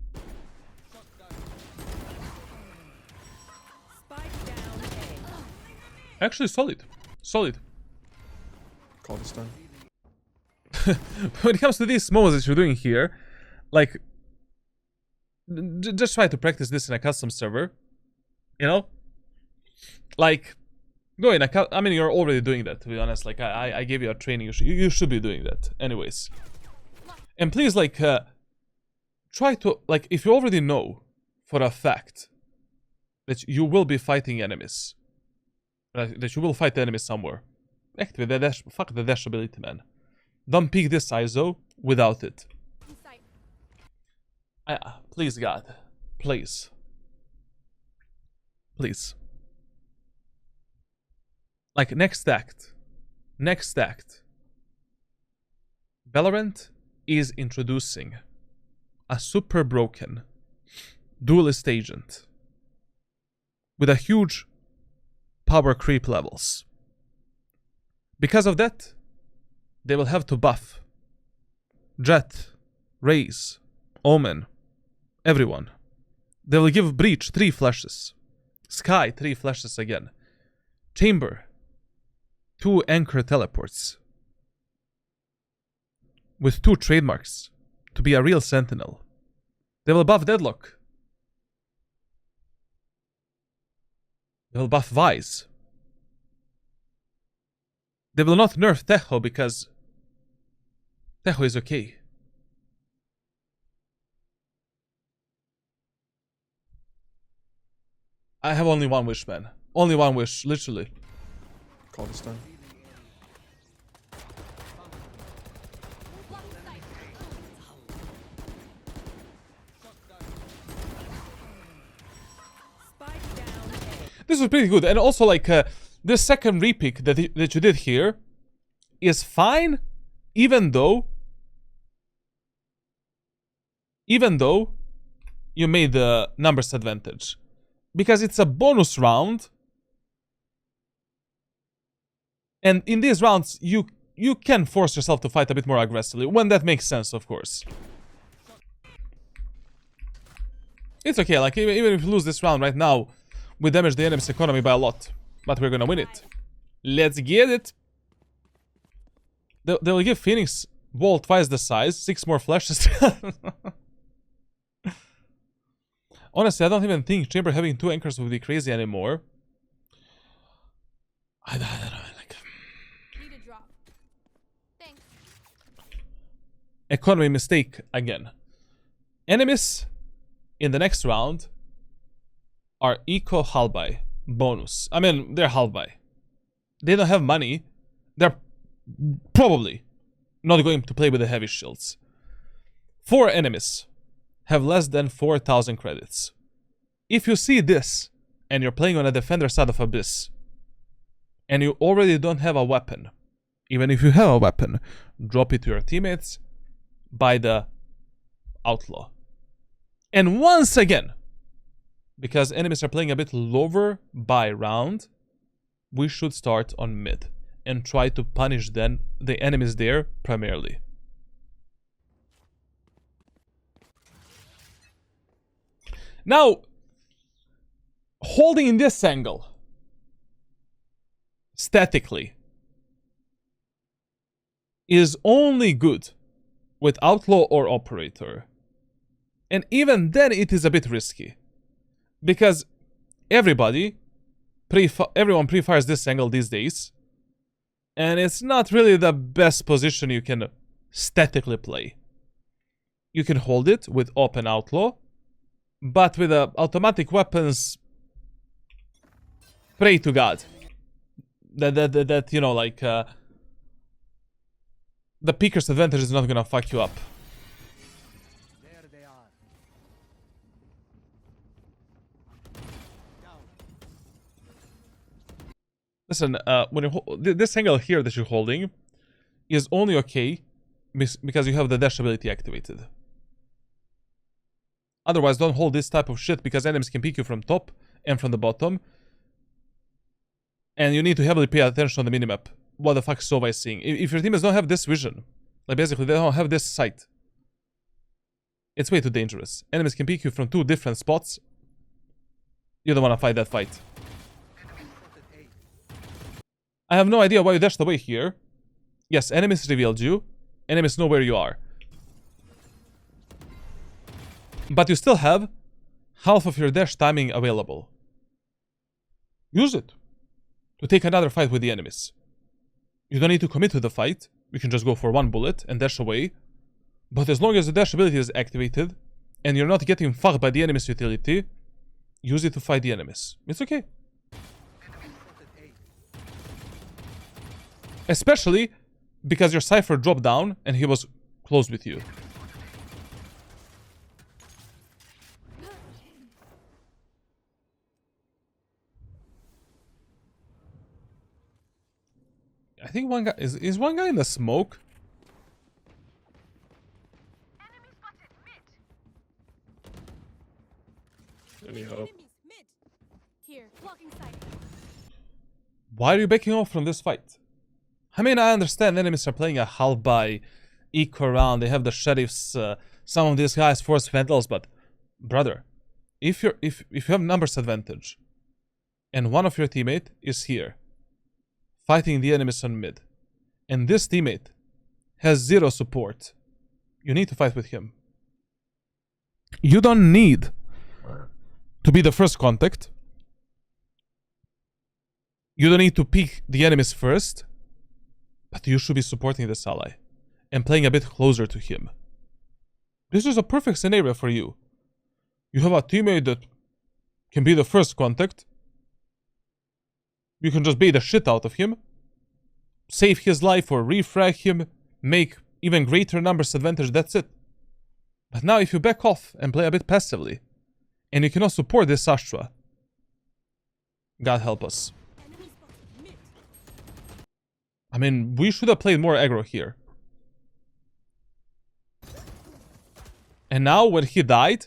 Spike down A. Actually, solid. Solid. Call this done. When it comes to these moments that you're doing here, like, just try to practice this in a custom server. You know? Like, go in I mean, you're already doing that, to be honest. Like, I gave you a training. You should be doing that. Anyways. And please, like, try to, like, if you already know for a fact that you will be fighting enemies, that you will fight enemies somewhere, activate the dash. Fuck the dash ability, man. Don't pick this ISO without it. Please, God. Please. Please. Like, next act. Next act. Valorant is introducing a super broken duelist agent with a huge power creep levels. Because of that, they will have to buff Jett, Raze, Omen, everyone. They will give Breach 3 flashes, Sky 3 flashes again, Chamber 2 anchor teleports, with 2 trademarks to be a real Sentinel. They will buff Deadlock. They will buff Vise. They will not nerf Teho because Teho is okay. I have only one wish, man. Only one wish, literally. Call this done. Spike down A. This was pretty good. And also, like, this second repick that you did here is fine, even though you made the numbers advantage. Because it's a bonus round And in these rounds, you can force yourself to fight a bit more aggressively, when that makes sense, of course. It's okay, like, even if you lose this round right now, we damage the enemy's economy by a lot. But we're gonna win it. Let's get it! They'll give Phoenix Wall twice the size, 6 more flashes. Honestly, I don't even think Chamber having 2 anchors would be crazy anymore. I don't know, like... Need a drop. Thanks. Economy mistake again. Enemies in the next round are eco halbay bonus. I mean, they're halbay. They don't have money. They're probably not going to play with the heavy shields. 4 enemies have less than 4,000 credits. If you see this and you're playing on a defender side of Abyss and you already don't have a weapon, even if you have a weapon, drop it to your teammates, buy the outlaw. And once again, because enemies are playing a bit lower by round, we should start on mid and try to punish then the enemies there primarily. Now, holding in this angle, statically, is only good with outlaw or operator. And even then it is a bit risky. Because everyone pre-fires this angle these days. And it's not really the best position you can statically play. You can hold it with open outlaw. But with automatic weapons, pray to God. That you know, like... the Peeker's advantage is not gonna fuck you up. There they are. Down. Listen, when you this angle here that you're holding is only okay because you have the dash ability activated. Otherwise, don't hold this type of shit because enemies can peek you from top and from the bottom. And you need to heavily pay attention on the minimap. What the fuck is Sova seeing? If your teammates don't have this vision, like basically they don't have this sight, it's way too dangerous. Enemies can peek you from 2 different spots. You don't want to fight that fight. I have no idea why you dashed away here. Yes, enemies revealed you. Enemies know where you are. But you still have half of your dash timing available. Use it to take another fight with the enemies. You don't need to commit to the fight. You can just go for 1 bullet and dash away. But as long as the dash ability is activated and you're not getting fucked by the enemy's utility, use it to fight the enemies. It's okay. Especially because your Cypher dropped down and he was close with you. I think one guy is one guy in the smoke. Any hope? Enemies, mid. Here, blocking sight. Why are you backing off from this fight? I mean, I understand enemies are playing a half-buy eco round. They have the sheriffs. Some of these guys force Sentinels, but brother, if you have numbers advantage, and one of your teammate is here, fighting the enemies on mid, and this teammate has 0 support, you need to fight with him. You don't need to be the first contact. You don't need to pick the enemies first, but you should be supporting this ally and playing a bit closer to him. This is a perfect scenario for you. You have a teammate that can be the first contact. You can just bait the shit out of him, save his life or refrag him, make even greater numbers advantage, that's it. But now if you back off and play a bit passively, and you cannot support this Astra, God help us. I mean, we should have played more aggro here. And now when he died,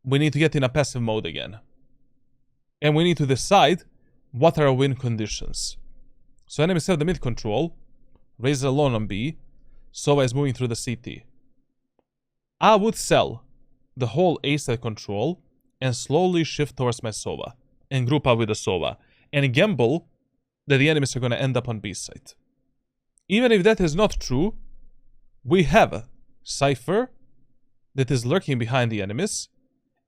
we need to get in a passive mode again. And we need to decide what are our win conditions. So enemies have the mid control. Razor alone on B. Sova is moving through the CT. I would sell the whole A side control and slowly shift towards my Sova. And group up with the Sova. And gamble that the enemies are going to end up on B side. Even if that is not true, we have Cypher that is lurking behind the enemies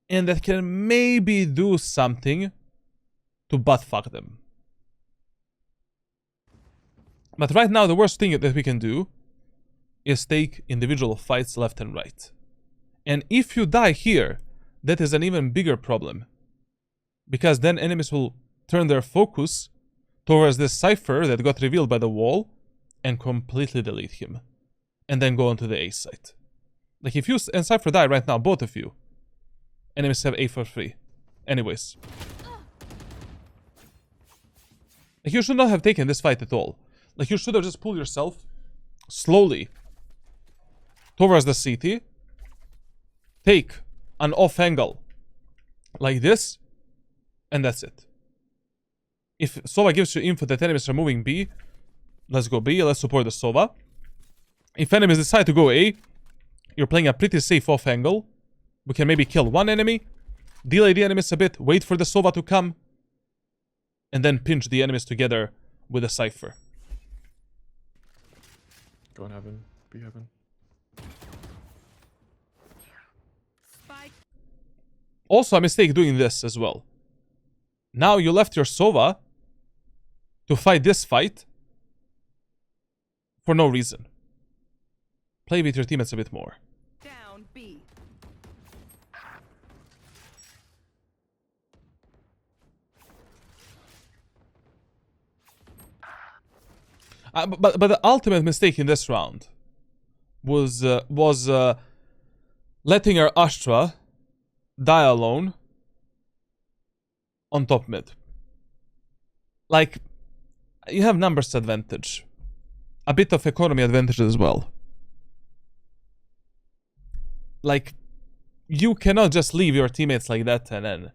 and that can maybe do something to buttfuck them. But right now the worst thing that we can do is take individual fights left and right. And if you die here, that is an even bigger problem. Because then enemies will turn their focus towards this Cypher that got revealed by the wall and completely delete him. And then go onto the A site. Like if you and Cypher die right now, both of you, enemies have A for free. Anyways. Like you should not have taken this fight at all. Like you should have just pulled yourself slowly towards the CT. Take an off angle like this. And that's it. If Sova gives you info that enemies are moving B, let's go B, let's support the Sova. If enemies decide to go A, you're playing a pretty safe off angle. We can maybe kill one enemy, delay the enemies a bit, wait for the Sova to come, and then pinch the enemies together with a Cypher. Go in heaven. Be heaven. Spike. Also a mistake doing this as well. Now you left your Sova to fight this fight for no reason. Play with your teammates a bit more. Down B. But the ultimate mistake in this round was letting our Astra die alone on top mid. Like, you have numbers advantage. A bit of economy advantage as well. Like, you cannot just leave your teammates like that and then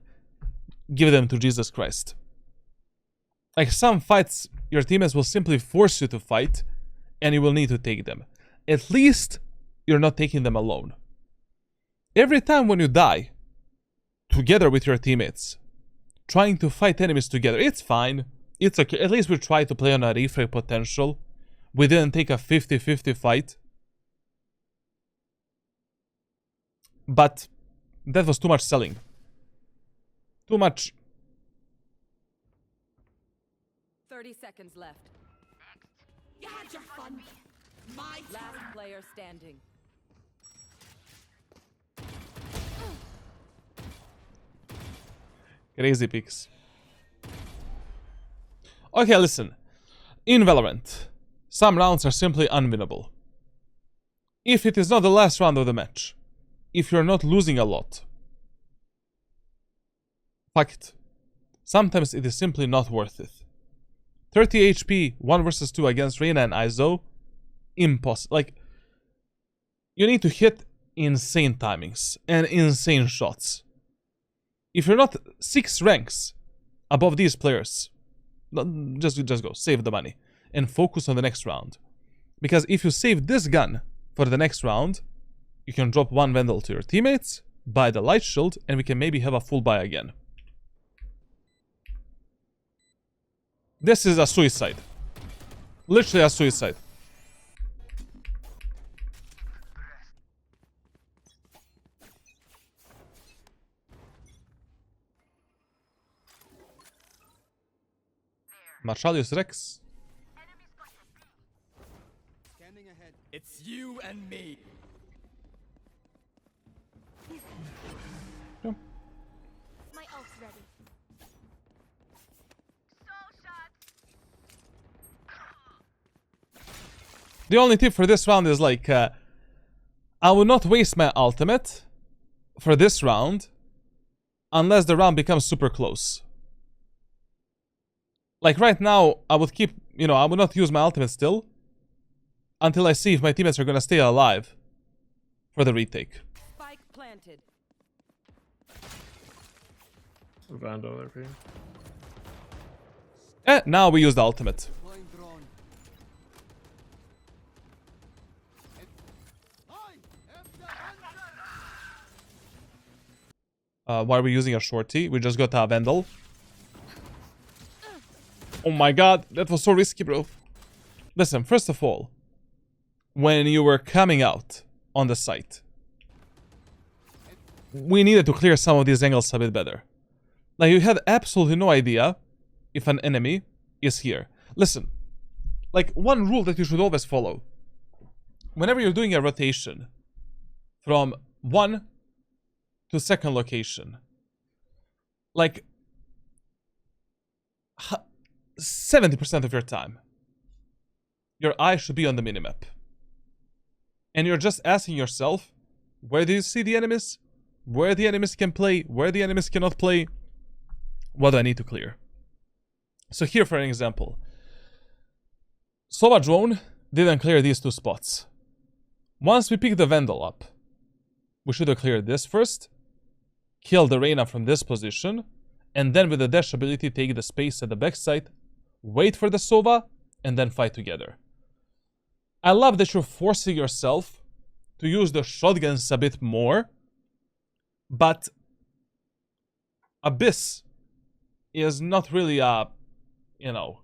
give them to Jesus Christ. Like, some fights, your teammates will simply force you to fight, and you will need to take them. At least, you're not taking them alone. Every time when you die, together with your teammates, trying to fight enemies together, it's fine. It's okay. At least we try to play on a refrag potential. We didn't take a 50-50 fight. But that was too much selling. Too much. 30 seconds left. You had your fun. My Last player standing. Crazy picks. Okay, listen. In Valorant, some rounds are simply unwinnable. If it is not the last round of the match, if you're not losing a lot, fuck it. Sometimes it is simply not worth it. 30 HP, 1 versus 2 against Reyna and ISO, impossible. Like, you need to hit insane timings and insane shots. If you're not 6 ranks above these players, just go, save the money, and focus on the next round. Because if you save this gun for the next round, you can drop 1 Vandal to your teammates, buy the light shield, and we can maybe have a full buy again. This is a suicide. Literally a suicide. Marshalius Rex. Scanning ahead. It's you and me. My ult's ready. The only tip for this round is like, I will not waste my ultimate for this round unless the round becomes super close. Like right now, I would keep, I would not use my ultimate still until I see if my teammates are gonna stay alive for the retake. Spike planted. Vandal RP. Now we use the ultimate. Deploying drone. Why are we using a shorty? We just got a Vandal. Oh my god, that was so risky, bro. Listen, first of all, when you were coming out on the site, we needed to clear some of these angles a bit better. Like, you had absolutely no idea if an enemy is here. Listen, like, one rule that you should always follow. Whenever you're doing a rotation from one to second location, like, 70% of your time, your eye should be on the minimap. And you're just asking yourself, where do you see the enemies? Where the enemies can play? Where the enemies cannot play? What do I need to clear? So here, for an example, Sova drone didn't clear these two spots. Once we pick the Vandal up, we should have cleared this first, kill the Reyna from this position, and then with the dash ability take the space at the backside, wait for the Sova, and then fight together. I love that you're forcing yourself to use the shotguns a bit more, but Abyss is not really a, you know,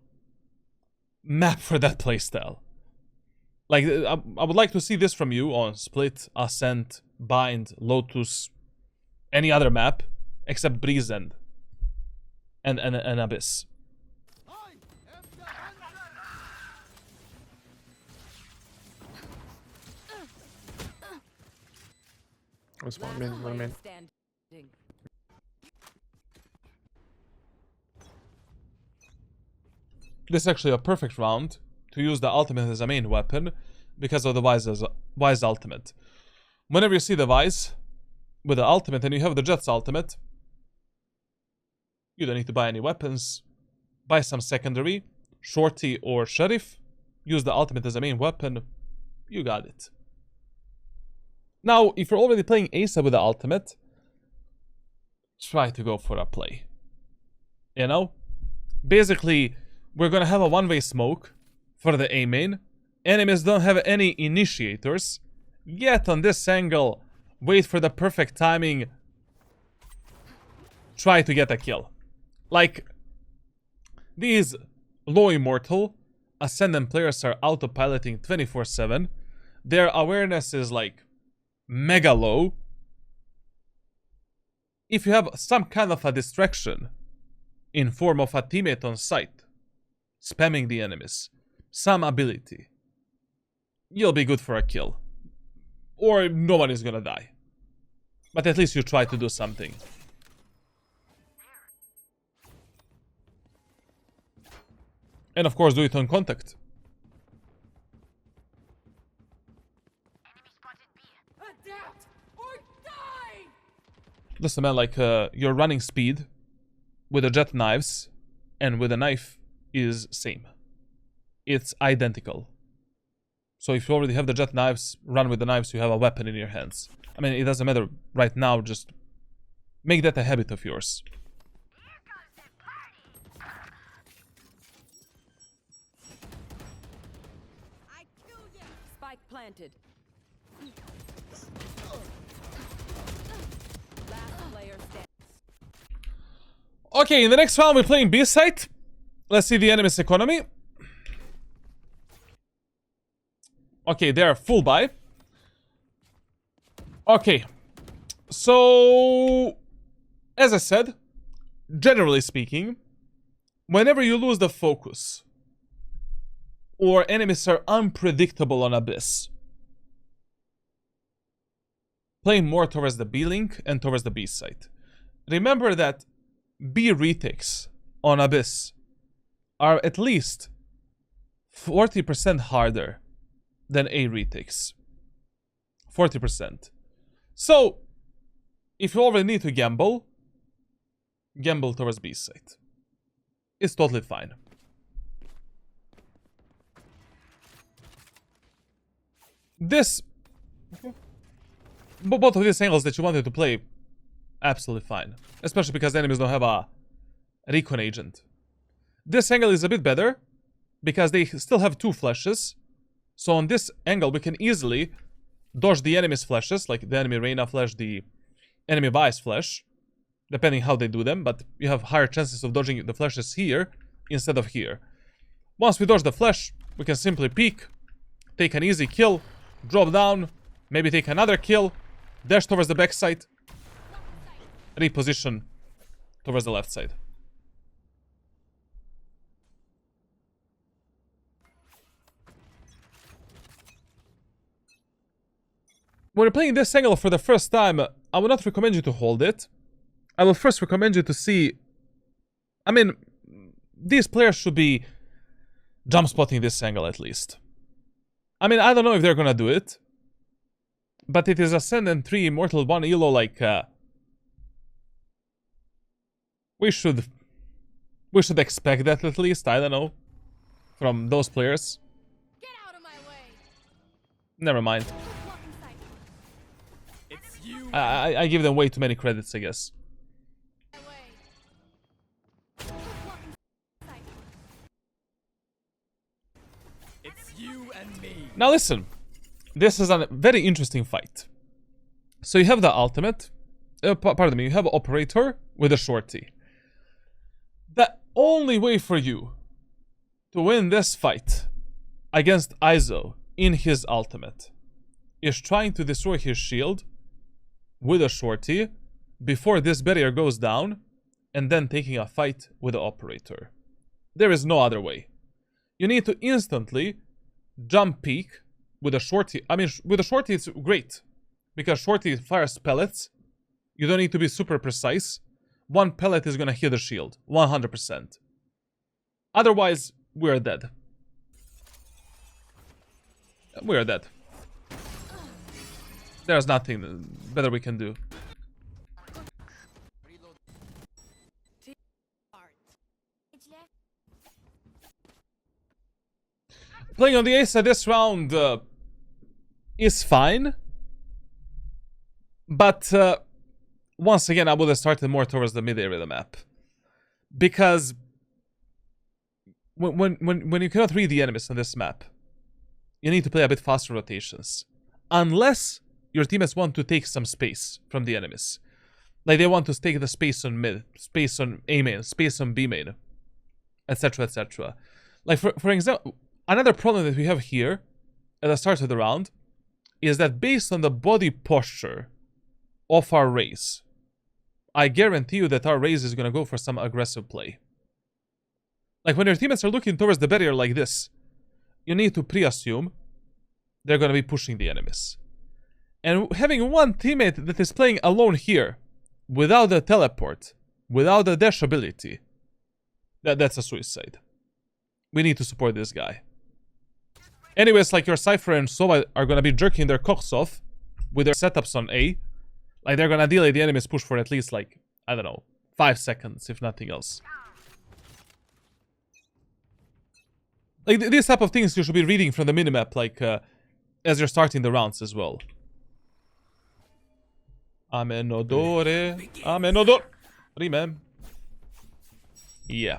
map for that playstyle. Like, I would like to see this from you on Split, Ascent, Bind, Lotus, any other map, except Breeze and Abyss. What's one man? One man. Standing. This is actually a perfect round to use the ultimate as a main weapon because of the Wise ultimate. Whenever you see the Wise with the ultimate and you have the Jett's ultimate, you don't need to buy any weapons. Buy some secondary, Shorty or Sheriff, use the ultimate as a main weapon, you got it. Now, if you're already playing Asa with the ultimate, try to go for a play. You know? Basically, we're gonna have a one-way smoke for the A main. Enemies don't have any initiators. Yet on this angle, wait for the perfect timing. Try to get a kill. Like, these low immortal Ascendant players are autopiloting 24/7. Their awareness is like mega low. If you have some kind of a distraction in form of a teammate on site, spamming the enemies, some ability, you'll be good for a kill. Or no one is gonna die. But at least you try to do something. And of course do it on contact. Adapt or die! Listen, man, like, your running speed with the Jett knives and with a knife is same. It's identical. So if you already have the Jett knives, run with the knives, you have a weapon in your hands. I mean, it doesn't matter right now, just make that a habit of yours. Spike planted. Last player standing. Okay, in the next round we're playing B site. Let's see the enemy's economy. Okay, they're full buy. Okay. So, as I said, generally speaking, whenever you lose the focus or enemies are unpredictable on Abyss, play more towards the B link and towards the B site. Remember that B retakes on Abyss are at least 40% harder than A retakes. 40%. So, if you already need to gamble towards B site. It's totally fine. This... Okay. Both of these angles that you wanted to play, absolutely fine. Especially because enemies don't have a recon agent. This angle is a bit better, because they still have two flashes. So on this angle, we can easily dodge the enemy's flashes, like the enemy Reyna flash, the enemy Vice flash, depending how they do them, but you have higher chances of dodging the flashes here instead of here. Once we dodge the flash, we can simply peek, take an easy kill, drop down, maybe take another kill, dash towards the backside, reposition towards the left side. When you're playing this angle for the first time, I would not recommend you to hold it. I will first recommend you to see... I mean, these players should be jump spotting this angle at least. I mean, I don't know if they're gonna do it, but it is Ascendant 3, Immortal 1 elo, like... We should expect that at least, I don't know, from those players. Get out of my way. Never mind. Walk inside. It's you. I give them way too many credits, I guess. My way. Walk inside. It's you and me. Now listen, this is a very interesting fight. So you have the ultimate, pardon me, you have Operator with a shorty. The only way for you to win this fight against Iso in his ultimate is trying to destroy his shield with a shorty before this barrier goes down and then taking a fight with the Operator. There is no other way. You need to instantly jump peek with a shorty. I mean, with a shorty it's great because shorty fires pellets. You don't need to be super precise. One pellet is gonna hit the shield, 100%. Otherwise, we're dead. We're dead. There's nothing better we can do. Playing on the A side this round is fine. But once again, I would have started more towards the mid area of the map. Because when you cannot read the enemies on this map, you need to play a bit faster rotations. Unless your teammates want to take some space from the enemies. Like they want to take the space on mid, space on A main, space on B main, etc, etc. Like for example, another problem that we have here at the start of the round is that based on the body posture of our race, I guarantee you that our race is gonna go for some aggressive play. Like when your teammates are looking towards the barrier like this, you need to pre-assume they're gonna be pushing the enemies. And having one teammate that is playing alone here, without the teleport, without the dash ability, that's a suicide. We need to support this guy. Anyways, like your Cypher and Sova are gonna be jerking their cocks off with their setups on A. Like they're gonna delay the enemy's push for at least like, I don't know, 5 seconds, if nothing else. Like these type of things you should be reading from the minimap, like as you're starting the rounds as well. Amenodore, Amenodore, Rime. Yeah.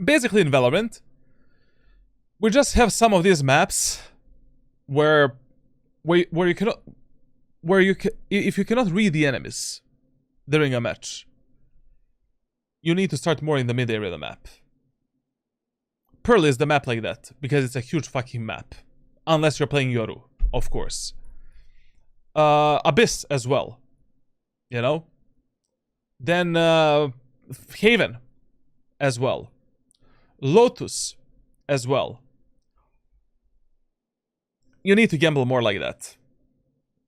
Basically in Valorant, we just have some of these maps where you cannot, if you cannot read the enemies during a match, you need to start more in the mid area of the map. Pearl is the map like that because it's a huge fucking map, unless you're playing Yoru, of course. Abyss as well, you know. Then Haven as well. Lotus as well. You need to gamble more like that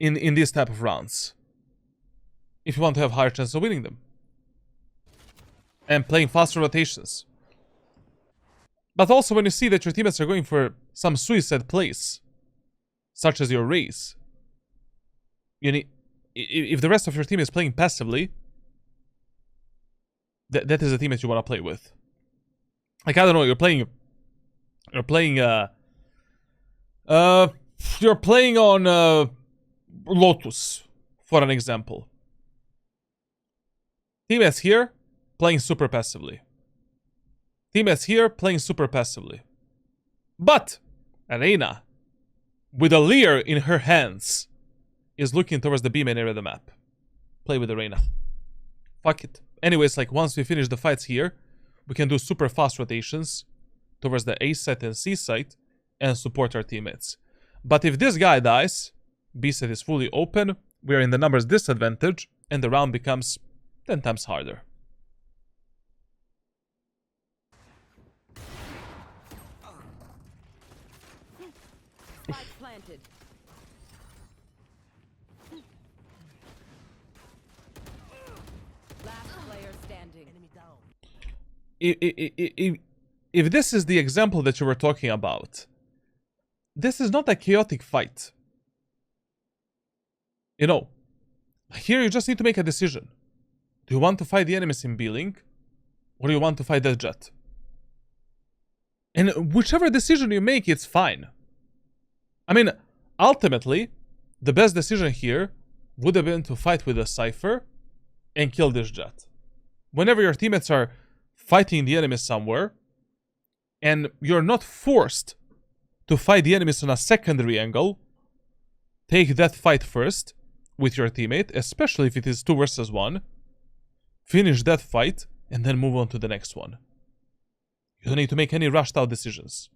in these type of rounds if you want to have higher chance of winning them and playing faster rotations. But also when you see that your teammates are going for some suicide plays, such as your race, you need, if the rest of your team is playing passively, that is the teammate you want to play with. Like, I don't know, you're playing on Lotus, for an example. Teammates here, playing super passively. Teammates here, playing super passively. But, Arena, with a Lear in her hands, is looking towards the B main area of the map. Play with the Reyna. Fuck it. Anyways, like, once we finish the fights here, we can do super fast rotations towards the A site and C site and support our teammates. But if this guy dies, B site is fully open, we are in the numbers disadvantage, and the round becomes 10 times harder. Spike planted. Last player standing. If this is the example that you were talking about, this is not a chaotic fight. You know, here you just need to make a decision. Do you want to fight the enemies in B-Link, or do you want to fight the Jett? And whichever decision you make, it's fine. I mean, ultimately, the best decision here would have been to fight with a Cypher and kill this Jett. Whenever your teammates are fighting the enemies somewhere, and you're not forced to fight the enemies on a secondary angle, take that fight first with your teammate, especially if it is 2 versus 1. Finish that fight, and then move on to the next one. You don't need to make any rushed out decisions.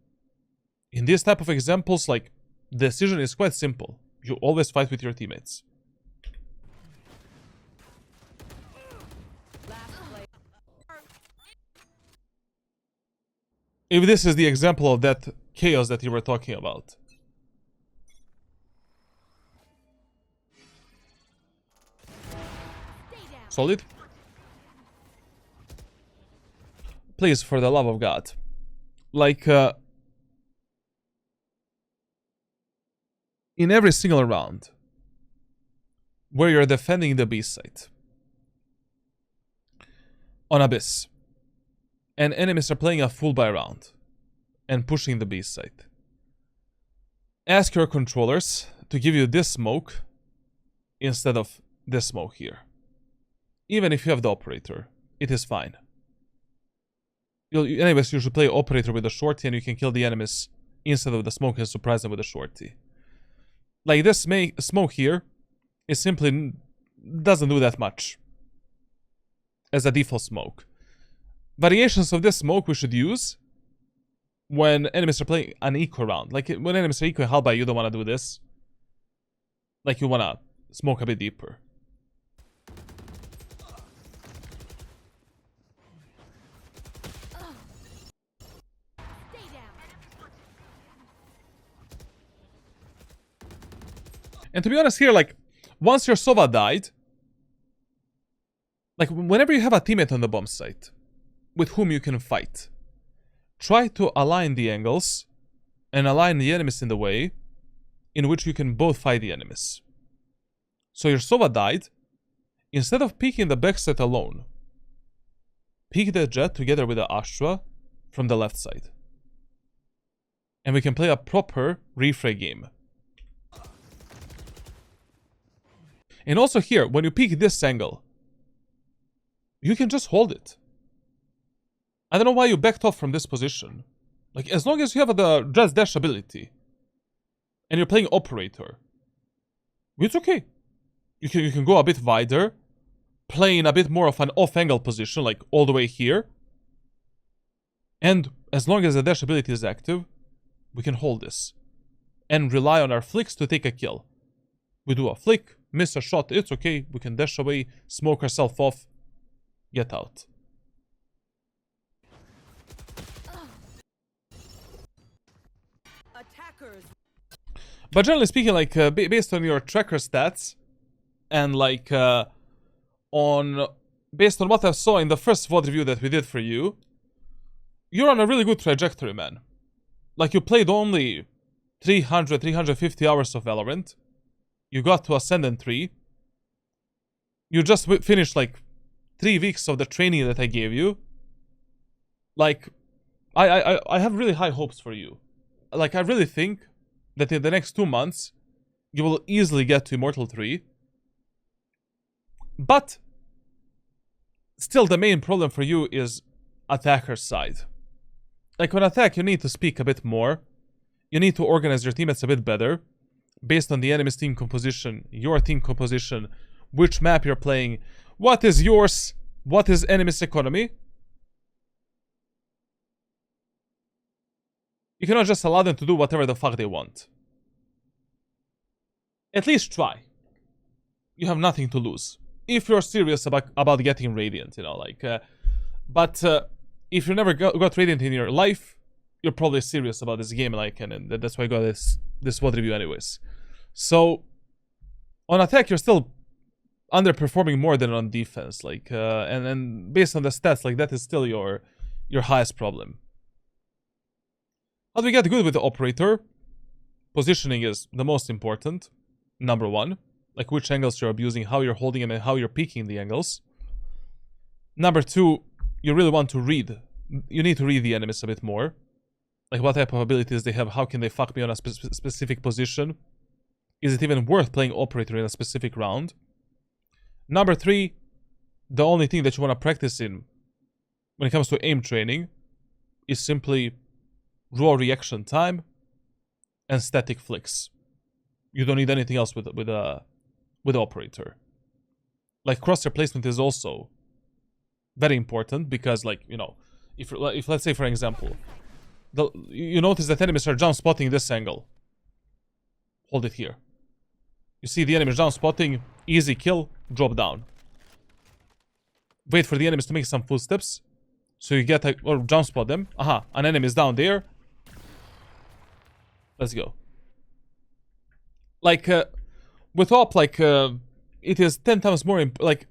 In this type of examples, like, the decision is quite simple. You always fight with your teammates. If this is the example of that chaos that you were talking about. Solid? Please, for the love of God. Like, in every single round where you're defending the B site on Abyss, and enemies are playing a full buy round and pushing the B site, ask your controllers to give you this smoke instead of this smoke here. Even if you have the operator, it is fine. Anyways, you should play operator with a shorty and you can kill the enemies instead of the smoke and surprise them with a shorty. Like, this smoke here is simply doesn't do that much as a default smoke. Variations of this smoke we should use when enemies are playing an eco round. Like, when enemies are eco Halby, you don't want to do this. Like, you want to smoke a bit deeper. And to be honest here, like, once your Sova died, like, whenever you have a teammate on the bomb site with whom you can fight, try to align the angles and align the enemies in the way in which you can both fight the enemies. So your Sova died, instead of peeking the backside alone, peek the Jett together with the Astra from the left side. And we can play a proper refray game. And also here, when you peek this angle, you can just hold it. I don't know why you backed off from this position. Like, as long as you have the Jett's dash ability, and you're playing operator, it's okay. You can go a bit wider, play in a bit more of an off-angle position, like all the way here. And as long as the dash ability is active, we can hold this. And rely on our flicks to take a kill. We do a flick, miss a shot, it's okay. We can dash away, smoke ourselves off, get out. Attackers. But generally speaking, like, based on your tracker stats, and like, based on what I saw in the first VOD review that we did for you, you're on a really good trajectory, man. Like, you played only 300, 350 hours of Valorant. You got to Ascendant 3. You just finished, like, 3 weeks of the training that I gave you. Like, I have really high hopes for you. Like, I really think that in the next 2 months, you will easily get to Immortal 3. But, still the main problem for you is attacker side. Like, on attack, you need to speak a bit more. You need to organize your teammates a bit better based on the enemy's team composition, your team composition, which map you're playing, what is yours, what is enemy's economy. You cannot just allow them to do whatever the fuck they want. At least try. You have nothing to lose. If you're serious about getting Radiant, you know, like... but if you never got Radiant in your life, you're probably serious about this game, like, and that's why I got this VOD review anyways. So, on attack, you're still underperforming more than on defense, like, and based on the stats, like, that is still your highest problem. How do we get good with the operator? Positioning is the most important, number one. Like, which angles you're abusing, how you're holding them, and how you're peeking the angles. Number two, you really want to read. You need to read the enemies a bit more. Like, what type of abilities they have, how can they fuck me on a specific position? Is it even worth playing operator in a specific round? Number three, the only thing that you want to practice in when it comes to aim training is simply raw reaction time and static flicks. You don't need anything else with operator. Like, crosshair placement is also very important because, like, you know, if let's say, for example, you notice that enemies are jump spotting this angle. Hold it here. You see the enemies jump spotting, easy kill, drop down. Wait for the enemies to make some footsteps. So you get or jump spot them. Aha, an enemy is down there. Let's go. Like, with op, like, it is 10 times more, it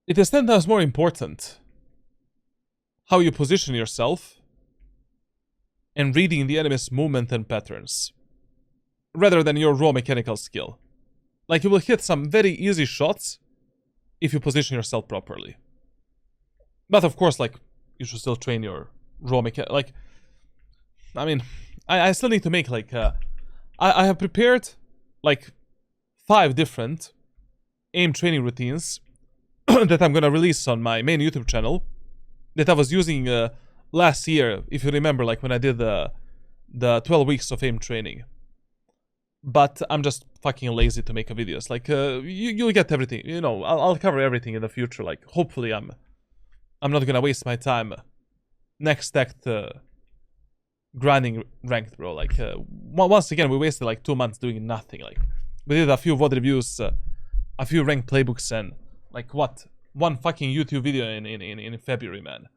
is 10 times more important how you position yourself and reading the enemy's movement and patterns, rather than your raw mechanical skill. Like, you will hit some very easy shots if you position yourself properly. But of course, like, you should still train your raw mechanic. Like, I mean, I still need to make, like, I have prepared, like, 5 different aim training routines that I'm gonna release on my main YouTube channel that I was using last year, if you remember, like, when I did the 12 weeks of aim training. But I'm just fucking lazy to make videos. Like, you'll get everything, you know, I'll cover everything in the future. Like, hopefully I'm not gonna waste my time next act grinding ranked, bro. Like, once again, we wasted like 2 months doing nothing. Like, we did a few VOD reviews, a few ranked playbooks, and like, what? 1 fucking YouTube video in February, man.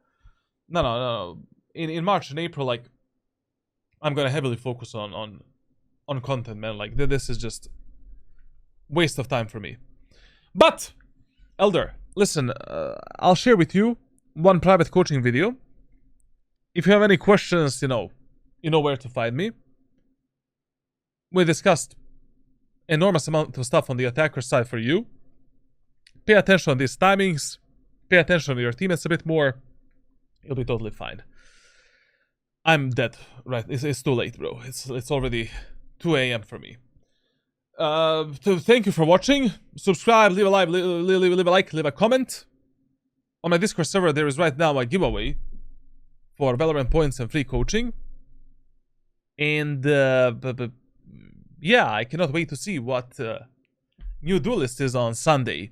No. In March and April, like, I'm gonna heavily focus on content, man. Like, this is just waste of time for me. But, Elder, listen, I'll share with you 1 private coaching video. If you have any questions, you know where to find me. We discussed enormous amount of stuff on the attacker side for you. Pay attention on these timings. Pay attention to your teammates a bit more. You'll be totally fine. I'm dead, right? It's too late, bro. It's already 2 a.m. for me. So thank you for watching. Subscribe, leave a like, leave a comment. On my Discord server, there is right now a giveaway for Valorant points and free coaching. And yeah, I cannot wait to see what new duelist is on Sunday.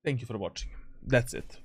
Thank you for watching. That's it.